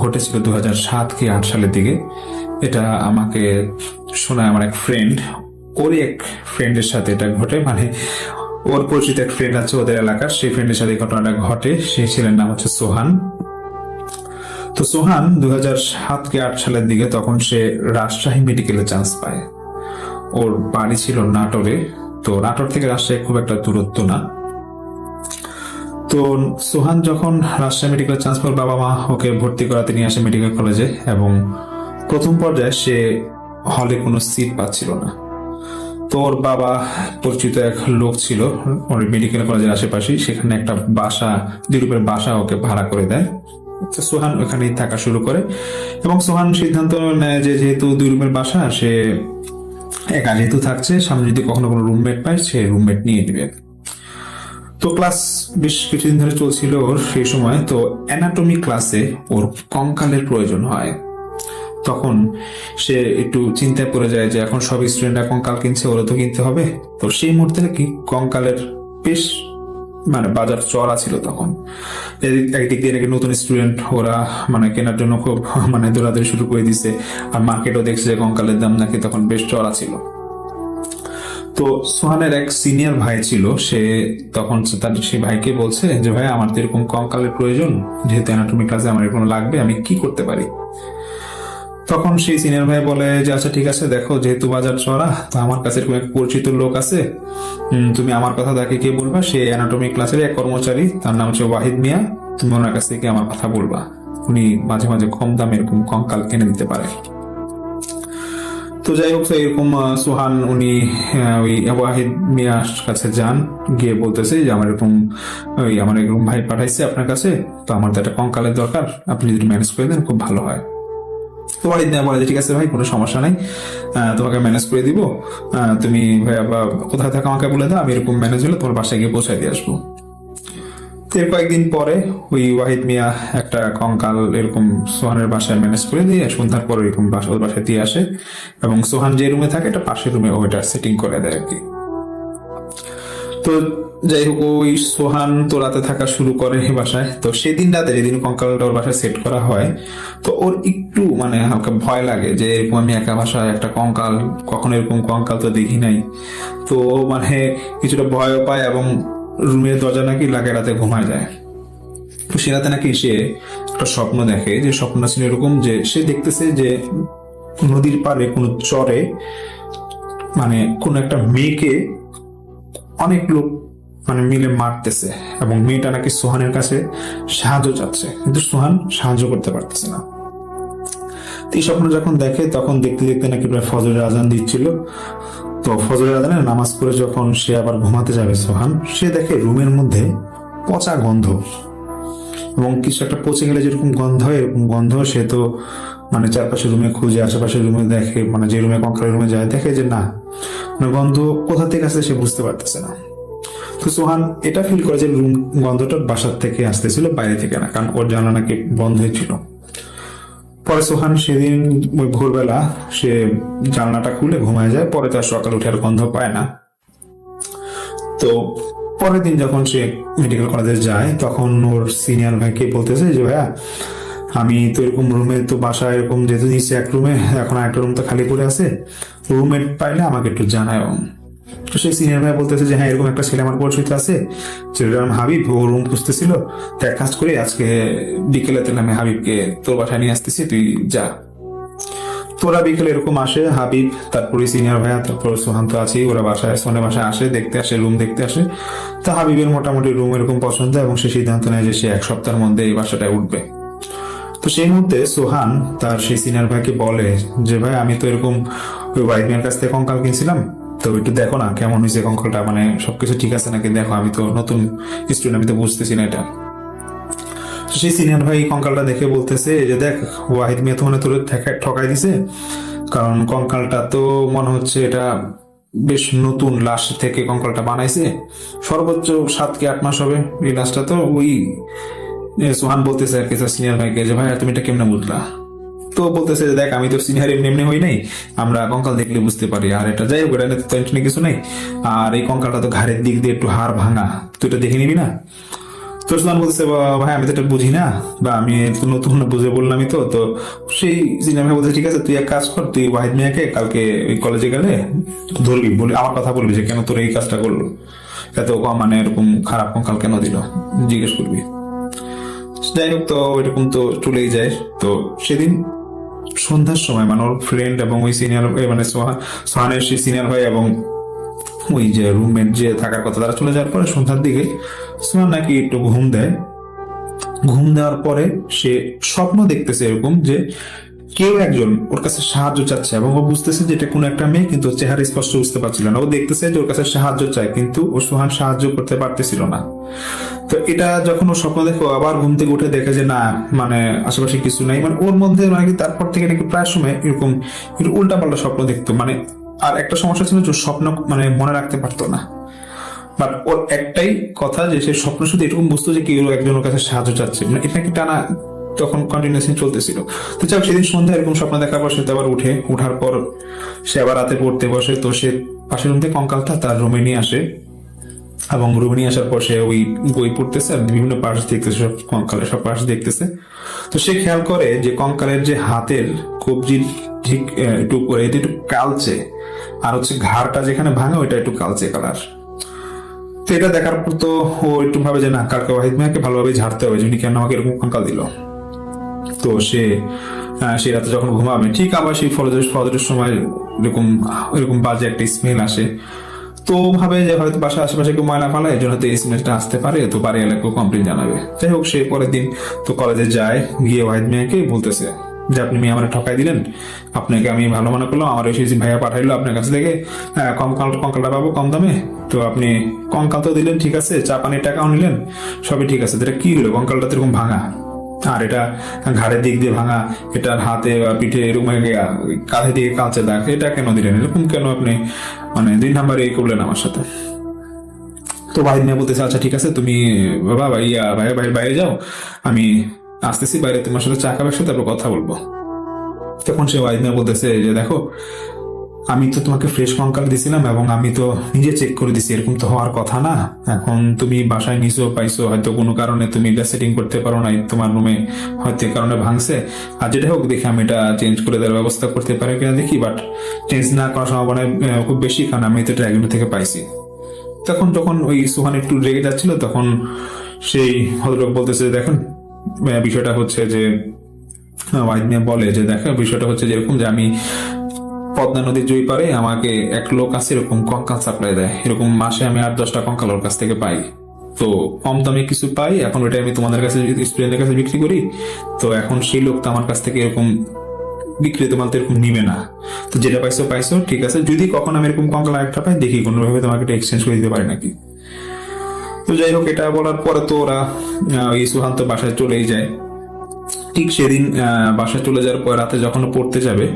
ঘটেছিল 2007 কি 2008 সালের দিকে। এটা আমাকে শোনায় আমার এক ফ্রেন্ড। ওরই এক ফ্রেন্ডের সাথে এটা ঘটে, মানে ওর পরিচিত এক ফ্রেন্ড আছে ওদের এলাকার, সেই ফ্রেন্ডের সাথে এই ঘটনাটা ঘটে। সেই ছেলের নাম হচ্ছে সোহান। তো সোহান 2007 কি 2008 সালের দিকে তখন সে রাজশাহী মেডিকেলে চান্স পায়। ওর বাড়ি ছিল নাটোরে। তো নাটোর থেকে রাজশাহী খুব একটা দূরত্ব না। তো সোহান যখন রাজশাহী মেডিকেলে চান্স পায়, বাবা মা ওকে ভর্তি করাতে নিয়ে আসে মেডিকেল কলেজে, এবং প্রথম পর্যায়ে সে হলে কোনো সিট পাচ্ছিল না। তো ওর বাবা পরিচিত এক লোক ছিল ওর মেডিকেল কলেজের আশেপাশেই, সেখানে একটা বাসা, 2 রুমের বাসা ওকে ভাড়া করে দেয়। সোহান ওখানেই থাকা শুরু করে, এবং সোহান সিদ্ধান্ত নেয় যে যেহেতু 2 রুমের বাসা, সে একা যেহেতু থাকছে, সামনে যদি কখনো কোনো রুমমেট পায় সে রুমমেট নিয়ে দিবে। তো ক্লাস বেশ কিছুদিন ধরে চলছিল ওর সেই সময়। তো অ্যানাটমি ক্লাসে ওর কঙ্কালের প্রয়োজন হয়। তখন সে একটু চিন্তায় পড়ে যায় যে এখন সব স্টুডেন্টরা কঙ্কাল কিনছে, ওরা তো কিনতে হবে। তো সেই মুহূর্তে কি কঙ্কালের বেশ মানে বাজার চড়া ছিল তখন। একদিক দিয়ে নাকি নতুন স্টুডেন্ট, ওরা মানে কেনার জন্য খুব মানে দৌড়াদৌড়ি শুরু করে দিছে। আর মার্কেটও দেখছে যে কঙ্কালের দাম নাকি তখন বেশ চড়া ছিল। তো সোহানের এক সিনিয়র ভাই ছিল, সে তখন তার সেই ভাইকে বলছে যে ভাই আমার তো এরকম কঙ্কালের প্রয়োজন, যেহেতু অ্যানাটমি ক্লাসে আমার এরকম লাগবে, আমি কি করতে পারি? তখন সেই সিনিয়র ভাই বলে যে আচ্ছা ঠিক আছে, দেখো যেহেতু বাজার চড়া, তো আমার কাছে এরকম এক পরিচিত লোক আছে, তুমি আমার কথা তাকে কে বলবা, সে অ্যানাটমি ক্লাসের এক কর্মচারী, তার নাম হচ্ছে ওয়াহিদ মিয়া। তুমি ওনার কাছ থেকে আমার কথা বলবা, উনি মাঝে মাঝে কম দামে এরকম কঙ্কাল কিনে দিতে পারে। তো যাই হোক, এরকম সোহান উনি ওই ওয়াহিদ মিয়ার কাছে যান, গিয়ে বলতেছে যে আমার এরকম ভাই পাঠাইছে আপনার কাছে, তো আমার তো একটা কঙ্কালের দরকার, আপনি যদি ম্যানেজ করে দেন খুব ভালো হয়। তো ওয়াহিদ মিয়া বলে ঠিক আছে ভাই, কোনো সমস্যা নাই, তোমাকে ম্যানেজ করে দিব, তুমি ভাইয়া কোথায় থাকো আমাকে বলে দাও, আমি এরকম ম্যানেজ হলে তোমার বাসায় গিয়ে পৌঁছায় দিয়ে আসবো। এর কয়েকদিন পরে ওই ওয়াহিদ মিয়া একটা কঙ্কাল এরকম সোহানের বাসায় ম্যানেজ করে দিয়ে সন্ধ্যার পর এরকম ওর বাসায় দিয়ে আসে, এবং সোহান যে রুমে থাকে এটা পাশের রুমে ওইটা সেটিং করে দেয় আর কি। তো যাই হোক, ওই সোহান তো রাতে থাকা শুরু করে বাসায়। তো সেদিন রাতে যেদিন কঙ্কালটা ওর বাসায় সেট করা হয়, তো ওর একটু মানে হালকা ভয় লাগে যে এরকম আমি একা বাসায় একটা কঙ্কাল, কখনো এরকম কঙ্কাল তো দেখি নাই। তো মানে কিছুটা ভয়ও পায়, এবং রুমের দরজা নাকি লাগে রাতে ঘুমায় যায়। তো সে রাতে নাকি সে একটা স্বপ্ন দেখে, যে স্বপ্নটা ছিল এরকম যে সে দেখতেছে যে নদীর পাড়ে কোনো চরে মানে কোন একটা মেয়েকে অনেক লোক মানে মিলে মারতেছে, এবং মেয়েটা নাকি সোহানের কাছে সাহায্য চাচ্ছে, কিন্তু সোহান সাহায্য করতে পারতেছে না। তো এই স্বপ্ন যখন দেখে তখন দেখতে দেখতে নাকি প্রায় ফজরের আজান দিচ্ছিল। তো ফজরের আজানে নামাজ পড়ে যখন সে আবার ঘুমাতে যাবে সোহান, সে দেখে রুমের মধ্যে পচা গন্ধ, এবং কিছু একটা পচে গেলে যেরকম গন্ধ হয় এরকম গন্ধ। সে তো মানে চারপাশে রুমে খুঁজে, আশেপাশে রুমে দেখে, মানে যে রুমে কঙ্কালের রুমে যায়, দেখে যে না, মানে গন্ধ কোথা থেকে আসছে সে বুঝতে পারতেছে না। তো সোহান এটা ফিল করে যে রুম গন্ধটা বাসার থেকে আসতেছিল, বাইরে থেকে না, কারণ ওর জানলা নাকি বন্ধ হয়েছিল। পরে সোহান সেদিন ওই ভোরবেলা সে জানলাটা খুলে ঘুমায় যায়। পরে তার সকাল উঠে আর গন্ধ পায় না। তো পরের দিন যখন সে মেডিকেল কলেজে যায় তখন ওর সিনিয়র ভাইকে বলতেছে যে ভাইয়া, আমি তো এরকম রুমে, তো বাসায় এরকম যেতে দিচ্ছি এক রুমে, এখন একটা রুম তো খালি পড়ে আছে, রুমমেট পাইলে আমাকে একটু জানায়। তো সেই সিনিয়র ভাই বলতেছে যে হ্যাঁ, এরকম একটা ছেলে আমার পরিচিত আছে, ছেলেটার নাম হাবিব, ও রুম খুঁজতেছিল, তো এক কাজ করি আজকে বিকেলে তাহলে আমি হাবিবকে তোর বাসায় নিয়ে আসতেছি, তুই যা। তোরা বিকেলে এরকম আসে হাবিব, তারপরে সিনিয়র ভাইয়া, তারপর সোহান তো আছেই, ওরা বাসায়, সোহানের বাসায় আসে, দেখতে আসে, রুম দেখতে আসে। তো হাবিবের মোটামুটি রুম এরকম পছন্দ, এবং সে সিদ্ধান্ত নেয় যে সে এক সপ্তাহের মধ্যে এই বাসাটায় উঠবে। তো সেই মুহূর্তে সোহান তার সেই সিনিয়র ভাইকে বলে যে ভাই, আমি তো এরকম ওই ওয়াইফ মেয়ের কাছ থেকে কঙ্কাল কিনছিলাম, তো একটু দেখো না কেমন হয়েছে কঙ্কালটা, মানে সবকিছু ঠিক আছে নাকি দেখো, আমি তো নতুন স্টুডেন্ট, আমি তো বুঝতেছি না এটা। তো সেই সিনিয়র ভাই কঙ্কালটা দেখে বলতেছে যে দেখ, ওয়াহিদ মিয়া তো মনে তোর ঠকাই দিছে, কারণ কঙ্কালটা তো মনে হচ্ছে এটা বেশ নতুন, লাশ থেকে কঙ্কালটা বানাইছে, সর্বোচ্চ 7 কি 8 মাস হবে এই লাশটা। তো ওই সোহান বলতেছে আর কি সিনিয়র ভাইকে যে ভাই তুমি এটা কেমনে বুঝলা? তো বলতেছে যে দেখ, আমি তো সিনিয়র এমনি এমনি হই নাই, আমরা কঙ্কাল দেখলে বুঝতে পারি, আর এটা যাই হোক, এটা টেনশনে কিছু নেই, আর এই কঙ্কালটা তো ঘাড়ের দিক দিয়ে একটু হাড় ভাঙা, তুই এটা দেখে নিবি না? তো সোহান বলতেছে ভাই, আমি তো এটা বুঝি না, বা আমি তো নতুন বুঝে বললামই তো। তো সেই সিনিয়র ভাই বলতে ঠিক আছে, তুই এক কাজ কর, তুই ওয়াহিদ মিয়াকে কালকে ওই কলেজে গেলে ধরবি, বলি আমার কথা বলবি যে কেন তোর এই কাজটা করলো, এত মানে এরকম খারাপ কঙ্কাল কেন দিল, জিজ্ঞেস করবি। যাই হোক, তো এরকম তো চলেই যায়। তো সেদিন সন্ধ্যার সময় মানে ওর ফ্রেন্ড এবং ওই সিনিয়র, মানে সোহানের সেই সিনিয়র ভাই এবং ওই যে রুমমেট যে থাকার কথা, তারা চলে যাওয়ার পরে সন্ধ্যার দিকে সোহান নাকি একটু ঘুম দেয়। ঘুম দেওয়ার পরে সে স্বপ্ন দেখতেছে এরকম যে কেউ একজন ওর কাছে সাহায্য চাচ্ছে, এবং ও বুঝতেছে যে এটা কোনো একটা মেয়ে, কিন্তু চেহারা স্পষ্ট বুঝতে পারছিল না। ও দেখতেছে যে ওর কাছে সাহায্য চায়, কিন্তু ও সোহান সাহায্য করতে পারতেছিল না। তো এটা যখন ও স্বপ্ন দেখো, আবার ঘুম থেকে উঠে দেখে যে না, মানে আশেপাশে কিছু নাই, মানে ওর মধ্যে মানে তারপর থেকে নাকি প্রায় সময় এরকম একটু উল্টাপাল্টা স্বপ্ন দেখতো। মানে আর একটা সমস্যা ছিল যে স্বপ্ন মানে মনে রাখতে পারতো না, বাট ওর একটাই কথা যে সে স্বপ্ন শুধু এরকম বুঝতো যে কেউ একজনের কাছে সাহায্য চাচ্ছে, মানে এটা কি টানা তখন কন্টিনিউসলি চলতেছিল। তো যাক, সেদিন সন্ধ্যা এরকম স্বপ্ন দেখার পর সে আবার উঠার পর সে আবার রাতে পড়তে বসে। তো সে পাশের রুম থেকে কঙ্কালটা তার রুমে নিয়ে আসে, এবং রুমে নিয়ে আসার পর সে ওই বই পড়তেছে আর বিভিন্ন পার্টস দেখতেছে, সব কঙ্কালের সব পার্টস দেখতেছে। তো সে খেয়াল করে যে কঙ্কালের যে হাতের কবজির ঠিক একটু করে এটা একটু কালচে, আর হচ্ছে ঘাড়টা যেখানে ভাঙা ওইটা একটু কালচে কালার। তো এটা দেখার পর তো ও একটু ভাবে যে না, কালকে ওয়াহিদ মিয়াকে ভালোভাবে ঝাড়তে হবে, যিনি কেন আমাকে এরকম কঙ্কাল দিল। তো সে রাতে যখন ঘুমাবে, ঠিক আবার সেই ফজরের সময় এরকম বাজে একটা স্মেল আসে। তো ভাবে যে হয়তো বাসার আশেপাশে কেউ ময়লা ফেলে, এই জন্য হয়তো এই স্মেলটা আসতে পারে, তো বাড়ি এলাকায় কমপ্লেন জানাবে। যাই হোক, সে পরের দিন তো কলেজে যায়, গিয়ে ওয়াহিদ মিয়াকে বলতেছে যে আপনি মেয়ে আমার ঠকাই দিলেন, আপনাকে আমি ভালো মনে করলাম, আমার এসে ভাইয়া পাঠাইলো আপনার কাছ থেকে কঙ্কালটা পাবো কম দামে, তো আপনি কঙ্কাল তো দিলেন, ঠিক আছে, চা পানির টাকাও নিলেন, সবই ঠিক আছে, এটা কি হলো, কঙ্কালটা তো এরকম ভাঙা, আর এটা ঘাড়ের দিক দিয়ে ভাঙা, এটার হাতে বা পিঠে এরকম কাঁধে দিকে কালচে দাগ, এটা কেন দিলেন, এরকম কেন আপনি মানে 2 নাম্বারে এই করলেন আমার সাথে? তো ভাই মিয়া বলতেছে আচ্ছা ঠিক আছে, তুমি বাবা ভাইয়া বাইরে যাও, আমি আসতেছি বাইরে, তোমার সাথে চা খাবার সাথে তারপর কথা বলবো। তখন সে ওয়াহিদ মিয়া বলতেছে যে দেখো, আমি তো তোমাকে ফ্রেশ কঙ্কাল দিছিলাম, এবং আমি তো নিজে চেক করে দিছি, এরকম তো হওয়ার কথা না। এখন তুমি বাসায় নিছো পাইছো, হয়তো কোনো কারণে তুমি এটা সেটিং করতে পারো নাই, তোমার রুমে হয়তো কারণে ভাঙছে, আর যেটা হোক দেখে আমি এটা চেঞ্জ করে দেওয়ার ব্যবস্থা করতে পারি কিনা দেখি, বাট চেঞ্জ না করার সম্ভাবনা খুব বেশি, কারণ আমি তো এটা একজন থেকে পাইছি। তখন যখন ওই সুহান একটু রেগে যাচ্ছিল, তখন সেই ভদ্রলোক বলতেছে দেখেন, বিষয়টা হচ্ছে যে ওয়াহিদ মিয়া বলে যে দেখো, বিষয়টা হচ্ছে যেরকম যে আমি পদ্মা নদীর জয়ী পারে আমাকে এক লোক আছে এরকম কঙ্কাল সাপ্লাই দেয়, এরকম মাসে আমি 8-10টা কঙ্কাল ওর কাছ থেকে পাই, তো কম দামে কিছু পাই, এখন ওইটা আমি তোমাদের কাছে স্টুডেন্টের কাছে বিক্রি করি। তো এখন সেই লোক তো আমার কাছ থেকে এরকম বিক্রিত মাল তো এরকম নিবে না। তো যেটা পাইছো পাইছো, ঠিক আছে, যদি কখন আমি এরকম কঙ্কাল একটা পাই দেখি কোনোভাবে তোমাকে এটা এক্সচেঞ্জ করে দিতে পারি নাকি। তো যাই হোক, এটা বলার পরে তো ওরা ওই সুহান তো বাসায় চলেই যায়। ঠিক সেদিন বাসায় চলে যাওয়ার পর রাতে যখন পড়তে যাবে,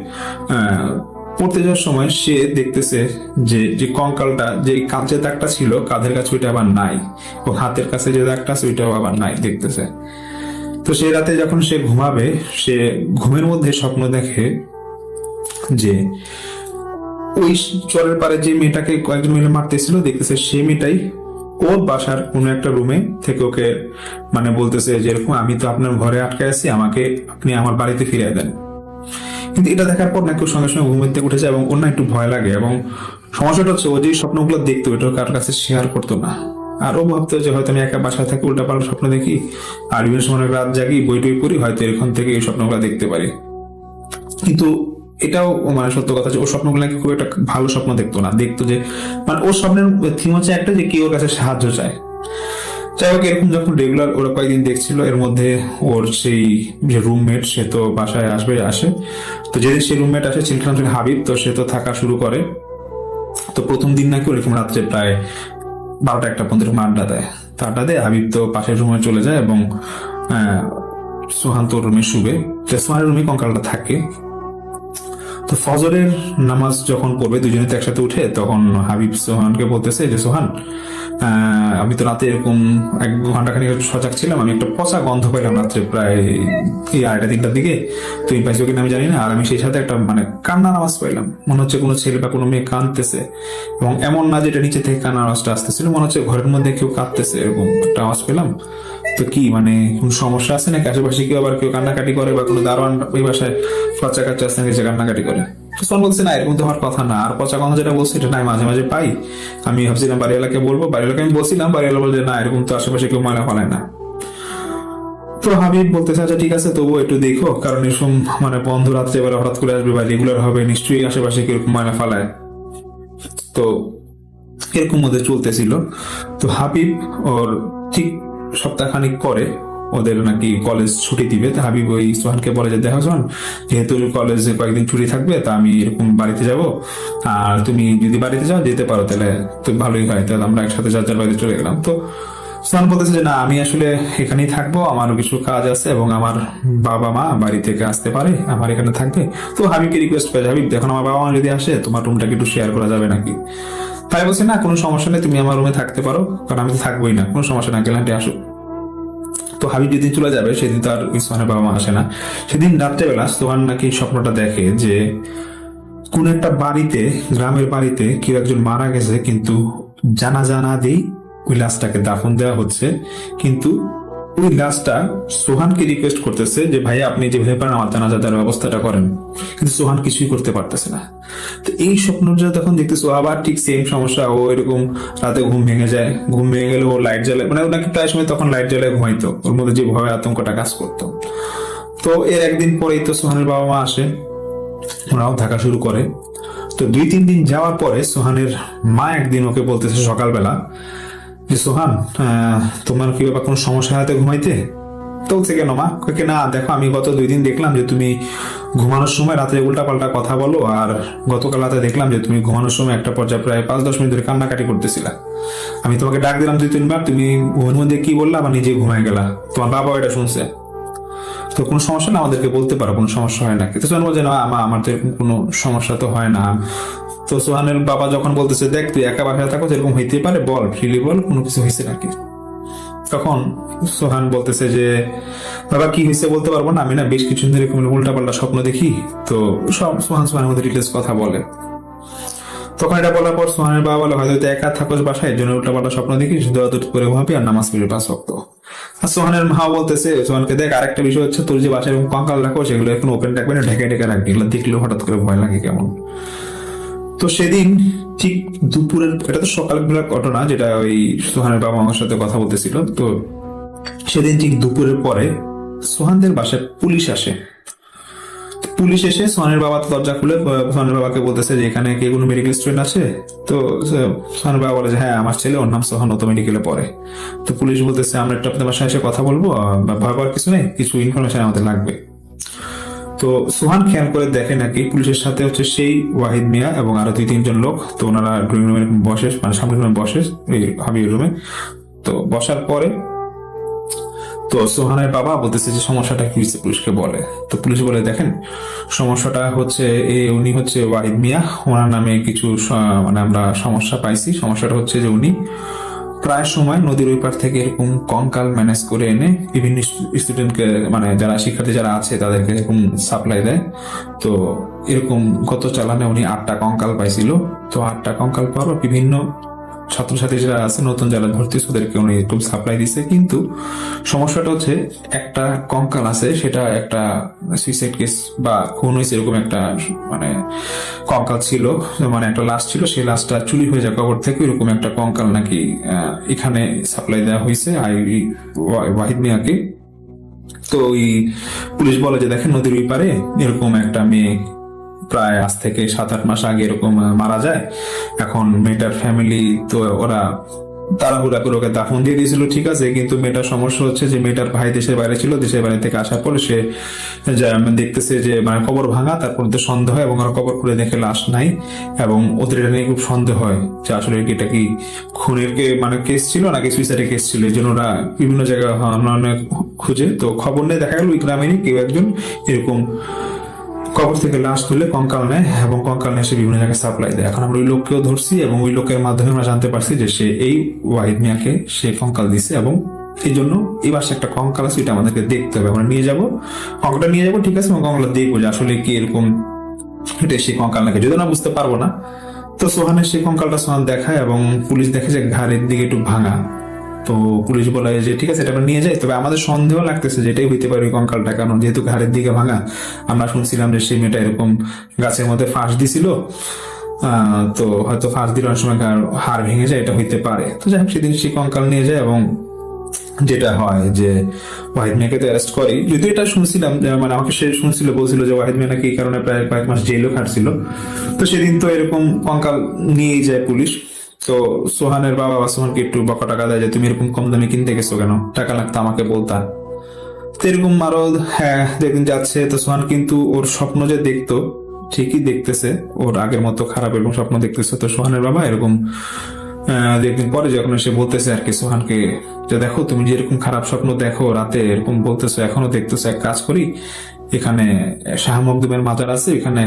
পড়তে যাওয়ার সময় সে দেখতেছে যে যে কঙ্কালটা, যে কাঁচের দাগটা ছিল কাঁধের কাছে ওইটা আবার নাই, ও হাতের কাছে যে দাগটা আছে ওইটাও আবার নাই দেখতেছে। তো সে রাতে যখন সে ঘুমাবে, সে ঘুমের মধ্যে স্বপ্ন দেখে যে ওই চরের পারে যে মেয়েটাকে কয়েকজন মিলে মারতেছিল, দেখতেছে সে মেয়েটাই ওর বাসার কোনো একটা রুমে থেকে ওকে মানে বলতেছে যে এরকম আমি তো আপনার ঘরে আটকে আছি, আমাকে আপনি আমার বাড়িতে ফিরিয়ে দেন। কিন্তু এটা দেখার পর নাকি সঙ্গে সঙ্গে ঘুমের থেকে উঠে যায় এবং ওর না একটু ভয় লাগে। এবং সমস্যাটা হচ্ছে ও যে স্বপ্নগুলো দেখতো এটা কার কাছে শেয়ার করতো না। আর ও ভাবতো যে হয়তো আমি একা বাসায় থাকি, উল্টা পাল্টা স্বপ্ন দেখি, আর বিভিন্ন সময় রাত জাগি, বই টই পড়ি, হয়তো এখান থেকে এই স্বপ্নগুলো দেখতে পারি। কিন্তু এটাও মানে সত্য কথা যে ও স্বপ্নগুলো নাকি খুব একটা ভালো স্বপ্ন দেখতো না, দেখতো যে মানে ওর স্বপ্নের থিম হচ্ছে একটা যে কেউ ওর কাছে সাহায্য চায়। যাই হোক, এরকম যখন রেগুলার ওরা কয়েকদিন দেখছিল, এর মধ্যে ওর সেই যে রুমমেট সে তো বাসায় আসে। তো যেদিন সে রুমমেট আসে, ছেলেটার নাম হাবিব, তো সে তো থাকা শুরু করে। তো প্রথম দিন নাকি ওরকম রাত্রে প্রায় 12টা-1টা পর্যন্ত আড্ডা দেয়। তো আড্ডা দেয়, হাবিব তো পাশের রুমে চলে যায় এবং সোহান তো রুমে শুবে। তো সোহানের রুমে কঙ্কালটা থাকে। তো ফজরের নামাজ যখন পড়বে দুজনে তো একসাথে উঠে, তখন হাবিব সোহানকে বলতেছে যে সোহান, আমি তো রাতে এরকম 1 ঘন্টা খানিক সজাগ ছিলাম, আমি একটা পচা গন্ধ পাইলাম রাত্রে প্রায় এই 2:30-3টার দিকে, তুমি পাইছো কিনা আমি জানি না। আর আমি সেই সাথে একটা মানে কান্নার আওয়াজ পাইলাম, মনে হচ্ছে কোনো ছেলে বা কোনো মেয়ে কাঁদতেছে, এবং এমন না যেটা নিচে থেকে কান্নার আওয়াজটা আসতেছিল, মনে হচ্ছে ঘরের মধ্যে কেউ কাঁদতেছে, এরকম একটা আওয়াজ পেলাম। তো কি মানে কোন সমস্যা আছে নাকি, আশেপাশে কেউ আবার কেউ কান্নাকাটি করে, বা কোনো দারোয়ান ওই বাসায় বাচ্চা কাচ্চা আছে নাকি যে কান্নাকাটি করে? সোহান বলছে না, এরকম তো হওয়ার কথা না। আর পচা গন্ধ যেটা বলছে এটা নাই, মাঝে মাঝে পাই, আমি ভাবছিলাম বাড়িওয়ালাকে বলবো, বাড়িওয়ালাকে আমি বলছিলাম, বাড়িওয়ালা বলছে না, এরকম তো আশেপাশে কেউ ময়লা ফেলায় না। তো হাবিব বলতেছে আচ্ছা ঠিক আছে, তবুও একটু দেখো, কারণ এরকম মানে বন্ধ রাত্রে এবার হঠাৎ করে আসবে বা রেগুলার হবে, নিশ্চয়ই আশেপাশে কিরকম ময়লা ফেলায়। তো এরকম মধ্যে চলতেছিল। তো হাবিব ওর ঠিক সপ্তাহখানিক পরে ওদের নাকি কলেজ ছুটি দিবে। তো হাবিব ওই সোহানকে বলে যে দেখো সোহান, যেহেতু কলেজে কয়েকদিন ছুটি থাকবে, তা আমি এরকম বাড়িতে যাব, আর তুমি যদি বাড়িতে যাও যেতে পারো তাহলে তো ভালোই হয়, তাহলে আমরা একসাথে যার যার বাড়িতে চলে গেলাম। তো সোহান বলতেছে যে না, আমি আসলে এখানেই থাকবো, আমারও কিছু কাজ আছে এবং আমার বাবা মা বাড়ি থেকে আসতে পারে, আমার এখানে থাকবে। তো হাবিবকে রিকোয়েস্ট করে, হাবিব দেখো আমার বাবা মা যদি আসে তোমার রুমটাকে একটু শেয়ার করা যাবে নাকি? তাই বলছে না, কোনো সমস্যা নেই, তুমি আমার রুমে থাকতে পারো, কারণ আমি তো থাকবোই না, কোনো সমস্যা না, গেলান্টি আসো। তো হাবিব যেদিন চলে যাবে সেদিন তো আর সোহানের বাবা মা আসে না। সেদিন রাত্রেবেলা সোহান নাকি স্বপ্নটা দেখে যে কোন একটা বাড়িতে, গ্রামের বাড়িতে কেউ একজন মারা গেছে, কিন্তু জানাজা না দিয়েই ওই লাশটাকে দাফন দেওয়া হচ্ছে। কিন্তু ওই লাশটা সোহানকে রিকোয়েস্ট করতেছে যে ভাই আপনি যেভাবে পারেন আমার জানাজা দেওয়ার ব্যবস্থাটা করেন, কিন্তু সোহান কিছুই করতে পারতেছে না। তো এই স্বপ্নটা তখন দেখতেছো আবার ঠিক সেম সমস্যা, ও এরকম রাতে ঘুম ভেঙে যায়, ঘুম ভেঙে গেলে ও লাইট জ্বালায়, মানে ওনাকে প্রায় সময় তখন লাইট জ্বালায় ঘুমাইতো, ওর মধ্যে যে ভয় আতঙ্কটা কাজ করতো। তো এর একদিন পরেই তো সোহানের বাবা মা আসে, ওরাও থাকা শুরু করে। তো 2-3 দিন যাওয়ার পরে সোহানের মা একদিন ওকে বলতেছে সকালবেলা যে সোহান, তোমার কি ব্যাপার, কোনো সমস্যা হাতে ঘুমাইতে? তো বলছে কেন মা? কে না দেখো, আমি গত 2 দিন দেখলাম যে তুমি ঘুমানোর সময় রাতে উল্টাপাল্টা কথা বলো, আর গতকাল রাতে দেখলাম যে তুমি ঘুমানোর সময় একটা পর্যায়ে প্রায় 5-10 মিনিট ধরে কান্নাকাটি করতেছিলা। আমি তোমাকে ডাক দিলাম 2-3 বার, তুমি ঘুমের মধ্যে কি বললা, আবার নিজে ঘুমায় গেলা, তোমার বাবা এটা শুনছে। তো কোনো সমস্যা না, আমাদেরকে বলতে পারো, কোনো সমস্যা হয় নাকি? তো সোহান বলছে না মা, আমার তো এরকম কোনো সমস্যা তো হয় না। তো সোহানের বাবা যখন বলতেছে দেখ তুই একা বাসায় থাকো, এরকম হইতে পারে, বল ফ্রিলি বল, কোনো কিছু হয়েছে নাকি? তখন সোহান বলতেছে যে বাবা কি হয়েছে বলতে পারবো না, আমি না বেশ কিছু ধরে এরকম উল্টাপাল্টা স্বপ্ন দেখি। তো সব সোহানের মধ্যে ডিটেলস কথা বলে। তখন এটা বলার পর সোহানের বাবা বলে হয়তো একা থাকোস বাসায়, এর জন্য উল্টাপাল্টা স্বপ্ন দেখিস, দৌড়াদৌড়ি করে ঘুমাবি আর নামাজ পড়বি 5 ওয়াক্ত। আর সোহানের মা বলতেছে সোহানকে দেখ আরেকটা বিষয় হচ্ছে, তোর যে বাসায় কঙ্কাল রাখো সেগুলো এখন ওপেন রাখবে না, ঢেকে ঢেকে রাখবি, এগুলো দেখলেও হঠাৎ করে ভয় লাগে কেমন। তো সেদিন ঠিক দুপুরের, এটা তো সকালবেলার ঘটনা যেটা ওই সোহানের বাবা আমার সাথে কথা বলতেছিল। তো সেদিন ঠিক দুপুরের পরে সোহানদের বাসায় পুলিশ আসে। পুলিশ এসে সোহানের বাবা দরজা খুলে সোহানের বাবাকে বলতেছে যে এখানে কি কোনো মেডিকেল স্টুডেন্ট আছে? তো সোহানের বাবা বলে যে হ্যাঁ আমার ছেলে, ওর নাম সোহান, ও তো মেডিকেলে পড়ে। তো পুলিশ বলতেছে আমরা একটু আপনার বাসায় এসে কথা বলবো, ভয় পাওয়ার কিছু নেই, কিছু ইনফরমেশন আমাদের লাগবে। তো সোহান খেয়াল করে দেখে নাকি পুলিশের সাথে হচ্ছে সেই ওয়াহিদ মিয়া এবং আরো 2-3 জন লোক। তো ওনারা ড্রয়িং রুমে বসে, মানে সামনের রুমে বসে, এই হাবির রুমে। তো বসার পরে তো সোহানের বাবা বলতেছে যে সমস্যাটা কি হয়েছে, পুলিশকে বলে। তো পুলিশ বলে দেখেন সমস্যাটা হচ্ছে উনি হচ্ছে ওয়াহিদ মিয়া, ওনার নামে কিছু মানে আমরা সমস্যা পাইছি। সমস্যাটা হচ্ছে যে উনি প্রায় সময় নদীর ওই পার থেকে এরকম কঙ্কাল ম্যানেজ করে এনে বিভিন্ন স্টুডেন্টকে, মানে যারা শিক্ষার্থী যারা আছে তাদেরকে এরকম সাপ্লাই দেয়। তো এরকম গত চালানে উনি 8টা কঙ্কাল পাইছিল। তো 8টা কঙ্কাল পাওয়ার বিভিন্ন ছাত্রছাত্রী যারা আছে নতুন যারা ভর্তি হচ্ছে ওদেরকে উনি একটু সাপ্লাই দিচ্ছে। কিন্তু সমস্যাটা হচ্ছে একটা কঙ্কাল আছে, সেটা একটা সুইসাইড কেস বা খুন হয়েছে এরকম একটা মানে কঙ্কাল ছিল, মানে একটা লাশ ছিল, সেই লাশটা চুরি হয়ে যায় কবর থেকে, এরকম একটা কঙ্কাল নাকি এখানে সাপ্লাই দেওয়া হয়েছে ওয়াহিদ মিয়াকে। তো ওই পুলিশ বলে যে দেখেন নদীর ওই পারে এরকম একটা মেয়ে প্রায় আজ থেকে 7-8 মাস আগে এরকম মারা যায়। এখন মেয়েটার ফ্যামিলি তো ওরা তাড়াহুড়া করে ওকে দাফন দিয়ে দিয়েছিল, ঠিক আছে, কিন্তু মেয়েটার সমস্যা হচ্ছে যে মেয়েটার ভাই দেশের বাইরে ছিল, দেশের বাইরে থেকে আসার পরে সে দেখতেছে যে মানে কবর ভাঙা, তারপর তো সন্দেহ হয় এবং ওরা কবর খুলে দেখে লাশ নাই। এবং ওদের এটা নিয়ে খুব সন্দেহ হয় যে আসলে এটা কি খুনের মানে কেস ছিল নাকি সুইসাইডের কেস ছিল। এই জন্য ওরা বিভিন্ন জায়গায় খুঁজে, তো খবর নিয়ে দেখা গেল ওই গ্রামেরই কেউ একজন এরকম কবর থেকে লাশ তুলে কঙ্কাল নেয় এবং কঙ্কাল নিয়ে সে বিভিন্ন জায়গায় সাপ্লাই দেয়। এখন আমরা ওই লোককেও ধরছি এবং ওই লোকের মাধ্যমে আমরা জানতে পারছি যে সে এই ওয়াহিদ মিয়াকে সে কঙ্কাল দিচ্ছে। এবং এই জন্য এবার সে একটা কঙ্কাল আছে, এটা আমাদেরকে দেখতে হবে। আমরা নিয়ে যাবো, কঙ্কালটা নিয়ে যাবো, ঠিক আছে, এবং কঙ্কালটা দেখবো যে আসলে কি এরকম এটা সেই কঙ্কাল নাকি, যদি না বুঝতে পারবো না। তো সোহানের সেই কঙ্কালটা সোহান দেখায় এবং পুলিশ দেখে যে ঘাড়ের দিকে একটু ভাঙা। তো পুলিশ বলে যে ঠিক আছে এটা আমরা নিয়ে যাই, তবে আমাদের সন্দেহ লাগতেছে যেটাই হইতে পারে ওই কঙ্কালটা, কারণ যেহেতু ঘাড়ের দিকে ভাঙা, আমরা শুনছিলাম যে সেই মেয়েটা এরকম গাছের মধ্যে ফাঁস দিছিল। তো হয়তো ফাঁস দিলে অনেক সময় হাড় ভেঙে যায়, এটা হইতে পারে। তো যাই হোক সেদিন সেই কঙ্কাল নিয়ে যায় এবং যেটা হয় যে ওয়াহিদ মিয়াকে তো অ্যারেস্ট করে। যদিও এটা শুনছিলাম মানে আমাকে সে শুনছিল, বলছিল যে ওয়াহিদ মিয়া নাকি এই কারণে প্রায় কয়েক মাস জেলও খাটছিল। তো সেদিন তো এরকম কঙ্কাল নিয়ে যায় পুলিশ। তো সোহানের বাবা বা সোহানকে একটু বকা টাকা দেয় যে তুমি এরকম কম দামে কিনতে গেছো কেন, টাকা লাগতো আমাকে বলতা। তো এরকম আরো দেখদিন যাচ্ছে। তো সোহান কিন্তু ওর স্বপ্ন যে দেখতো ঠিকই দেখতেছে, ওর আগের মতো খারাপ এরকম স্বপ্ন দেখতেছে। তো সোহানের বাবা এরকম একদিন পরে যখন সে বলতেছে আর কি সোহানকে যে দেখো তুমি যে এরকম খারাপ স্বপ্ন দেখো রাতে এরকম বলতেছো, এখনো দেখতেছো, এক কাজ করি, এখানে শাহ মখদুমের মাজার আছে, এখানে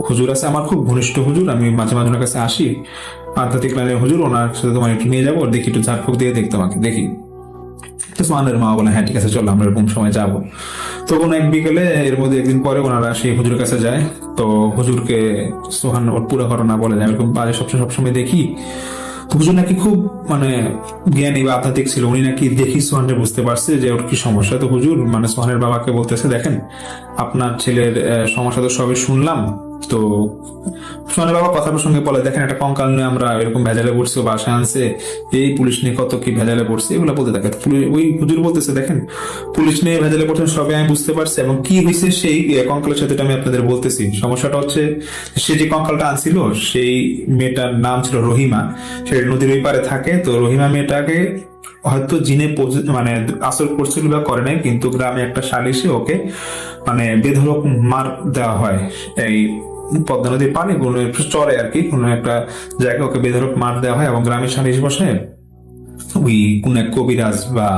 হুজুর আছে আমার খুব ঘনিষ্ঠ হুজুর, আমি মাঝে মাঝে ওনার কাছে আসি, আধ্যাত্মিক লাইনের হুজুর, ওনার সাথে তোমার একটু নিয়ে যাবো, দেখি একটু ঝাড়ফুঁক দিয়ে দেখতে আমাকে দেখি। তো সোহানের মা বলে হ্যাঁ ঠিক আছে চলো আমরা এরকম সময় যাবো। তো কোনো এক বিকেলে এর মধ্যে একদিন পরে ওনারা সেই হুজুরের কাছে যায়। তো হুজুরকে সোহান ওর পুরো ঘটনা বলে যায়, এরকম বাজে সবসময় দেখি। তো হুজুর নাকি খুব মানে জ্ঞানী বা আধ্যাত্মিক ছিল, উনি নাকি দেখি সোহানের বুঝতে পারছে যে ওর কি সমস্যা। তো হুজুর মানে সোহানের বাবাকে বলতেছে দেখেন আপনার ছেলের সমস্যা তো সবই শুনলাম। তো সোহানের বাবা কথা প্রসঙ্গে বলে দেখেন একটা কঙ্কাল নিয়ে আমরা এরকম ভেজালে পড়ছি, বাসায় আনছে, এই পুলিশ নিয়ে কত কি ভেজালে পড়ছে, এগুলো বলতে থাকে। ওই হুজুর বলতেছে দেখেন পুলিশ নিয়ে ভেজালে পড়ছেন সবই আমি বুঝতে পারছি, এবং কি হয়েছে সেই কঙ্কালের সাথে আমি আপনাদের বলতেছি। সমস্যাটা হচ্ছে সে যে কঙ্কালটা আনছিল সেই মেয়েটার নাম ছিল রহিমা, সে নদীর ওই পারে থাকে। তো রহিমা মেয়েটাকে হয়তো জিনে মানে আসর করছিল বা করে নাই, কিন্তু গ্রামে একটা সালিশে ওকে মানে বেধড়ক মার দেওয়া হয়। এই পদ্মা নদীর পানি কোনো একটু চরে আর কি, কোনো একটা জায়গায় ওকে বেধড়ক মার দেওয়া হয় এবং গ্রামের সালিশ বসে ওই কোন এক কবিরাজ বা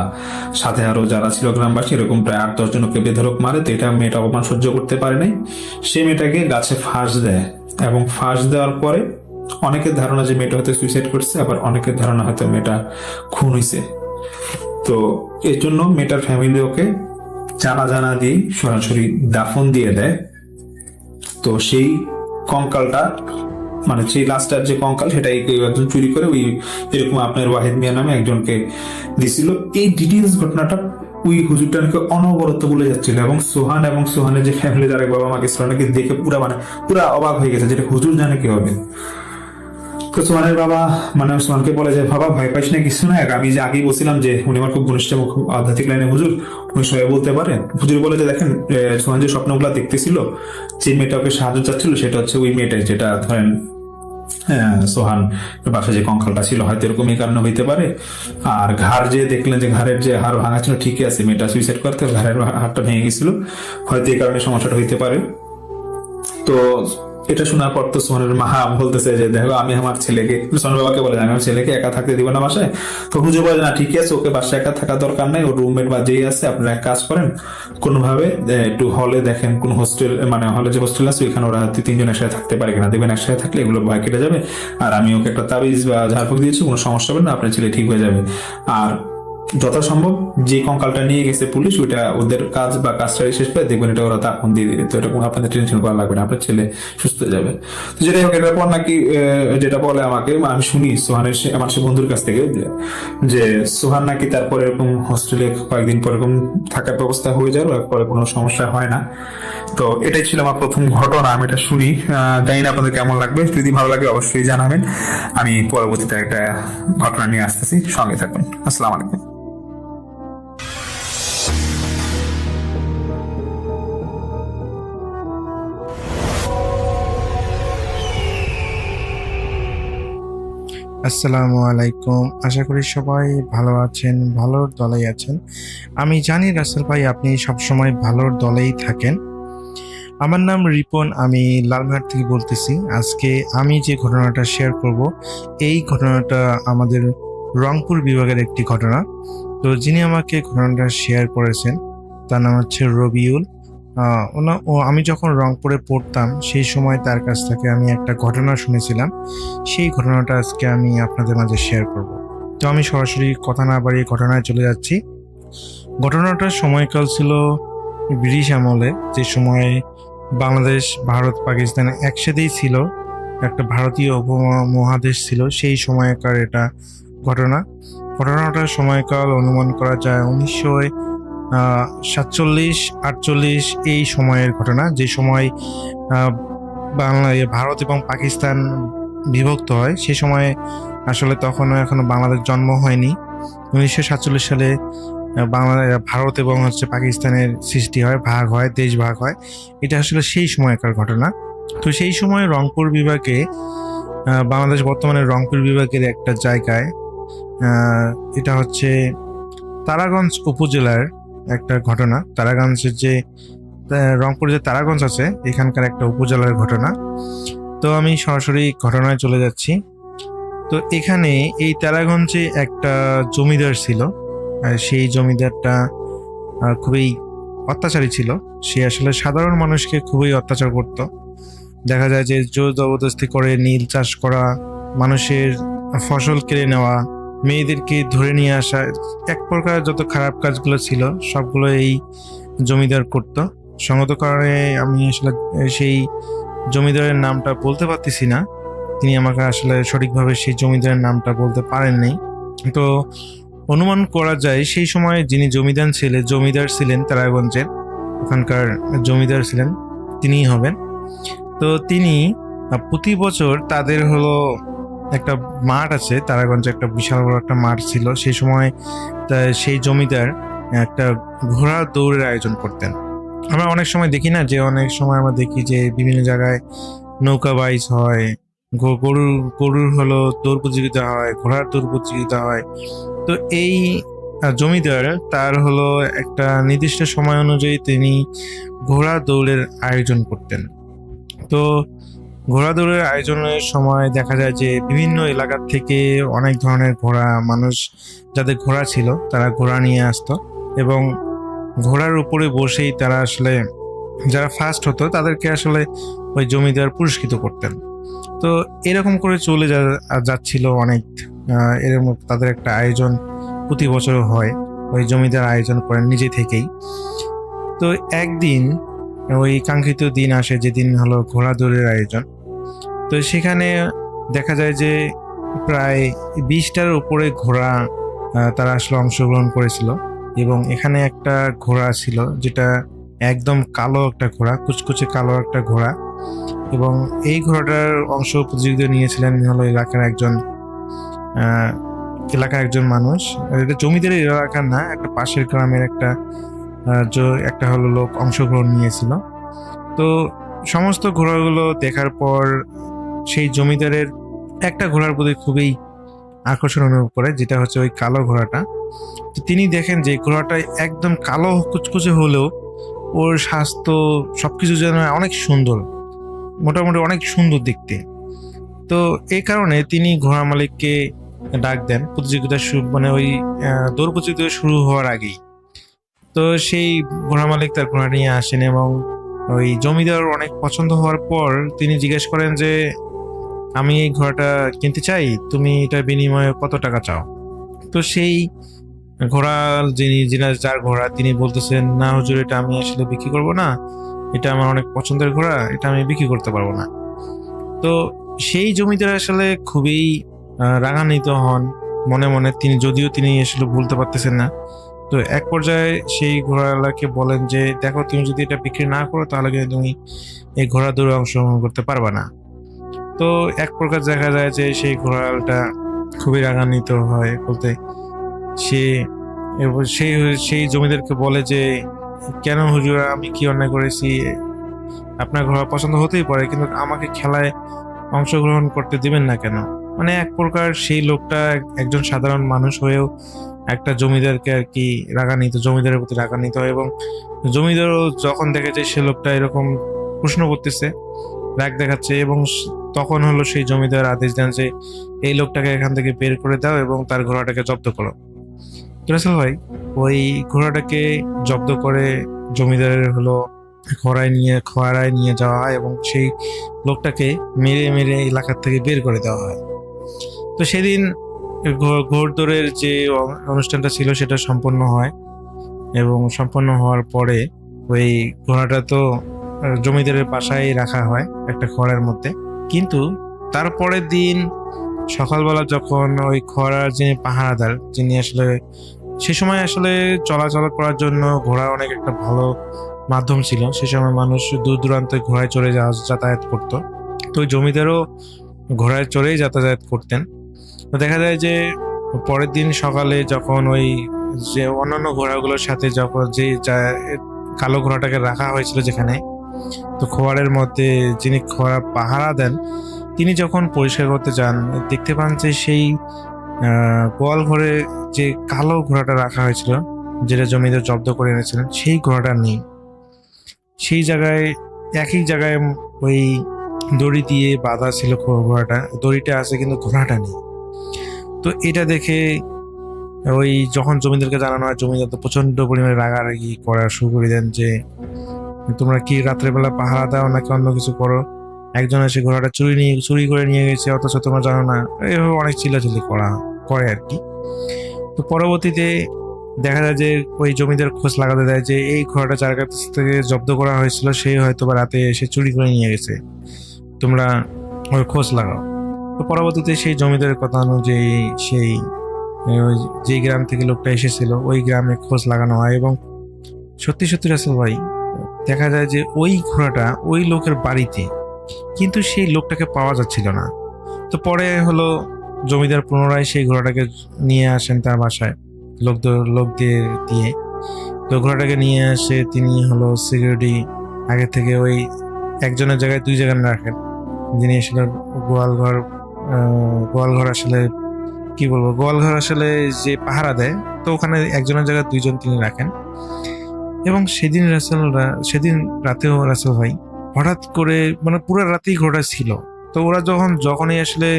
সাথে আরো যারা ছিল গ্রামবাসী এরকম প্রায় 8-10 জনকে বেধড়ক মারে। তো এটা মেয়েটা অপমান সহ্য করতে পারে নাই, সে মেয়েটাকে গাছে ফাঁস দেয় এবং ফাঁস দেওয়ার পরে অনেকের ধারণা যে মেয়েটা হয়তো সুইসাইড করছে, আবার অনেকের ধারণা হয়তো মেয়েটা খুন হয়েছে। তো এর জন্য মেয়েটার ফ্যামিলি ওকে জানা দিয়ে সরাসরি দাফন দিয়ে দেয়। তো সেই কঙ্কালটা মানে সেই লাস্টার যে কঙ্কাল সেটা কেউ একজন চুরি করে ওই এরকম আপনার ওয়াহিদ মিয়া নামে একজনকে দিছিল। এই ডিটেলস ঘটনাটা ওই হুজুরটা নাকি অনবরত বলে যাচ্ছিল এবং সোহান এবং সোহানের যে ফ্যামিলি যারা বাবা মাকে নাকি দেখে পুরা অবাক হয়ে গেছে, যেটা হুজুর জানে কি হবে। তো সোহানের বাবা মানে সোহানকে বলে যে বাবা ভয় পাইস না, কিছু না, আমি যে আগেই বলছিলাম যে উনি আমার খুব ঘনিষ্ঠ খুব আধ্যাত্মিক লাইনে হুজুর, উনি সবাই বলতে পারে। হুজুর বলে যে দেখেন সোহান যে স্বপ্নগুলা দেখতেছিল, যে মেয়েটা ওকে সাহায্য চাচ্ছিল সেটা হচ্ছে ওই মেয়েটাই, যেটা ধরেন সোহান পাশে যে কঙ্কালটা ছিল হয়তো এরকম এই কারণে হইতে পারে। আর ঘাড় যে দেখলেন যে ঘাড়ের যে হাড় ভাঙা ছিল ঠিকই আছে, মেয়েটা সুইসাইড করতে ঘাড়ের হাড়টা ভেঙে গেছিল, হয়তো এই কারণে সমস্যাটা হইতে পারে। তো এটা শোনার পর তো সোহানের মা বলতেছে যে দেখো আমি আমার ছেলেকে, সোহানের বাবাকে বলে আমি আমার ছেলেকে একা থাকতে দিব না বাসায়। তো হুজুর বলে না ঠিক আছে, ওকে বাসায় একা থাকা দরকার নাই, ওর রুমমেট বা যেই আছে আপনারা এক কাজ করেন, কোনোভাবে একটু হলে দেখেন কোন হোস্টেল, মানে হলে যে হোস্টেল আছে ওইখানে ওরা 3 জন একসাথে থাকতে পারে কিনা দেখবেন, একসাথে থাকলে এগুলো ভয় কেটে যাবে। আর আমি ওকে একটা তাবিজ বা ঝাড়ফুঁক দিয়েছি, কোনো সমস্যা হবে না, আপনার ছেলে ঠিক হয়ে যাবে। আর যথাসম্ভব যে কঙ্কালটা নিয়ে গেছে পুলিশ, ওইটা ওদের কাজ বা কাজটা শেষ করে দেখবেন এটা ওরা দাফন দিয়ে দিবে। তো এটা কোনো আপনাদের টেনশন করা লাগবে না, আপনার ছেলে সুস্থ হয়ে যাবে। তো যেটাই হোক, এটার পর নাকি যেটা বলে আমাকে, আমি শুনি সোহানের আমার সে বন্ধুর কাছ থেকে যে সোহান নাকি তারপরে এরকম হোস্টেলে কয়েকদিন পর এরকম থাকার ব্যবস্থা হয়ে যাবে, পরে কোনো সমস্যা হয় না। তো এটাই ছিল আমার প্রথম ঘটনা, আমি এটা শুনি। জানি না আপনাদের কেমন লাগবে, যদি ভালো লাগে অবশ্যই জানাবেন। আমি পরবর্তীতে একটা ঘটনা নিয়ে আসতেছি, সঙ্গে থাকুন। আসসালামু আলাইকুম। আসসালামু আলাইকুম। আশা করি সবাই ভালো আছেন, ভালোর দলেই আছেন। আমি জানি রাসেল ভাই আপনি সবসময় ভালোর দলেই থাকেন। আমার নাম রিপন, আমি লালমাট থেকে বলতেছি। আজকে আমি যে ঘটনাটা শেয়ার করব, এই ঘটনাটা আমাদের রংপুর বিভাগের একটি ঘটনা। তো যিনি আমাকে ঘটনাটা শেয়ার করেছেন তার নাম হচ্ছে রবিউল। আমি যখন রংপুরে পড়তাম সেই সময় তার কাছ থেকে আমি একটা ঘটনা শুনেছিলাম, সেই ঘটনাটা আজকে আমি আপনাদের মাঝে শেয়ার করব। তো আমি সরাসরি কথা না বাড়িয়ে ঘটনায় চলে যাচ্ছি। ঘটনাটার সময়কাল ছিল ব্রিটিশ আমলে, যে সময় বাংলাদেশ, ভারত, পাকিস্তান একসাথেই ছিল, একটা ভারতীয় উপমহাদেশ ছিল, সেই সময়কার এটা ঘটনাটার সময়কাল অনুমান করা যায় 1947-48 এই সময়ের ঘটনা, যে সময় ভারত এবং পাকিস্তান বিভক্ত হয়। সে সময় আসলে এখনো বাংলাদেশ জন্ম হয়নি। 1947 সালে ভারত এবং পাকিস্তানের সৃষ্টি হয়, ভাগ হয়, দেশ ভাগ হয়। এটা আসলে সেই সময়কার ঘটনা। তো সেই সময় রংপুর বিভাগে, বাংলাদেশ বর্তমানে রংপুর বিভাগের একটা জায়গায়, এটা হচ্ছে তারাগঞ্জ উপজেলার একটা ঘটনা। তারাগঞ্জের যে রংপুরে যে তারাগঞ্জ আছে এখানকার একটা উপজেলার ঘটনা। তো আমি সরাসরি ঘটনায় চলে যাচ্ছি। তো এখানে এই তারাগঞ্জে একটা জমিদার ছিল, সেই জমিদারটা খুবই অত্যাচারী ছিল। সে আসলে সাধারণ মানুষকে খুবই অত্যাচার করত। দেখা যায় যে জোর জবরদস্তি করে নীল চাষ করা, মানুষের ফসল কেড়ে নেওয়া, মেয়েদেরকে ধরে নিয়ে আসা, এক প্রকার যত খারাপ কাজগুলো ছিল সবগুলো এই জমিদার করত। সঙ্গত কারণে আমি আসলে সেই জমিদারের নামটা বলতে পারতেছি না, তিনি আমাকে আসলে সঠিকভাবে সেই জমিদারের নামটা বলতে পারেননি। তো অনুমান করা যায় সেই সময় যিনি জমিদার ছিলেন তারাগঞ্জের, ওখানকার জমিদার ছিলেন, তিনিই হবেন। তো তিনি প্রতি বছর তাদের একটা মাঠ আছে তারাগঞ্জে, একটা বিশাল বড় একটা মাঠ ছিল। সেই সময় সেই জমিদার একটা ঘোড়া দৌড়ের আয়োজন করতেন। আমরা অনেক সময় দেখি না, যে অনেক সময় আমরা দেখি যে বিভিন্ন জায়গায় নৌকা বাইচ হয়, গরুর দৌড় প্রতিযোগিতা হয়, ঘোড়ার দৌড় প্রতিযোগিতা হয়। তো এই জমিদার তার একটা নির্দিষ্ট সময় অনুযায়ী তিনি ঘোড়া দৌড়ের আয়োজন করতেন। তো ঘোড়া দৌড়ের আয়োজনের সময় দেখা যায় যে বিভিন্ন এলাকার থেকে অনেক ধরনের মানুষ যাদের ঘোড়া ছিল তারা ঘোড়া নিয়ে আসতো, এবং ঘোড়ার উপরে বসেই তারা আসলে যারা ফার্স্ট হতো তাদেরকে আসলে ওই জমিদার পুরস্কৃত করতেন। তো এরকম করে চলে যাচ্ছিল অনেক, এরকম তাদের একটা আয়োজন প্রতি বছর হয়, ওই জমিদার আয়োজন করেন নিজে থেকেই। তো একদিন ওই কাঙ্ক্ষিত দিন আসে, যেদিন ঘোড়া দৌড়ের আয়োজন। তো সেখানে দেখা যায় যে প্রায় 20টার উপরে ঘোড়া তারা আসলে অংশগ্রহণ করেছিল, এবং এখানে একটা ঘোড়া ছিল যেটা একদম কালো একটা ঘোড়া, কুচকুচে কালো একটা ঘোড়া, এবং এই ঘোড়াটার অংশ প্রতিযোগিতা নিয়েছিলেন এলাকার একজন মানুষ। এটা জমিদারের এলাকার না, একটা পাশের গ্রামের একটা লোক অংশগ্রহণ নিয়েছিল। তো সমস্ত ঘোড়াগুলো দেখার পর সেই জমিদারের একটা ঘোড়ার প্রতি খুবই আকর্ষণ অনুভব করে, যেটা হচ্ছে ওই কালো ঘোড়াটা। তো তিনি দেখেন যে ঘোড়াটা একদম কালো কুচকুচে হলেও ওর স্বাস্থ্য সবকিছু যেন অনেক সুন্দর, মোটামুটি অনেক সুন্দর দেখতে। তো এই কারণে তিনি ঘোড়া মালিককে ডাক দেন প্রতিযোগিতা মানে ওই দৌড় প্রতিযোগিতা শুরু হওয়ার আগেই। তো সেই ঘোড়া মালিক তার ঘোড়া নিয়ে আসেন এবং ওই জমিদার অনেক পছন্দ হওয়ার পর তিনি জিজ্ঞেস করেন যে আমি এই ঘোড়াটা কিনতে চাই, তুমি এটার বিনিময়ে কত টাকা চাও? তো সেই ঘোড়া যার ঘোড়া তিনি বলতেছেন, না হুজুর, এটা আমি আসলে বিক্রি করব না, এটা আমার অনেক পছন্দের ঘোড়া, এটা আমি বিক্রি করতে পারবো না। তো সেই জমিদার আসলে খুবই রাগান্বিত হন মনে মনে, যদিও তিনি আসলে বলতে পারতেছেন না। তো এক পর্যায়ে সেই ঘোড়াওয়ালাকে বলেন যে দেখো, তুমি যদি এটা বিক্রি না করো তাহলে কিন্তু তুমি এই ঘোড়া দৌড়ে অংশগ্রহণ করতে পারবা না। তো এক প্রকার দেখা যায় যে সেই ঘোড়াওয়ালাটা খুবই রাগান্বিত হয়, বলতে সে সেই জমিদারকে বলে যে কেন হুজুর, আমি কি অন্যায় করেছি? আপনার ঘোড়া পছন্দ হতেই পারে, কিন্তু আমাকে খেলায় অংশগ্রহণ করতে দিবেন না কেন? মানে এক প্রকার সেই লোকটা একজন সাধারণ মানুষ হয়েও একটা জমিদারকে আর কি জমিদারের প্রতি রাগান্বিত হয়, এবং জমিদারও যখন দেখে যে সে লোকটা এরকম প্রশ্ন করতেছে, রাগ দেখাচ্ছে, এবং তখন হলো সেই জমিদার আদেশ দেন যে এই লোকটাকে এখান থেকে বের করে দাও এবং তার ঘোড়াটাকে জব্দ করো। রাসেল ভাই, ওই ঘোড়াটাকে জব্দ করে জমিদারের হলো খোয়ারায় নিয়ে যাওয়া হয় এবং সেই লোকটাকে মেরে মেরে এলাকার থেকে বের করে দেওয়া হয়। তো সেদিন ঘোড়দৌড়ের যে অনুষ্ঠানটা ছিল সেটা সম্পন্ন হয়, এবং সম্পন্ন হওয়ার পরে ওই ঘোড়াটা তো জমিদারের বাসায় রাখা হয় একটা খড়ের মধ্যে। কিন্তু তারপরের দিন সকালবেলা যখন ওই খড়ার যিনি পাহারাদার, যিনি আসলে সে সময় আসলে চলাচল করার জন্য ঘোড়া অনেক একটা ভালো মাধ্যম ছিল, সে সময় মানুষ দূর দূরান্তে ঘোড়ায় চড়ে যাতায়াত করতো। তো ওই জমিদারও ঘোড়ায় চড়েই যাতায়াত করতেন। তো দেখা যায় যে পরের দিন সকালে যখন ওই যে অন্যান্য ঘোড়াগুলোর সাথে যখন কালো ঘোড়াটাকে রাখা হয়েছিল যেখানে, তো খোয়ারের মধ্যে যিনি খোয়ারা পাহারা দেন তিনি যখন পরিষ্কার করতে যান, দেখতে পান যে সেই গোয়াল ঘরে যে কালো ঘোড়াটা রাখা হয়েছিল, যেটা জমিদার জব্দ করে এনেছিলেন, সেই ঘোড়াটা নেই। সেই জায়গায় একই জায়গায় ওই দড়ি দিয়ে বাঁধা ছিল ঘোড়াটা, দড়িটা আছে কিন্তু ঘোড়াটা নেই। তো এটা দেখে ওই যখন জমিদারকে জানানো হয়, জমিদার তো প্রচন্ড পরিমাণে রাগারাগি করা শুরু করে দেন যে তোমরা কি রাত্রেবেলা পাহারা দাও নাকি অন্য কিছু করো? একজন এসে ঘোড়াটা চুরি করে নিয়ে গেছে, অথচ তোমরা জানো না। এভাবে অনেক চিল্লাচিল্লি করে আর কি। তো পরবর্তীতে দেখা যায় যে ওই জমিদার খোঁজ লাগাতে দেয় যে এই ঘোড়াটা যার কাছ থেকে জব্দ করা হয়েছিল সে হয়তো বা রাতে এসে চুরি করে নিয়ে গেছে, তোমরা ওর খোঁজ লাগাও। তো পরবর্তীতে সেই জমিদারের কথা অনুযায়ী সেই যে গ্রাম থেকে লোকটা এসেছিল ওই গ্রামে খোঁজ লাগানো হয়, এবং সত্যি সত্যি রাসেল ভাই দেখা যায় যে ওই ঘোড়াটা ওই লোকের বাড়িতে, কিন্তু সেই লোকটাকে পাওয়া যাচ্ছিল না। তো পরে হলো জমিদার পুনরায় সেই ঘোড়াটাকে নিয়ে আসেন তার বাসায় লোকদের দিয়ে। তো ঘোড়াটাকে নিয়ে আসে তিনি হলো সিকিউরিটি আগে থেকে ওই একজনের জায়গায় দুই জায়গায় রাখেন, যিনি আসলে গোয়ালঘর আসলে কি বলবো, গোয়ালঘর আসলে যে পাহারা দেয়, তো ওখানে একজনের জায়গায় দুইজন তিনি রাখেন। এবং সেদিন রাতেও রাসেল ভাই হঠাৎ করে মানে পুরো রাতেই ঘোড়া ছিল। তো ওরা যখনই আসলে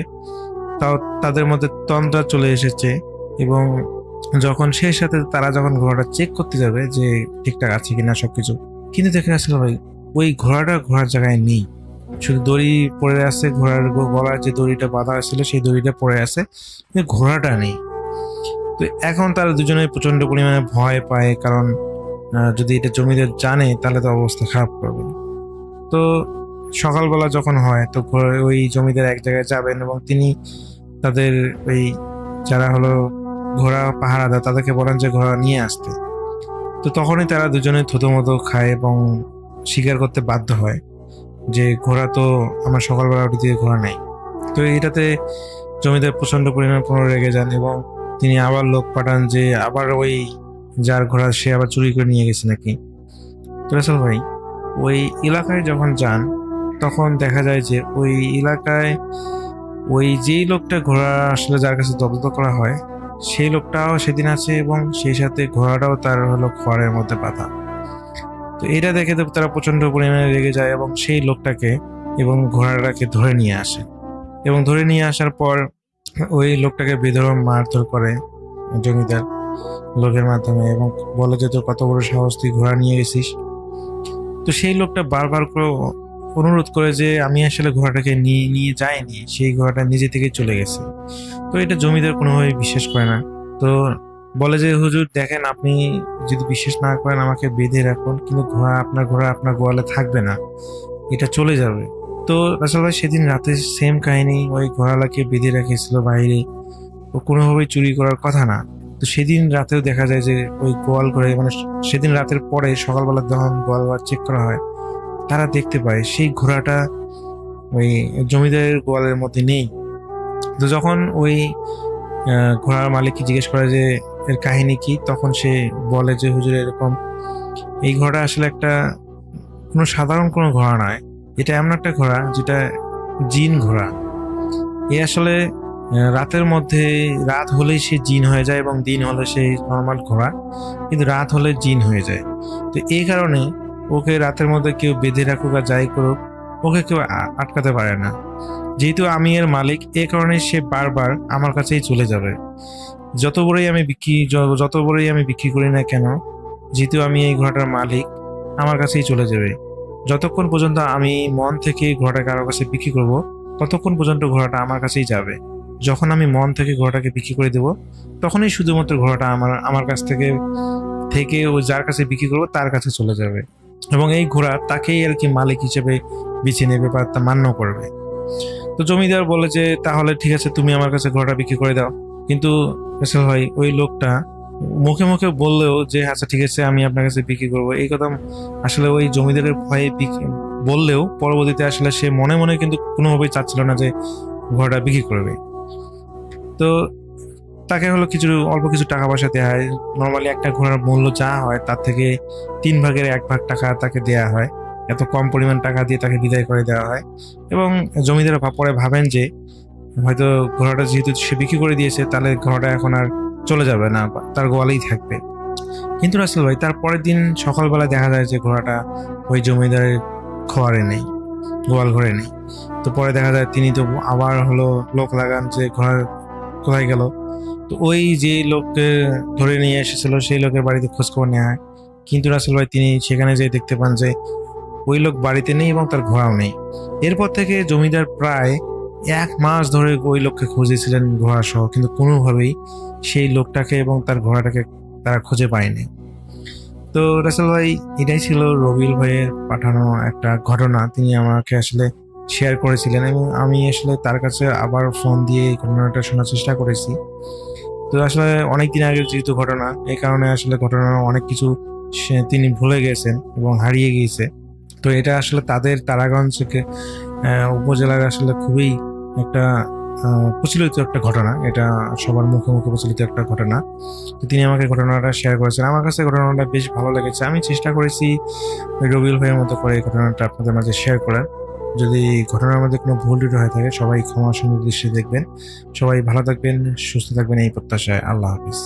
তাদের মধ্যে তন্দ্রা চলে এসেছে, এবং যখন সেই সাথে তারা যখন ঘোড়াটা চেক করতে যাবে যে ঠিকঠাক আছে কিনা সবকিছু, কিন্তু দেখে রাসেল ভাই ওই ঘোড়ার জায়গায় নেই, শুধু দড়ি পড়ে আছে, ঘোড়ার গলার যে দড়িটা বাঁধা হয়েছিল সেই দড়িটা পড়ে আছে, কিন্তু ঘোড়াটা নেই। তো এখন তারা দুজনে প্রচন্ড পরিমাণে ভয় পায়, কারণ যদি এটা জমিদার জানে তাহলে তো অবস্থা খারাপ করবে। তো সকালবেলা যখন হয়, তো ওই জমিদার এক জায়গায় যাবেন এবং তিনি তাদের ওই যারা হলো ঘোড়া পাহারা দেয় তাদেরকে বলেন যে ঘোড়া নিয়ে আসতে। তো তখনই তারা দুজনে থুতোমতো খায় এবং স্বীকার করতে বাধ্য হয় যে ঘোড়া তো আমার সকালবেলা উঠে দিয়ে ঘোড়া নাই। তো এটাতে জমিদার প্রচন্ড পরিমাণে রেগে যান এবং তিনি আবার লোক পাঠান যে আবার ওই যার ঘোড়া সে আবার চুরি করে নিয়ে গেছে নাকি। তো রাসেল ভাই ওই এলাকায় যখন যান, তখন দেখা যায় যে ওই এলাকায় ওই যেই লোকটা ঘোড়া আসলে যার কাছে জব্দ করা হয় সেই লোকটাও সেদিন আছে এবং সেই সাথে ঘোড়াটাও তার হলো খড়ের মধ্যে বাঁধা। তো এটা দেখে তো তারা প্রচন্ড পরিমাণে রেগে যায় এবং সেই লোকটাকে এবং ঘোড়াটাকে ধরে নিয়ে আসে এবং ধরে নিয়ে আসার পর ওই লোকটাকে বেধড়ক মারধর করে জমিদার লোকের মাধ্যমে এবং বলে যে তোর কত বড় সাহস, তুই ঘোড়া নিয়ে গেছিস। তো সেই লোকটা বারবার করে অনুরোধ করে যে আমি আসলে ঘোড়াটাকে নিয়ে নিয়ে যাইনি, সেই ঘোড়াটা নিজে থেকে চলে গেছে। তো এটা জমিদার কোনোভাবেই বিশ্বাস করে না। তো বলে যে হুজুর দেখেন, আপনি যদি বিশ্বাস না করেন আমাকে বেঁধে রাখুন, কিন্তু ঘোড়া আপনার গোয়ালে থাকবে না, এটা চলে যাবে। তো আসলে সেদিন রাতে সেম কাহিনী, ওই ঘোড়ালাকে বেঁধে রেখেছিল বাইরে, ও কোনোভাবেই চুরি করার কথা না। তো সেদিন রাতেও দেখা যায় যে ওই গোয়াল ঘরে, মানে সেদিন রাতের পরে সকালবেলা যখন গোয়াল ঘর চেক করা হয় তারা দেখতে পায় সেই ঘোড়াটা ওই জমিদারের গোয়ালের মধ্যে নেই। তো যখন ওই ঘোড়ার মালিককে জিজ্ঞেস করে যে এর কাহিনী কি, তখন সে বলে যে হুজুর এরকম, এই ঘোড়াটা আসলে একটা কোনো সাধারণ কোনো ঘোড়া নয়, এটা এমন একটা ঘোড়া যেটা জিন ঘোড়া। এ আসলে রাতের মধ্যে, রাত হলেই সে জিন হয়ে যায় এবং দিন হলে সে নর্মাল ঘোড়া, কিন্তু রাত হলে জিন হয়ে যায়। তো এই কারণে ওকে রাতের মধ্যে কেউ বেঁধে রাখুক আর যাই করুক, ওকে কেউ আটকাতে পারে না। যেহেতু আমি এর মালিক, এ কারণে সে বারবার আমার কাছেই চলে যাবে। যত বড়ই আমি বিক্রি করি না কেন, যেহেতু আমি এই ঘোড়াটার মালিক, আমার কাছেই চলে যাবে। যতক্ষণ পর্যন্ত আমি মন থেকে ঘোড়াটা কারোর কাছে বিক্রি করব, ততক্ষণ পর্যন্ত ঘোড়াটা আমার কাছেই যাবে। যখন আমি মন থেকে ঘোড়াটাকে বিক্রি করে দেব, তখনই শুধুমাত্র ঘোড়াটা আমার কাছ থেকে ও যার কাছে বিক্রি করবো তার কাছে চলে যাবে এবং এই ঘোড়া তাকেই আর কি মালিক হিসেবে বেছে নেবে বা তা মান্য করবে। তো জমিদার বলে যে তাহলে ঠিক আছে, তুমি আমার কাছে ঘোড়াটা বিক্রি করে দাও। কিন্তু ফয়সাল ভাই, ওই লোকটা মুখে মুখে বললেও যে আচ্ছা ঠিক আছে আমি আপনার কাছে বিক্রি করবো, এই কথা আসলে ওই জমিদারের ভয়ে বললেও পরবর্তীতে আসলে সে মনে মনে কিন্তু কোনোভাবেই চাচ্ছিল না যে ঘোড়াটা বিক্রি করবে। তো তাকে হলো অল্প কিছু টাকা পয়সা দেওয়া হয়। নর্মালি একটা ঘোড়ার মূল্য যা হয় তার থেকে 3 ভাগের 1 ভাগ টাকা তাকে দেওয়া হয়। এত কম পরিমাণ টাকা দিয়ে তাকে বিদায় করে দেওয়া হয় এবং জমিদার পরে ভাবেন যে হয়তো ঘোড়াটা যেহেতু সে বিক্রি করে দিয়েছে, তাহলে ঘোড়াটা এখন আর চলে যাবে না, তার গোয়ালেই থাকবে। কিন্তু রাসেল ভাই, তার পরের দিন সকালবেলা দেখা যায় যে ঘোড়াটা ওই জমিদারের ঘরে নেই, গোয়াল ঘরে নেই। তো পরে দেখা যায় তিনি তো আবার হলো লোক লাগান যে ঘোড়া কোথায় গেল। তো ওই যে লোককে ধরে নিয়ে এসেছিল সেই লোকের বাড়িতে খোঁজখবর নেওয়া হয়, কিন্তু রাসেল ভাই তিনি সেখানে যেয়ে দেখতে পান যে ওই লোক বাড়িতে নেই এবং তার ঘোড়াও নেই। এরপর থেকে জমিদার প্রায় 1 মাস ধরে ওই লোককে খুঁজেছিলেন ঘোড়া সহ, কিন্তু কোনোভাবেই সেই লোকটাকে এবং তার ঘোড়াটাকে তারা খুঁজে পায়নি। তো রাসেল ভাই, এটাই ছিল রবিউল ভাইয়ের পাঠানো একটা ঘটনা, তিনি আমাকে আসলে শেয়ার করেছিলেন এবং আমি আসলে তার কাছে আবার ফোন দিয়ে এই ঘটনাটা শোনার চেষ্টা করেছি। তো আসলে অনেকদিন আগের যেহেতু ঘটনা, এই কারণে আসলে ঘটনার অনেক কিছু তিনি ভুলে গেছেন এবং হারিয়ে গিয়েছে। তো এটা আসলে তাদের তারাগঞ্জ উপজেলার আসলে খুবই একটা প্রচলিত একটা ঘটনা, এটা সবার মুখে মুখে প্রচলিত একটা ঘটনা। তো তিনি আমাকে ঘটনাটা শেয়ার করেছেন, আমার কাছে ঘটনাটা বেশ ভালো লেগেছে। আমি চেষ্টা করেছি রবিউল ভাইয়ের মতো করে এই ঘটনাটা আপনাদের মাঝে শেয়ার করার। যদি ঘটনার মধ্যে কোনো ভুল ত্রুটি হয়ে থাকে সবাই ক্ষমা সুন্দর দৃষ্টি দেখবেন। সবাই ভালো থাকবেন, সুস্থ থাকবেন এই প্রত্যাশায়। আল্লাহ হাফিজ।